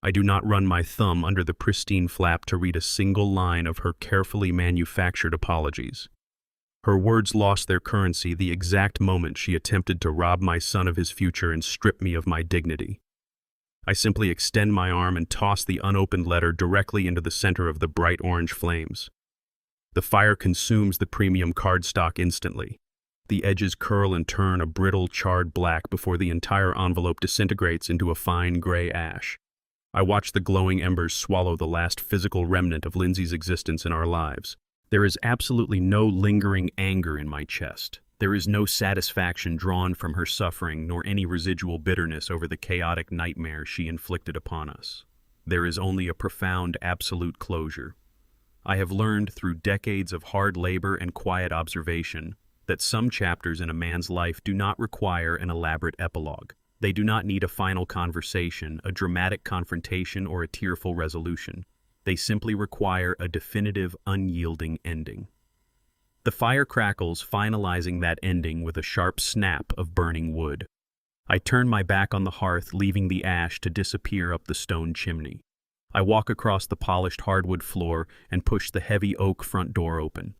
I do not run my thumb under the pristine flap to read a single line of her carefully manufactured apologies. Her words lost their currency the exact moment she attempted to rob my son of his future and strip me of my dignity. I simply extend my arm and toss the unopened letter directly into the center of the bright orange flames. The fire consumes the premium cardstock instantly. The edges curl and turn a brittle, charred black before the entire envelope disintegrates into a fine gray ash. I watch the glowing embers swallow the last physical remnant of Lindsay's existence in our lives. There is absolutely no lingering anger in my chest. There is no satisfaction drawn from her suffering, nor any residual bitterness over the chaotic nightmare she inflicted upon us. There is only a profound, absolute closure. I have learned through decades of hard labor and quiet observation that some chapters in a man's life do not require an elaborate epilogue. They do not need a final conversation, a dramatic confrontation, or a tearful resolution. They simply require a definitive, unyielding ending. The fire crackles, finalizing that ending with a sharp snap of burning wood. I turn my back on the hearth, leaving the ash to disappear up the stone chimney. I walk across the polished hardwood floor and push the heavy oak front door open.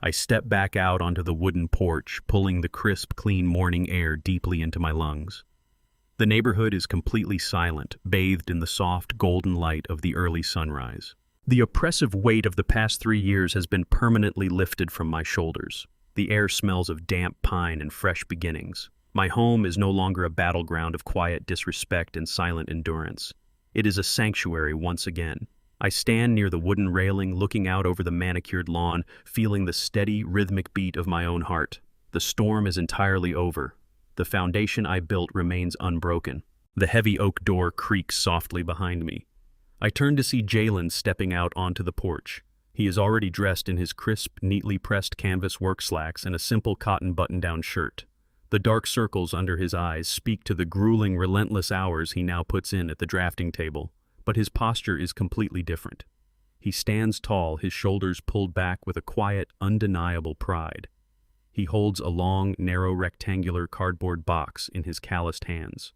I step back out onto the wooden porch, pulling the crisp, clean morning air deeply into my lungs. The neighborhood is completely silent, bathed in the soft, golden light of the early sunrise. The oppressive weight of the past 3 years has been permanently lifted from my shoulders. The air smells of damp pine and fresh beginnings. My home is no longer a battleground of quiet disrespect and silent endurance. It is a sanctuary once again. I stand near the wooden railing, looking out over the manicured lawn, feeling the steady, rhythmic beat of my own heart. The storm is entirely over. The foundation I built remains unbroken. The heavy oak door creaks softly behind me. I turn to see Jalen stepping out onto the porch. He is already dressed in his crisp, neatly pressed canvas work slacks and a simple cotton button-down shirt. The dark circles under his eyes speak to the grueling, relentless hours he now puts in at the drafting table, but his posture is completely different. He stands tall, his shoulders pulled back with a quiet, undeniable pride. He holds a long, narrow rectangular cardboard box in his calloused hands.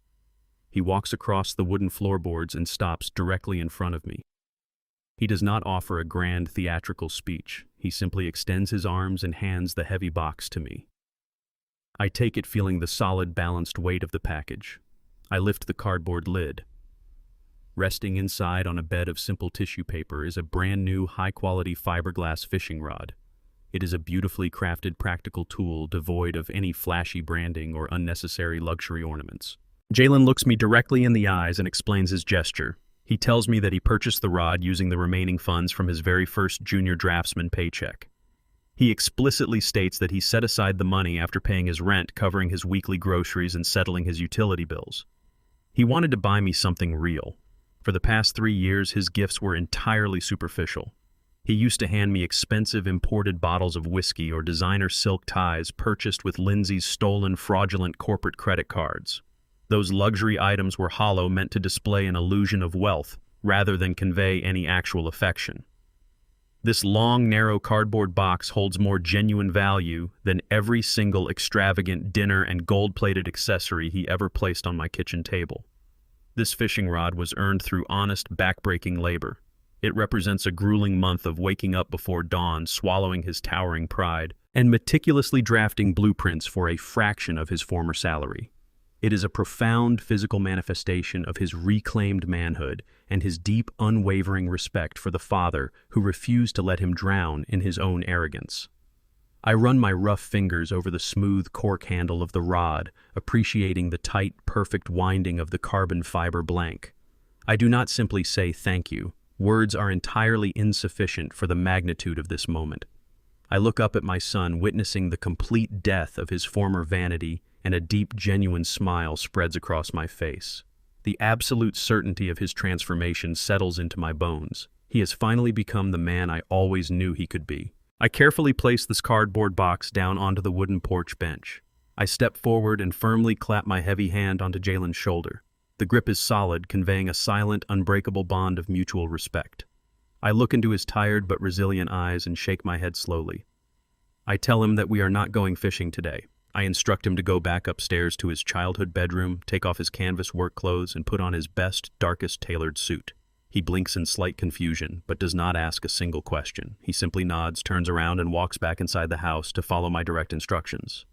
He walks across the wooden floorboards and stops directly in front of me. He does not offer a grand theatrical speech. He simply extends his arms and hands the heavy box to me. I take it, feeling the solid, balanced weight of the package. I lift the cardboard lid. Resting inside on a bed of simple tissue paper is a brand new, high-quality fiberglass fishing rod. It is a beautifully crafted, practical tool devoid of any flashy branding or unnecessary luxury ornaments. Jalen looks me directly in the eyes and explains his gesture. He tells me that he purchased the rod using the remaining funds from his very first junior draftsman paycheck. He explicitly states that he set aside the money after paying his rent, covering his weekly groceries and settling his utility bills. He wanted to buy me something real. For the past 3 years, his gifts were entirely superficial. He used to hand me expensive imported bottles of whiskey or designer silk ties purchased with Lindsay's stolen, fraudulent corporate credit cards. Those luxury items were hollow, meant to display an illusion of wealth rather than convey any actual affection. This long, narrow cardboard box holds more genuine value than every single extravagant dinner and gold-plated accessory he ever placed on my kitchen table. This fishing rod was earned through honest, back-breaking labor. It represents a grueling month of waking up before dawn, swallowing his towering pride, and meticulously drafting blueprints for a fraction of his former salary. It is a profound physical manifestation of his reclaimed manhood and his deep, unwavering respect for the father who refused to let him drown in his own arrogance. I run my rough fingers over the smooth cork handle of the rod, appreciating the tight, perfect winding of the carbon fiber blank. I do not simply say thank you. Words are entirely insufficient for the magnitude of this moment. I look up at my son, witnessing the complete death of his former vanity, and a deep, genuine smile spreads across my face. The absolute certainty of his transformation settles into my bones. He has finally become the man I always knew he could be. I carefully place this cardboard box down onto the wooden porch bench. I step forward and firmly clap my heavy hand onto Jalen's shoulder. The grip is solid, conveying a silent, unbreakable bond of mutual respect. I look into his tired but resilient eyes and shake my head slowly. I tell him that we are not going fishing today. I instruct him to go back upstairs to his childhood bedroom, take off his canvas work clothes, and put on his best, darkest tailored suit. He blinks in slight confusion, but does not ask a single question. He simply nods, turns around, and walks back inside the house to follow my direct instructions.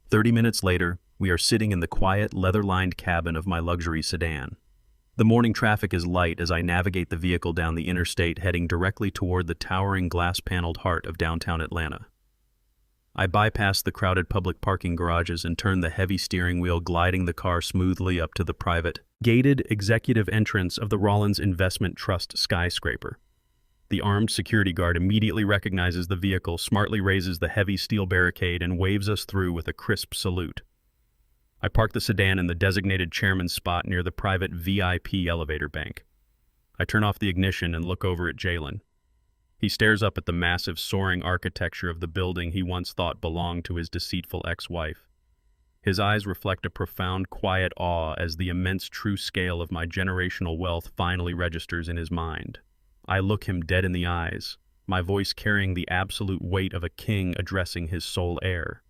30 minutes later, we are sitting in the quiet, leather-lined cabin of my luxury sedan. The morning traffic is light as I navigate the vehicle down the interstate, heading directly toward the towering glass-paneled heart of downtown Atlanta. I bypass the crowded public parking garages and turn the heavy steering wheel, gliding the car smoothly up to the private, gated executive entrance of the Rollins Investment Trust skyscraper. The armed security guard immediately recognizes the vehicle, smartly raises the heavy steel barricade, and waves us through with a crisp salute. I park the sedan in the designated chairman's spot near the private VIP elevator bank. I turn off the ignition and look over at Jalen. He stares up at the massive, soaring architecture of the building he once thought belonged to his deceitful ex-wife. His eyes reflect a profound, quiet awe as the immense true scale of my generational wealth finally registers in his mind. I look him dead in the eyes. my voice carrying the absolute weight of a king addressing his sole heir.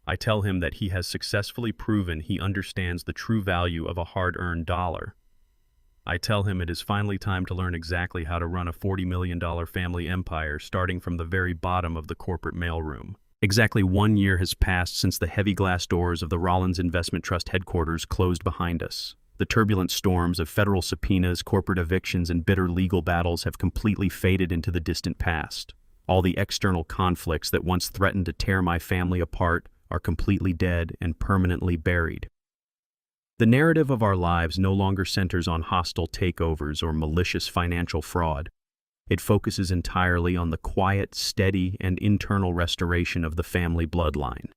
I tell him that he has successfully proven he understands the true value of a hard-earned dollar. I tell him it is finally time to learn exactly how to run a $40 million family empire starting from the very bottom of the corporate mailroom. Exactly 1 year has passed since the heavy glass doors of the Rollins Investment Trust headquarters closed behind us. The turbulent storms of federal subpoenas, corporate evictions, and bitter legal battles have completely faded into the distant past. All the external conflicts that once threatened to tear my family apart are completely dead and permanently buried. The narrative of our lives no longer centers on hostile takeovers or malicious financial fraud. It focuses entirely on the quiet, steady, and internal restoration of the family bloodline.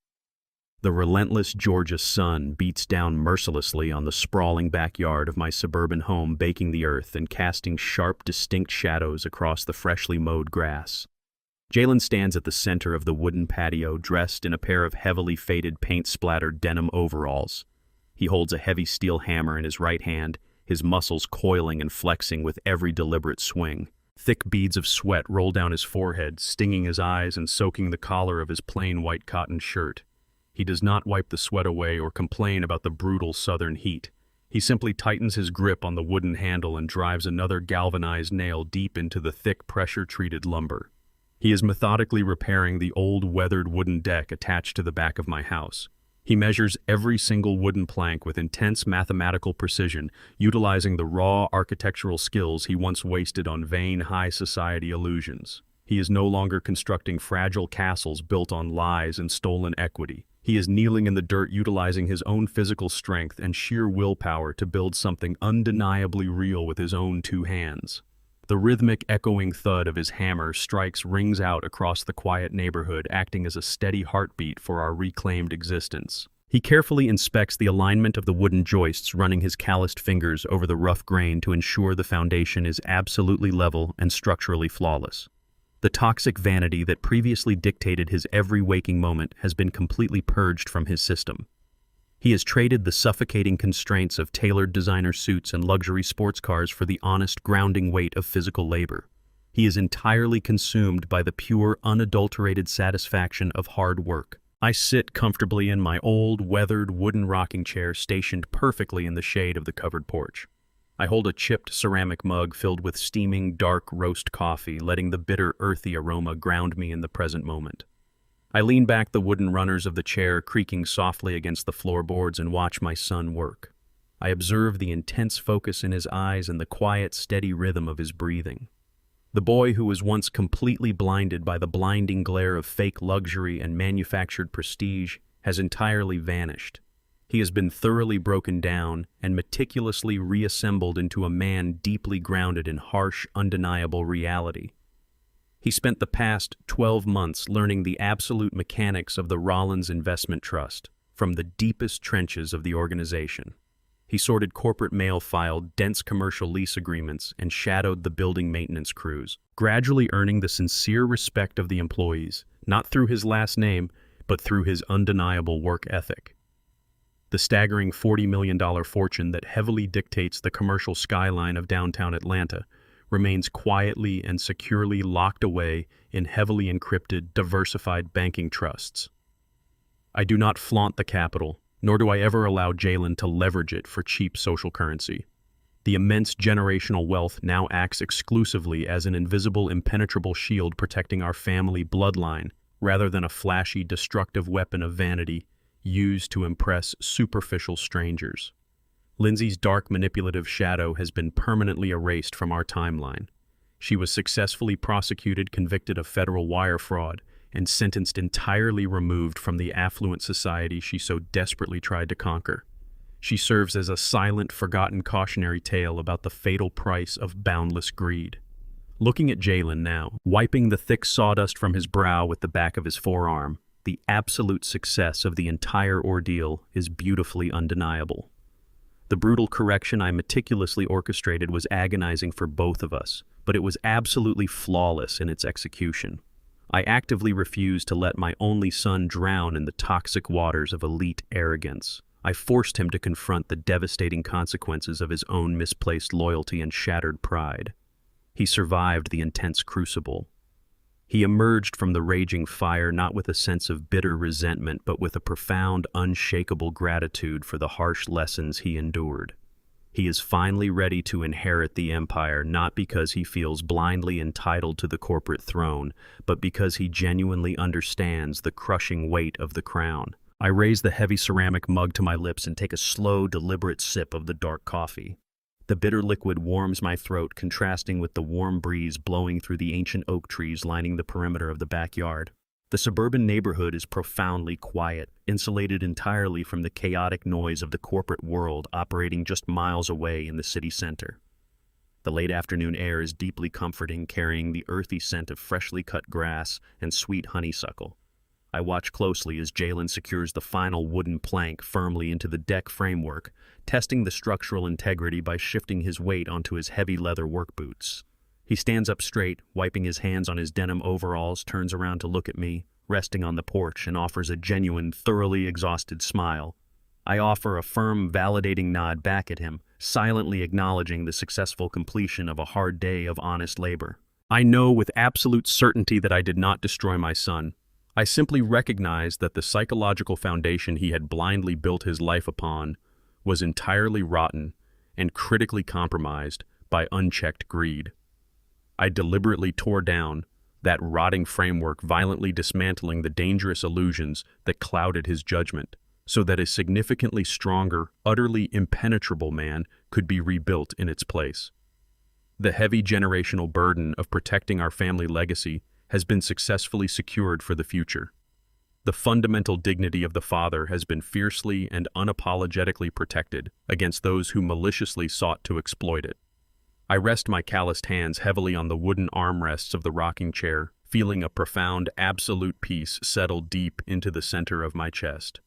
The relentless Georgia sun beats down mercilessly on the sprawling backyard of my suburban home, baking the earth and casting sharp, distinct shadows across the freshly mowed grass. Jalen stands at the center of the wooden patio, dressed in a pair of heavily faded, paint-splattered denim overalls. He holds a heavy steel hammer in his right hand, his muscles coiling and flexing with every deliberate swing. Thick beads of sweat roll down his forehead, stinging his eyes and soaking the collar of his plain white cotton shirt. He does not wipe the sweat away or complain about the brutal southern heat. He simply tightens his grip on the wooden handle and drives another galvanized nail deep into the thick, pressure-treated lumber. He is methodically repairing the old, weathered wooden deck attached to the back of my house. He measures every single wooden plank with intense mathematical precision, utilizing the raw architectural skills he once wasted on vain high society illusions. He is no longer constructing fragile castles built on lies and stolen equity. He is kneeling in the dirt, utilizing his own physical strength and sheer willpower to build something undeniably real with his own two hands. The rhythmic, echoing thud of his hammer strikes rings out across the quiet neighborhood, acting as a steady heartbeat for our reclaimed existence. He carefully inspects the alignment of the wooden joists, running his calloused fingers over the rough grain to ensure the foundation is absolutely level and structurally flawless. The toxic vanity that previously dictated his every waking moment has been completely purged from his system. He has traded the suffocating constraints of tailored designer suits and luxury sports cars for the honest, grounding weight of physical labor. He is entirely consumed by the pure, unadulterated satisfaction of hard work. I sit comfortably in my old, weathered wooden rocking chair stationed perfectly in the shade of the covered porch. I hold a chipped ceramic mug filled with steaming, dark roast coffee, letting the bitter, earthy aroma ground me in the present moment. I lean back the wooden runners of the chair, creaking softly against the floorboards, and watch my son work. I observe the intense focus in his eyes and the quiet, steady rhythm of his breathing. The boy who was once completely blinded by the blinding glare of fake luxury and manufactured prestige has entirely vanished. He has been thoroughly broken down and meticulously reassembled into a man deeply grounded in harsh, undeniable reality. He spent the past 12 months learning the absolute mechanics of the Rollins Investment Trust from the deepest trenches of the organization. He sorted corporate mail, filed dense commercial lease agreements, and shadowed the building maintenance crews, gradually earning the sincere respect of the employees, not through his last name, but through his undeniable work ethic. The staggering $40 million fortune that heavily dictates the commercial skyline of downtown Atlanta remains quietly and securely locked away in heavily encrypted, diversified banking trusts. I do not flaunt the capital, nor do I ever allow Jalen to leverage it for cheap social currency. The immense generational wealth now acts exclusively as an invisible, impenetrable shield protecting our family bloodline, rather than a flashy, destructive weapon of vanity used to impress superficial strangers. Lindsay's dark, manipulative shadow has been permanently erased from our timeline. She was successfully prosecuted, convicted of federal wire fraud, and sentenced entirely removed from the affluent society she so desperately tried to conquer. She serves as a silent, forgotten cautionary tale about the fatal price of boundless greed. Looking at Jalen now, wiping the thick sawdust from his brow with the back of his forearm, the absolute success of the entire ordeal is beautifully undeniable. The brutal correction I meticulously orchestrated was agonizing for both of us, but it was absolutely flawless in its execution. I actively refused to let my only son drown in the toxic waters of elite arrogance. I forced him to confront the devastating consequences of his own misplaced loyalty and shattered pride. He survived the intense crucible. He emerged from the raging fire not with a sense of bitter resentment, but with a profound, unshakable gratitude for the harsh lessons he endured. He is finally ready to inherit the empire, not because he feels blindly entitled to the corporate throne, but because he genuinely understands the crushing weight of the crown. I raise the heavy ceramic mug to my lips and take a slow, deliberate sip of the dark coffee. The bitter liquid warms my throat, contrasting with the warm breeze blowing through the ancient oak trees lining the perimeter of the backyard. The suburban neighborhood is profoundly quiet, insulated entirely from the chaotic noise of the corporate world operating just miles away in the city center. The late afternoon air is deeply comforting, carrying the earthy scent of freshly cut grass and sweet honeysuckle. I watch closely as Jalen secures the final wooden plank firmly into the deck framework, testing the structural integrity by shifting his weight onto his heavy leather work boots. He stands up straight, wiping his hands on his denim overalls, turns around to look at me, resting on the porch, and offers a genuine, thoroughly exhausted smile. I offer a firm, validating nod back at him, silently acknowledging the successful completion of a hard day of honest labor. I know with absolute certainty that I did not destroy my son. I simply recognized that the psychological foundation he had blindly built his life upon was entirely rotten and critically compromised by unchecked greed. I deliberately tore down that rotting framework, violently dismantling the dangerous illusions that clouded his judgment, so that a significantly stronger, utterly impenetrable man could be rebuilt in its place. The heavy generational burden of protecting our family legacy has been successfully secured for the future. The fundamental dignity of the father has been fiercely and unapologetically protected against those who maliciously sought to exploit it. I rest my calloused hands heavily on the wooden armrests of the rocking chair, feeling a profound, absolute peace settle deep into the center of my chest.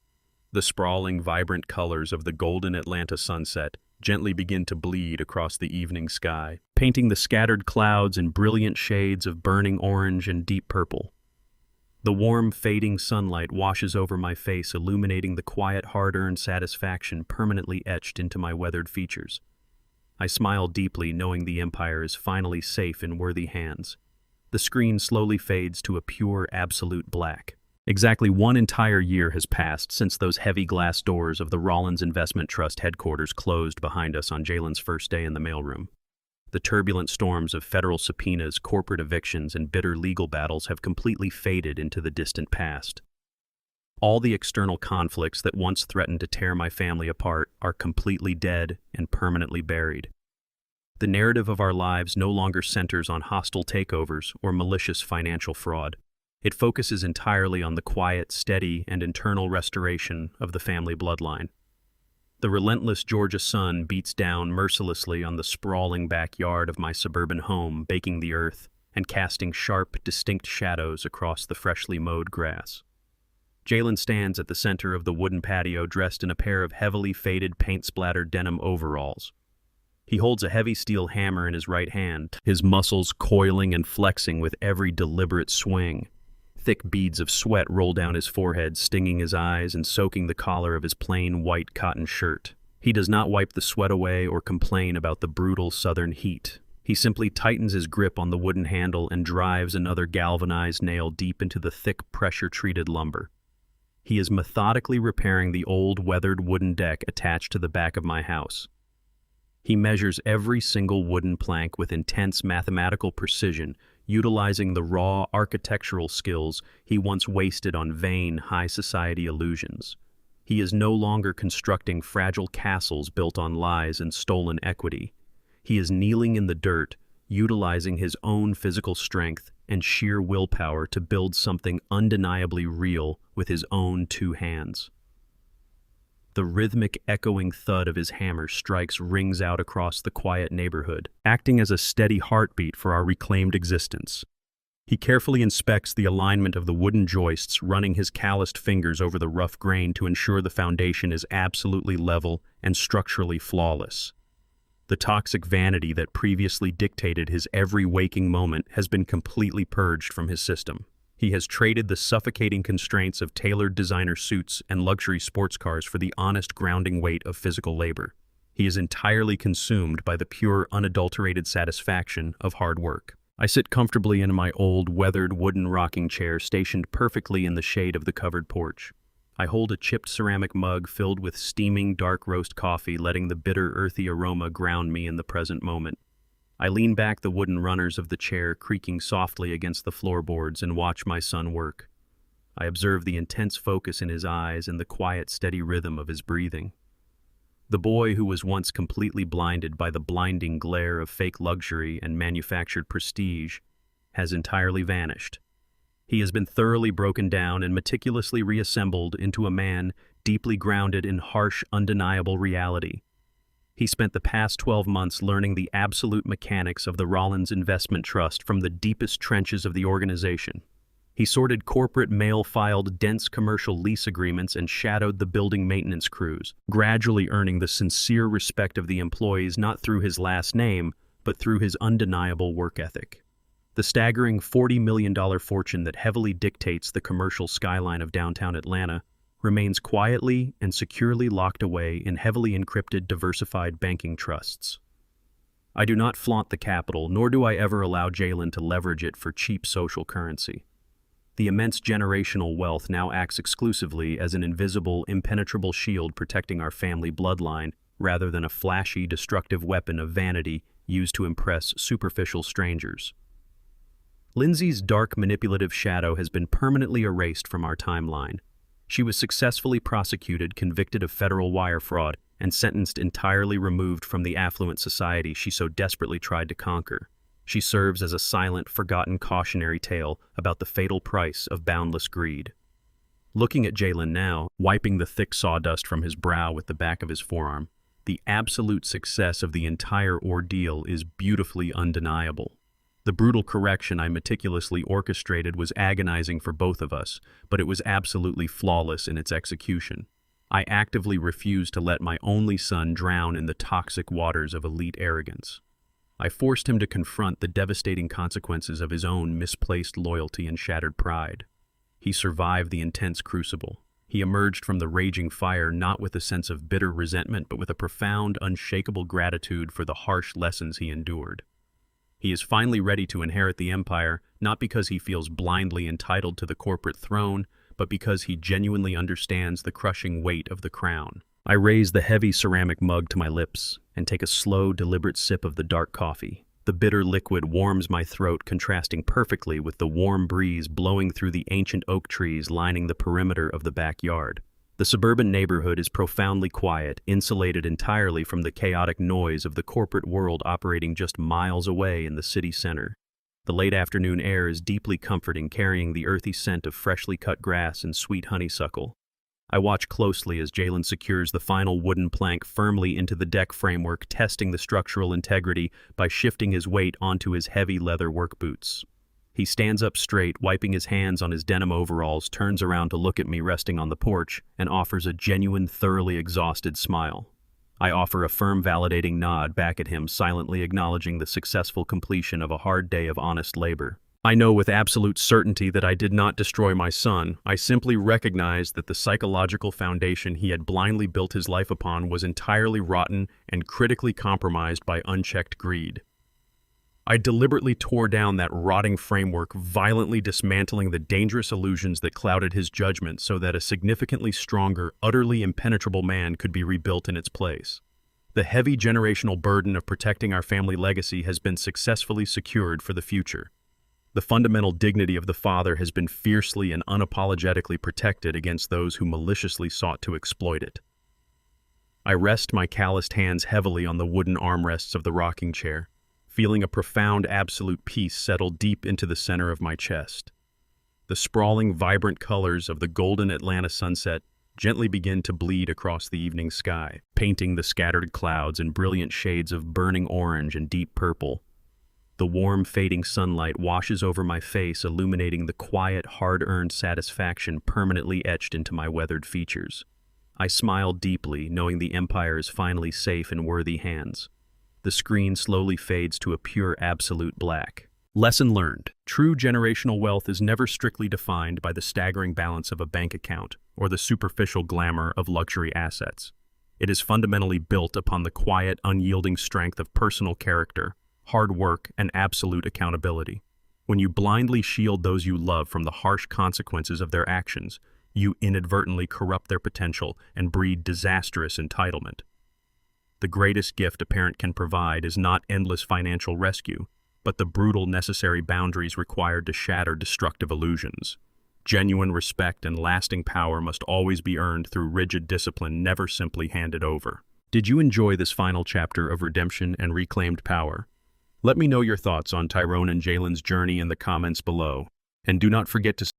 The sprawling, vibrant colors of the golden Atlanta sunset gently begin to bleed across the evening sky, painting the scattered clouds in brilliant shades of burning orange and deep purple. The warm, fading sunlight washes over my face, illuminating the quiet, hard-earned satisfaction permanently etched into my weathered features. I smile deeply, knowing the empire is finally safe in worthy hands. The screen slowly fades to a pure, absolute black. Exactly 1 entire year has passed since those heavy glass doors of the Rollins Investment Trust headquarters closed behind us on Jalen's first day in the mailroom. The turbulent storms of federal subpoenas, corporate evictions, and bitter legal battles have completely faded into the distant past. All the external conflicts that once threatened to tear my family apart are completely dead and permanently buried. The narrative of our lives no longer centers on hostile takeovers or malicious financial fraud. It focuses entirely on the quiet, steady, and internal restoration of the family bloodline. The relentless Georgia sun beats down mercilessly on the sprawling backyard of my suburban home, baking the earth and casting sharp, distinct shadows across the freshly mowed grass. Jalen stands at the center of the wooden patio, dressed in a pair of heavily faded, paint-splattered denim overalls. He holds a heavy steel hammer in his right hand, his muscles coiling and flexing with every deliberate swing. Thick beads of sweat roll down his forehead, stinging his eyes and soaking the collar of his plain white cotton shirt. He does not wipe the sweat away or complain about the brutal southern heat. He simply tightens his grip on the wooden handle and drives another galvanized nail deep into the thick, pressure-treated lumber. He is methodically repairing the old, weathered wooden deck attached to the back of my house. He measures every single wooden plank with intense mathematical precision, utilizing the raw architectural skills he once wasted on vain high society illusions. He is no longer constructing fragile castles built on lies and stolen equity. He is kneeling in the dirt, utilizing his own physical strength and sheer willpower to build something undeniably real with his own 2 hands. The rhythmic, echoing thud of his hammer strikes rings out across the quiet neighborhood, acting as a steady heartbeat for our reclaimed existence. He carefully inspects the alignment of the wooden joists, running his calloused fingers over the rough grain to ensure the foundation is absolutely level and structurally flawless. The toxic vanity that previously dictated his every waking moment has been completely purged from his system. He has traded the suffocating constraints of tailored designer suits and luxury sports cars for the honest, grounding weight of physical labor. He is entirely consumed by the pure, unadulterated satisfaction of hard work. I sit comfortably in my old, weathered wooden rocking chair stationed perfectly in the shade of the covered porch. I hold a chipped ceramic mug filled with steaming dark roast coffee, letting the bitter, earthy aroma ground me in the present moment. I lean back the wooden runners of the chair, creaking softly against the floorboards, and watch my son work. I observe the intense focus in his eyes and the quiet, steady rhythm of his breathing. The boy who was once completely blinded by the blinding glare of fake luxury and manufactured prestige has entirely vanished. He has been thoroughly broken down and meticulously reassembled into a man deeply grounded in harsh, undeniable reality. He spent the past 12 months learning the absolute mechanics of the Rollins Investment Trust from the deepest trenches of the organization. He sorted corporate mail-filed dense commercial lease agreements and shadowed the building maintenance crews, gradually earning the sincere respect of the employees not through his last name, but through his undeniable work ethic. The staggering $40 million fortune that heavily dictates the commercial skyline of downtown Atlanta remains quietly and securely locked away in heavily encrypted diversified banking trusts. I do not flaunt the capital, nor do I ever allow Jalen to leverage it for cheap social currency. The immense generational wealth now acts exclusively as an invisible, impenetrable shield protecting our family bloodline rather than a flashy, destructive weapon of vanity used to impress superficial strangers. Lindsay's dark, manipulative shadow has been permanently erased from our timeline. She was successfully prosecuted, convicted of federal wire fraud, and sentenced entirely removed from the affluent society she so desperately tried to conquer. She serves as a silent, forgotten cautionary tale about the fatal price of boundless greed. Looking at Jalen now, wiping the thick sawdust from his brow with the back of his forearm, the absolute success of the entire ordeal is beautifully undeniable. The brutal correction I meticulously orchestrated was agonizing for both of us, but it was absolutely flawless in its execution. I actively refused to let my only son drown in the toxic waters of elite arrogance. I forced him to confront the devastating consequences of his own misplaced loyalty and shattered pride. He survived the intense crucible. He emerged from the raging fire not with a sense of bitter resentment, but with a profound, unshakable gratitude for the harsh lessons he endured. He is finally ready to inherit the empire, not because he feels blindly entitled to the corporate throne, but because he genuinely understands the crushing weight of the crown. I raise the heavy ceramic mug to my lips and take a slow, deliberate sip of the dark coffee. The bitter liquid warms my throat, contrasting perfectly with the warm breeze blowing through the ancient oak trees lining the perimeter of the backyard. The suburban neighborhood is profoundly quiet, insulated entirely from the chaotic noise of the corporate world operating just miles away in the city center. The late afternoon air is deeply comforting, carrying the earthy scent of freshly cut grass and sweet honeysuckle. I watch closely as Jalen secures the final wooden plank firmly into the deck framework, testing the structural integrity by shifting his weight onto his heavy leather work boots. He stands up straight, wiping his hands on his denim overalls, turns around to look at me resting on the porch, and offers a genuine, thoroughly exhausted smile. I offer a firm, validating nod back at him, silently acknowledging the successful completion of a hard day of honest labor. I know with absolute certainty that I did not destroy my son. I simply recognized that the psychological foundation he had blindly built his life upon was entirely rotten and critically compromised by unchecked greed. I deliberately tore down that rotting framework, violently dismantling the dangerous illusions that clouded his judgment so that a significantly stronger, utterly impenetrable man could be rebuilt in its place. The heavy generational burden of protecting our family legacy has been successfully secured for the future. The fundamental dignity of the father has been fiercely and unapologetically protected against those who maliciously sought to exploit it. I rest my calloused hands heavily on the wooden armrests of the rocking chair, feeling a profound absolute peace settle deep into the center of my chest. The sprawling, vibrant colors of the golden Atlanta sunset gently begin to bleed across the evening sky, painting the scattered clouds in brilliant shades of burning orange and deep purple. The warm, fading sunlight washes over my face, illuminating the quiet, hard-earned satisfaction permanently etched into my weathered features. I smile deeply, knowing the empire is finally safe in worthy hands. The screen slowly fades to a pure, absolute black. Lesson learned. True generational wealth is never strictly defined by the staggering balance of a bank account or the superficial glamour of luxury assets. It is fundamentally built upon the quiet, unyielding strength of personal character, hard work, and absolute accountability. When you blindly shield those you love from the harsh consequences of their actions, you inadvertently corrupt their potential and breed disastrous entitlement. The greatest gift a parent can provide is not endless financial rescue, but the brutal necessary boundaries required to shatter destructive illusions. Genuine respect and lasting power must always be earned through rigid discipline, never simply handed over. Did you enjoy this final chapter of redemption and reclaimed power? Let me know your thoughts on Tyrone and Jalen's journey in the comments below, and do not forget to